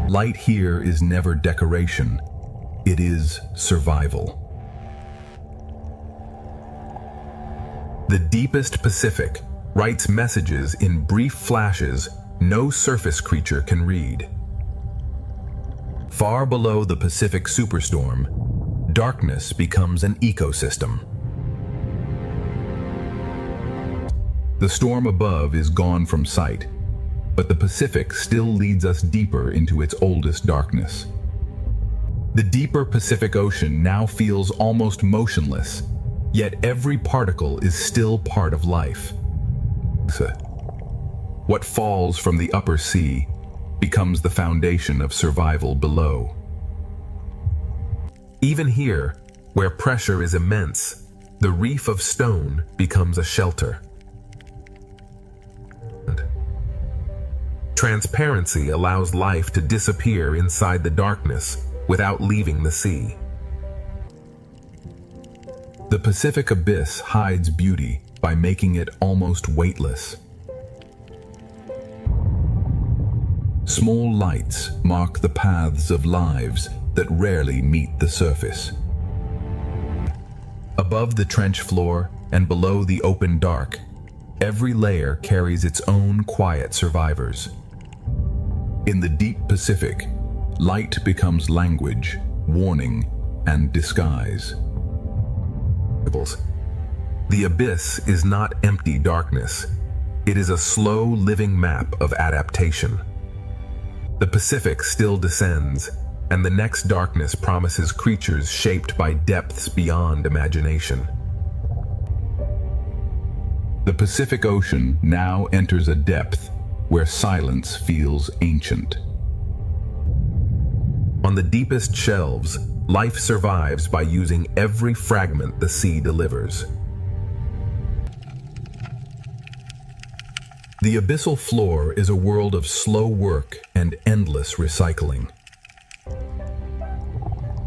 Light here is never decoration, it is survival. The deepest Pacific writes messages in brief flashes no surface creature can read. Far below the Pacific superstorm, darkness becomes an ecosystem. The storm above is gone from sight, but the Pacific still leads us deeper into its oldest darkness. The deeper Pacific Ocean now feels almost motionless, yet every particle is still part of life. What falls from the upper sea becomes the foundation of survival below. Even here, where pressure is immense, the reef of stone becomes a shelter. Transparency allows life to disappear inside the darkness without leaving the sea. The Pacific Abyss hides beauty by making it almost weightless. Small lights mark the paths of lives that rarely meet the surface. Above the trench floor and below the open dark, every layer carries its own quiet survivors. In the deep Pacific, light becomes language, warning, and disguise. The abyss is not empty darkness. It is a slow living map of adaptation. The Pacific still descends, and the next darkness promises creatures shaped by depths beyond imagination. The Pacific Ocean now enters a depth where silence feels ancient. On the deepest shelves, life survives by using every fragment the sea delivers. The abyssal floor is a world of slow work and endless recycling.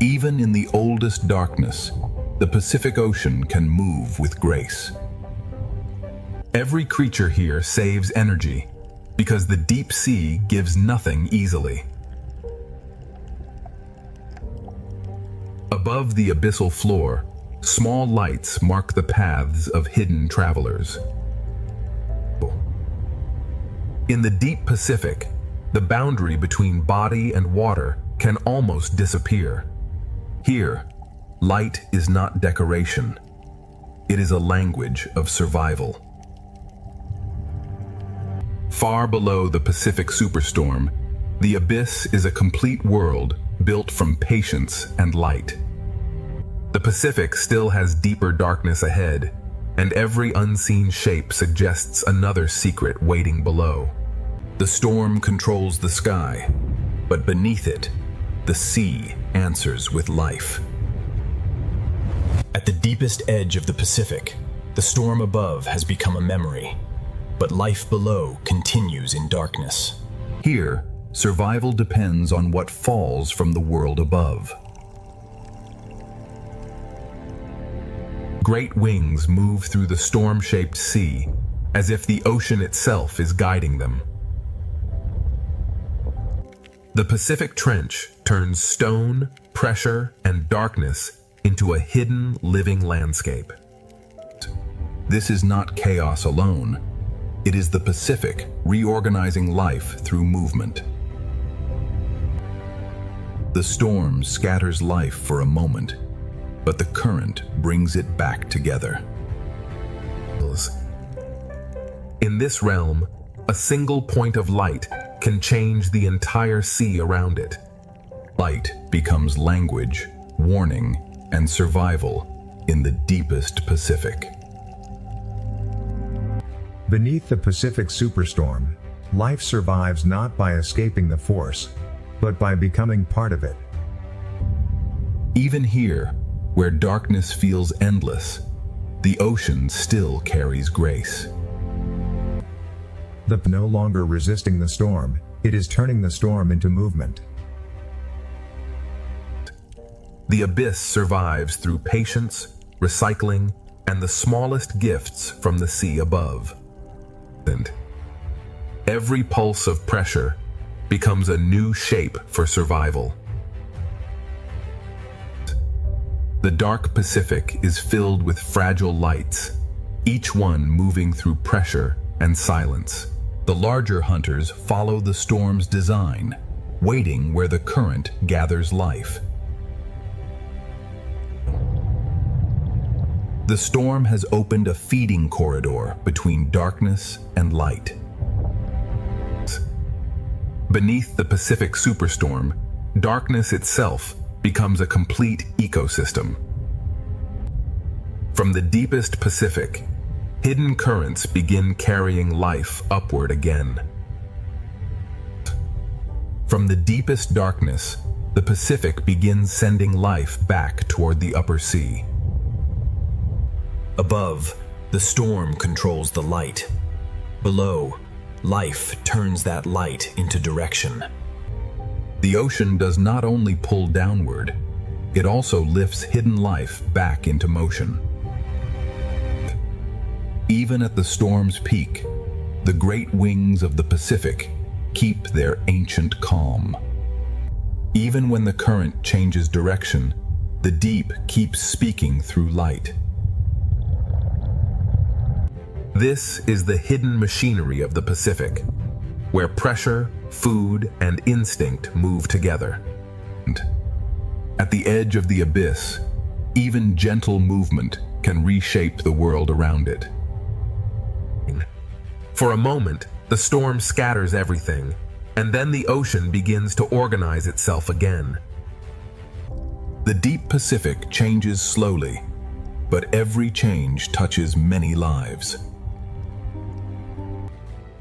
Even in the oldest darkness, the Pacific Ocean can move with grace. Every creature here saves energy because the deep sea gives nothing easily. Above the abyssal floor, small lights mark the paths of hidden travelers. In the deep Pacific, the boundary between body and water can almost disappear. Here, light is not decoration. It is a language of survival. Far below the Pacific Superstorm, the abyss is a complete world built from patience and light. The Pacific still has deeper darkness ahead, and every unseen shape suggests another secret waiting below. The storm controls the sky, but beneath it, the sea answers with life. At the deepest edge of the Pacific, the storm above has become a memory, but life below continues in darkness. Here, survival depends on what falls from the world above. Great wings move through the storm-shaped sea, as if the ocean itself is guiding them. The Pacific Trench turns stone, pressure, and darkness into a hidden, living landscape. This is not chaos alone. It is the Pacific reorganizing life through movement. The storm scatters life for a moment, but the current brings it back together. In this realm, a single point of light can change the entire sea around it. Light becomes language, warning, and survival in the deepest Pacific. Beneath the Pacific Superstorm, life survives not by escaping the force, but by becoming part of it. Even here, where darkness feels endless, the ocean still carries grace. The no longer resisting the storm, it is turning the storm into movement. The abyss survives through patience, recycling, and the smallest gifts from the sea above. And every pulse of pressure becomes a new shape for survival. The dark Pacific is filled with fragile lights, each one moving through pressure and silence. The larger hunters follow the storm's design, waiting where the current gathers life. The storm has opened a feeding corridor between darkness and light. Beneath the Pacific Superstorm, darkness itself becomes a complete ecosystem. From the deepest Pacific, hidden currents begin carrying life upward again. From the deepest darkness, the Pacific begins sending life back toward the upper sea. Above, the storm controls the light. Below, life turns that light into direction. The ocean does not only pull downward, it also lifts hidden life back into motion. Even at the storm's peak, the great wings of the Pacific keep their ancient calm. Even when the current changes direction, the deep keeps speaking through light. This is the hidden machinery of the Pacific, where pressure, food, and instinct move together. And at the edge of the abyss, even gentle movement can reshape the world around it. For a moment, the storm scatters everything, and then the ocean begins to organize itself again. The deep Pacific changes slowly, but every change touches many lives.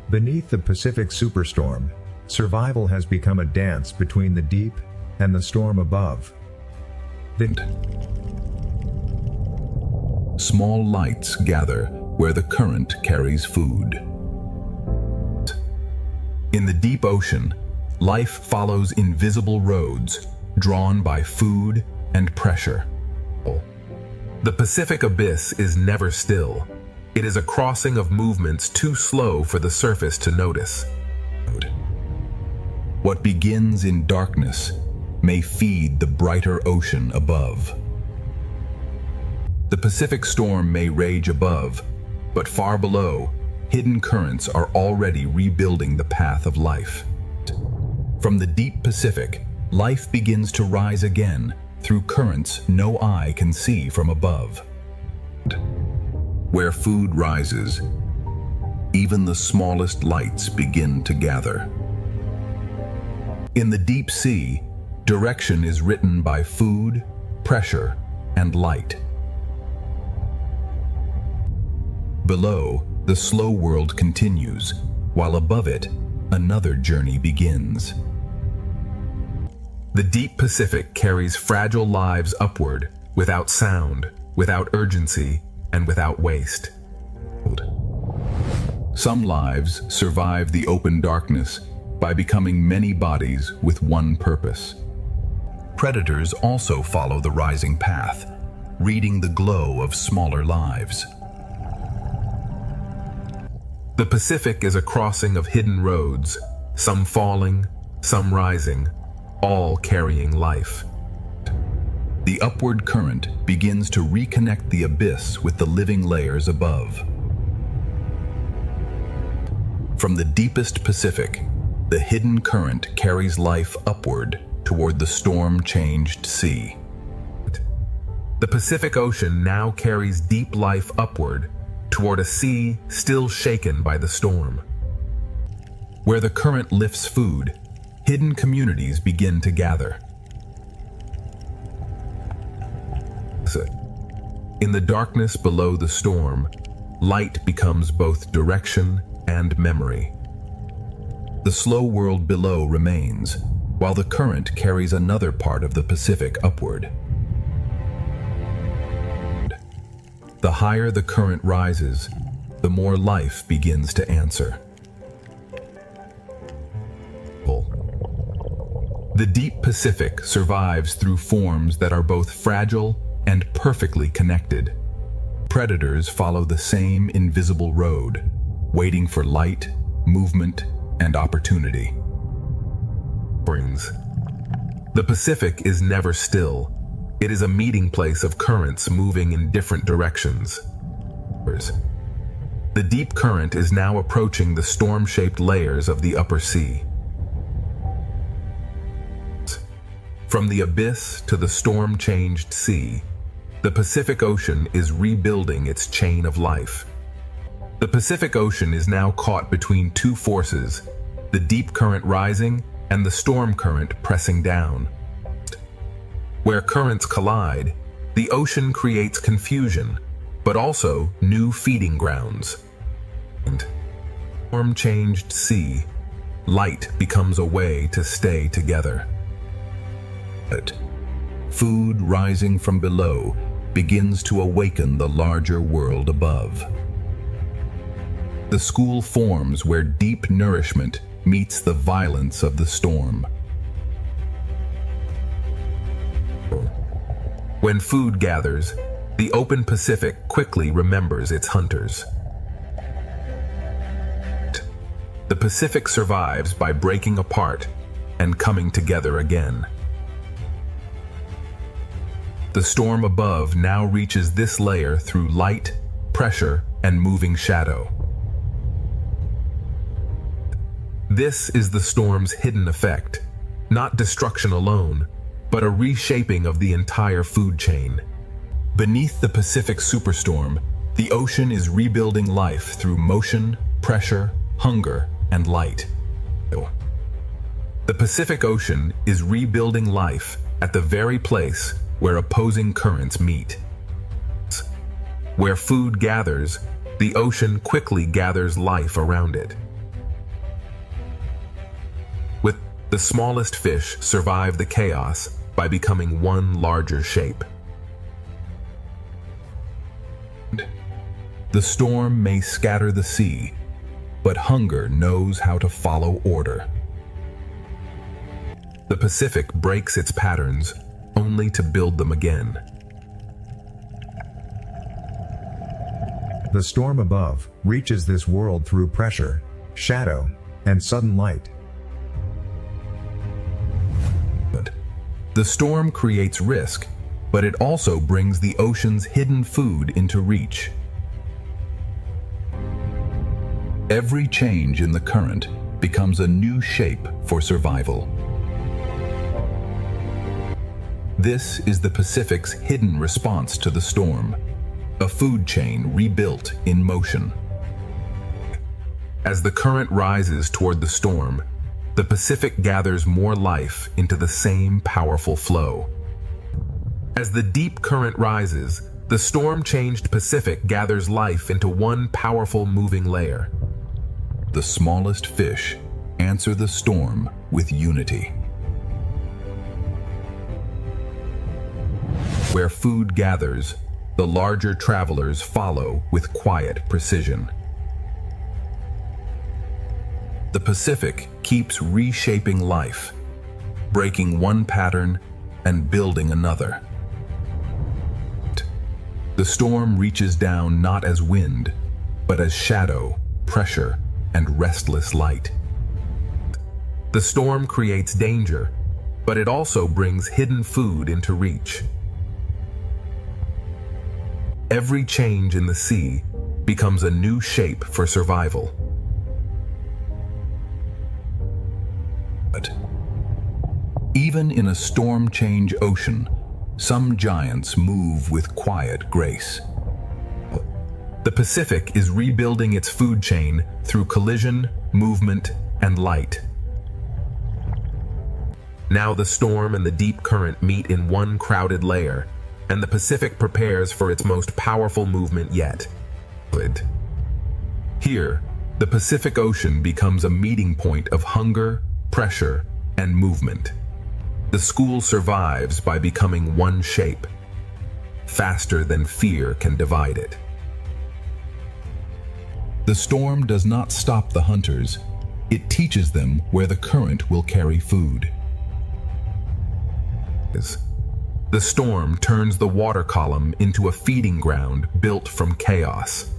Beneath the Pacific superstorm, survival has become a dance between the deep and the storm above. Small lights gather where the current carries food. In the deep ocean, life follows invisible roads drawn by food and pressure. The Pacific Abyss is never still. It is a crossing of movements too slow for the surface to notice. What begins in darkness may feed the brighter ocean above. The Pacific storm may rage above, but far below, hidden currents are already rebuilding the path of life. From the deep Pacific, life begins to rise again through currents no eye can see from above. Where food rises, even the smallest lights begin to gather. In the deep sea, direction is written by food, pressure, and light. Below, the slow world continues, while above it, another journey begins. The deep Pacific carries fragile lives upward, without sound, without urgency, and without waste. Some lives survive the open darkness by becoming many bodies with one purpose. Predators also follow the rising path, reading the glow of smaller lives. The Pacific is a crossing of hidden roads, some falling, some rising, all carrying life. The upward current begins to reconnect the abyss with the living layers above. From the deepest Pacific, the hidden current carries life upward toward the storm-changed sea. The Pacific Ocean now carries deep life upward toward a sea still shaken by the storm. Where the current lifts food, hidden communities begin to gather. In the darkness below the storm, light becomes both direction and memory. The slow world below remains, while the current carries another part of the Pacific upward. The higher the current rises, the more life begins to answer. The deep Pacific survives through forms that are both fragile and perfectly connected. Predators follow the same invisible road, waiting for light, movement, and opportunity. The Pacific is never still. It is a meeting place of currents moving in different directions. The deep current is now approaching the storm-shaped layers of the upper sea. From the abyss to the storm-changed sea, the Pacific Ocean is rebuilding its chain of life. The Pacific Ocean is now caught between two forces, the deep current rising and the storm current pressing down. Where currents collide, the ocean creates confusion, but also new feeding grounds. Storm-changed sea, light becomes a way to stay together. Food rising from below begins to awaken the larger world above. The school forms where deep nourishment meets the violence of the storm. When food gathers, the open Pacific quickly remembers its hunters. The Pacific survives by breaking apart and coming together again. The storm above now reaches this layer through light, pressure, and moving shadow. This is the storm's hidden effect, not destruction alone, but a reshaping of the entire food chain. Beneath the Pacific superstorm, the ocean is rebuilding life through motion, pressure, hunger, and light. The Pacific Ocean is rebuilding life at the very place where opposing currents meet. Where food gathers, the ocean quickly gathers life around it. With the smallest fish survive the chaos by becoming one larger shape. The storm may scatter the sea, but hunger knows how to follow order. The Pacific breaks its patterns only to build them again. The storm above reaches this world through pressure, shadow, and sudden light. The storm creates risk, but it also brings the ocean's hidden food into reach. Every change in the current becomes a new shape for survival. This is the Pacific's hidden response to the storm, a food chain rebuilt in motion. As the current rises toward the storm, the Pacific gathers more life into the same powerful flow. As the deep current rises, the storm-changed Pacific gathers life into one powerful moving layer. The smallest fish answer the storm with unity. Where food gathers, the larger travelers follow with quiet precision. The Pacific keeps reshaping life, breaking one pattern and building another. The storm reaches down not as wind, but as shadow, pressure, and restless light. The storm creates danger, but it also brings hidden food into reach. Every change in the sea becomes a new shape for survival. But even in a storm-change ocean, some giants move with quiet grace. The Pacific is rebuilding its food chain through collision, movement, and light. Now the storm and the deep current meet in one crowded layer, and the Pacific prepares for its most powerful movement yet. Here, the Pacific Ocean becomes a meeting point of hunger, pressure, and movement. The school survives by becoming one shape, faster than fear can divide it. The storm does not stop the hunters. It teaches them where the current will carry food. The storm turns the water column into a feeding ground built from chaos.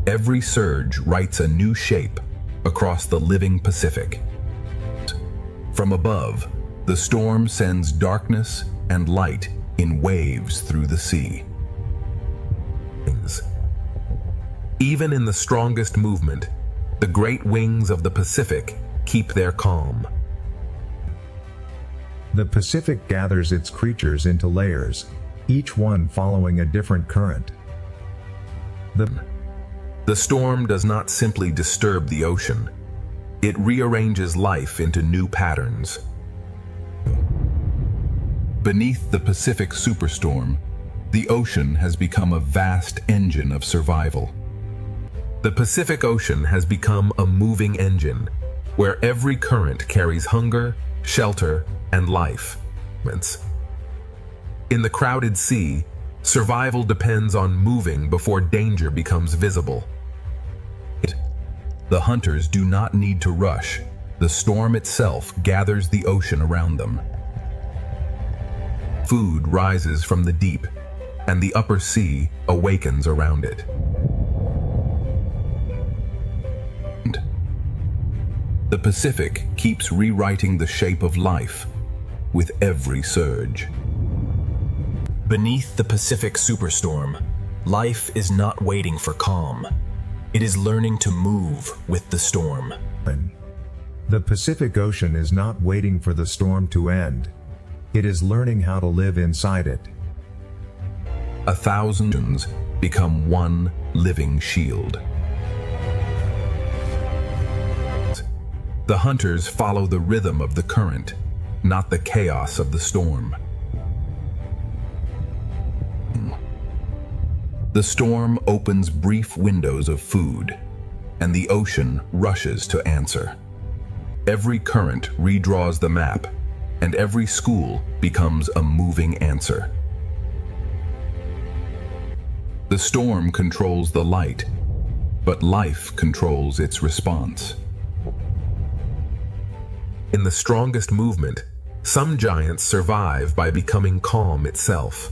Every surge writes a new shape across the living Pacific. From above, the storm sends darkness and light in waves through the sea. Even in the strongest movement, the great wings of the Pacific keep their calm. The Pacific gathers its creatures into layers, each one following a different current. The storm does not simply disturb the ocean. It rearranges life into new patterns. Beneath the Pacific superstorm, the ocean has become a vast engine of survival. The Pacific Ocean has become a moving engine, where every current carries hunger, shelter, and life. In the crowded sea, survival depends on moving before danger becomes visible. The hunters do not need to rush. The storm itself gathers the ocean around them. Food rises from the deep, and the upper sea awakens around it. The Pacific keeps rewriting the shape of life with every surge. Beneath the Pacific superstorm, life is not waiting for calm. It is learning to move with the storm. The Pacific Ocean is not waiting for the storm to end. It is learning how to live inside it. 1,000 oceans become one living shield. The hunters follow the rhythm of the current, not the chaos of the storm. The storm opens brief windows of food, and the ocean rushes to answer. Every current redraws the map, and every school becomes a moving answer. The storm controls the light, but life controls its response. In the strongest movement, some giants survive by becoming calm itself.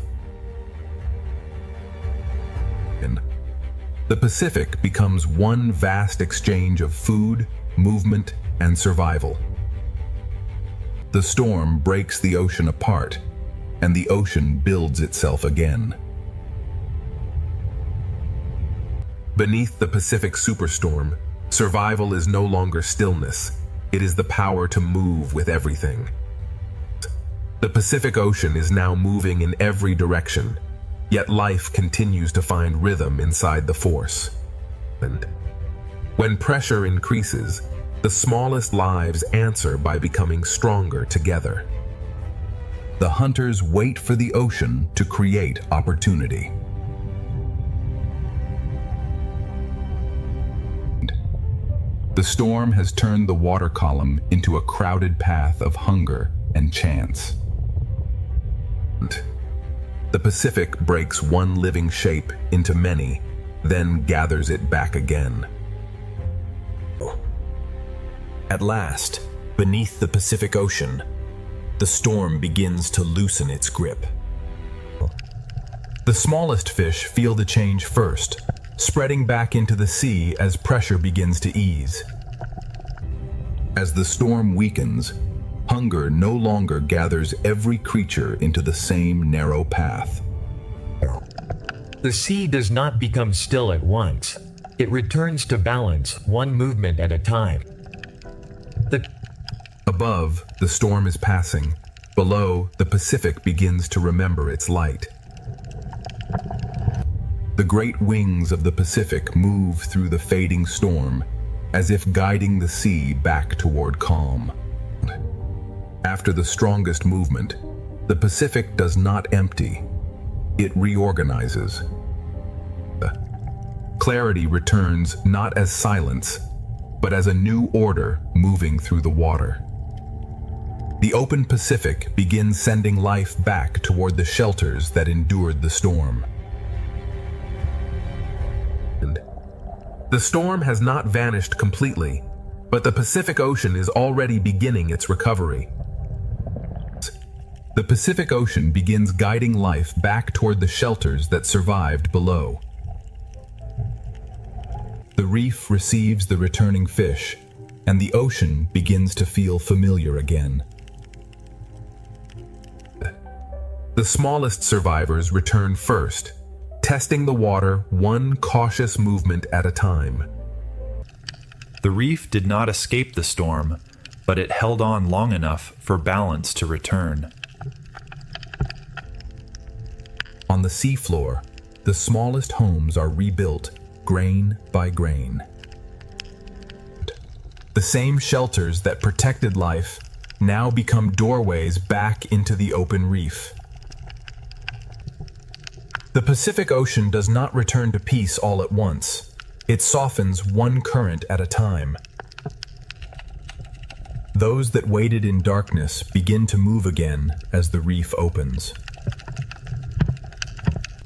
The Pacific becomes one vast exchange of food, movement, and survival. The storm breaks the ocean apart, and the ocean builds itself again. Beneath the Pacific superstorm, survival is no longer stillness. It is the power to move with everything. The Pacific Ocean is now moving in every direction, yet life continues to find rhythm inside the force. And when pressure increases, the smallest lives answer by becoming stronger together. The hunters wait for the ocean to create opportunity. The storm has turned the water column into a crowded path of hunger and chance. The Pacific breaks one living shape into many, then gathers it back again. At last, beneath the Pacific Ocean, the storm begins to loosen its grip. The smallest fish feel the change first, spreading back into the sea as pressure begins to ease. As the storm weakens, hunger no longer gathers every creature into the same narrow path. The sea does not become still at once. It returns to balance, one movement at a time. Above, the storm is passing. Below, the Pacific begins to remember its light. The great wings of the Pacific move through the fading storm, as if guiding the sea back toward calm. After the strongest movement, the Pacific does not empty. It reorganizes. Clarity returns not as silence, but as a new order moving through the water. The open Pacific begins sending life back toward the shelters that endured the storm. The storm has not vanished completely, but the Pacific Ocean is already beginning its recovery. The Pacific Ocean begins guiding life back toward the shelters that survived below. The reef receives the returning fish, and the ocean begins to feel familiar again. The smallest survivors return first, testing the water one cautious movement at a time. The reef did not escape the storm, but it held on long enough for balance to return. On the seafloor, the smallest homes are rebuilt, grain by grain. The same shelters that protected life now become doorways back into the open reef. The Pacific Ocean does not return to peace all at once. It softens one current at a time. Those that waited in darkness begin to move again as the reef opens.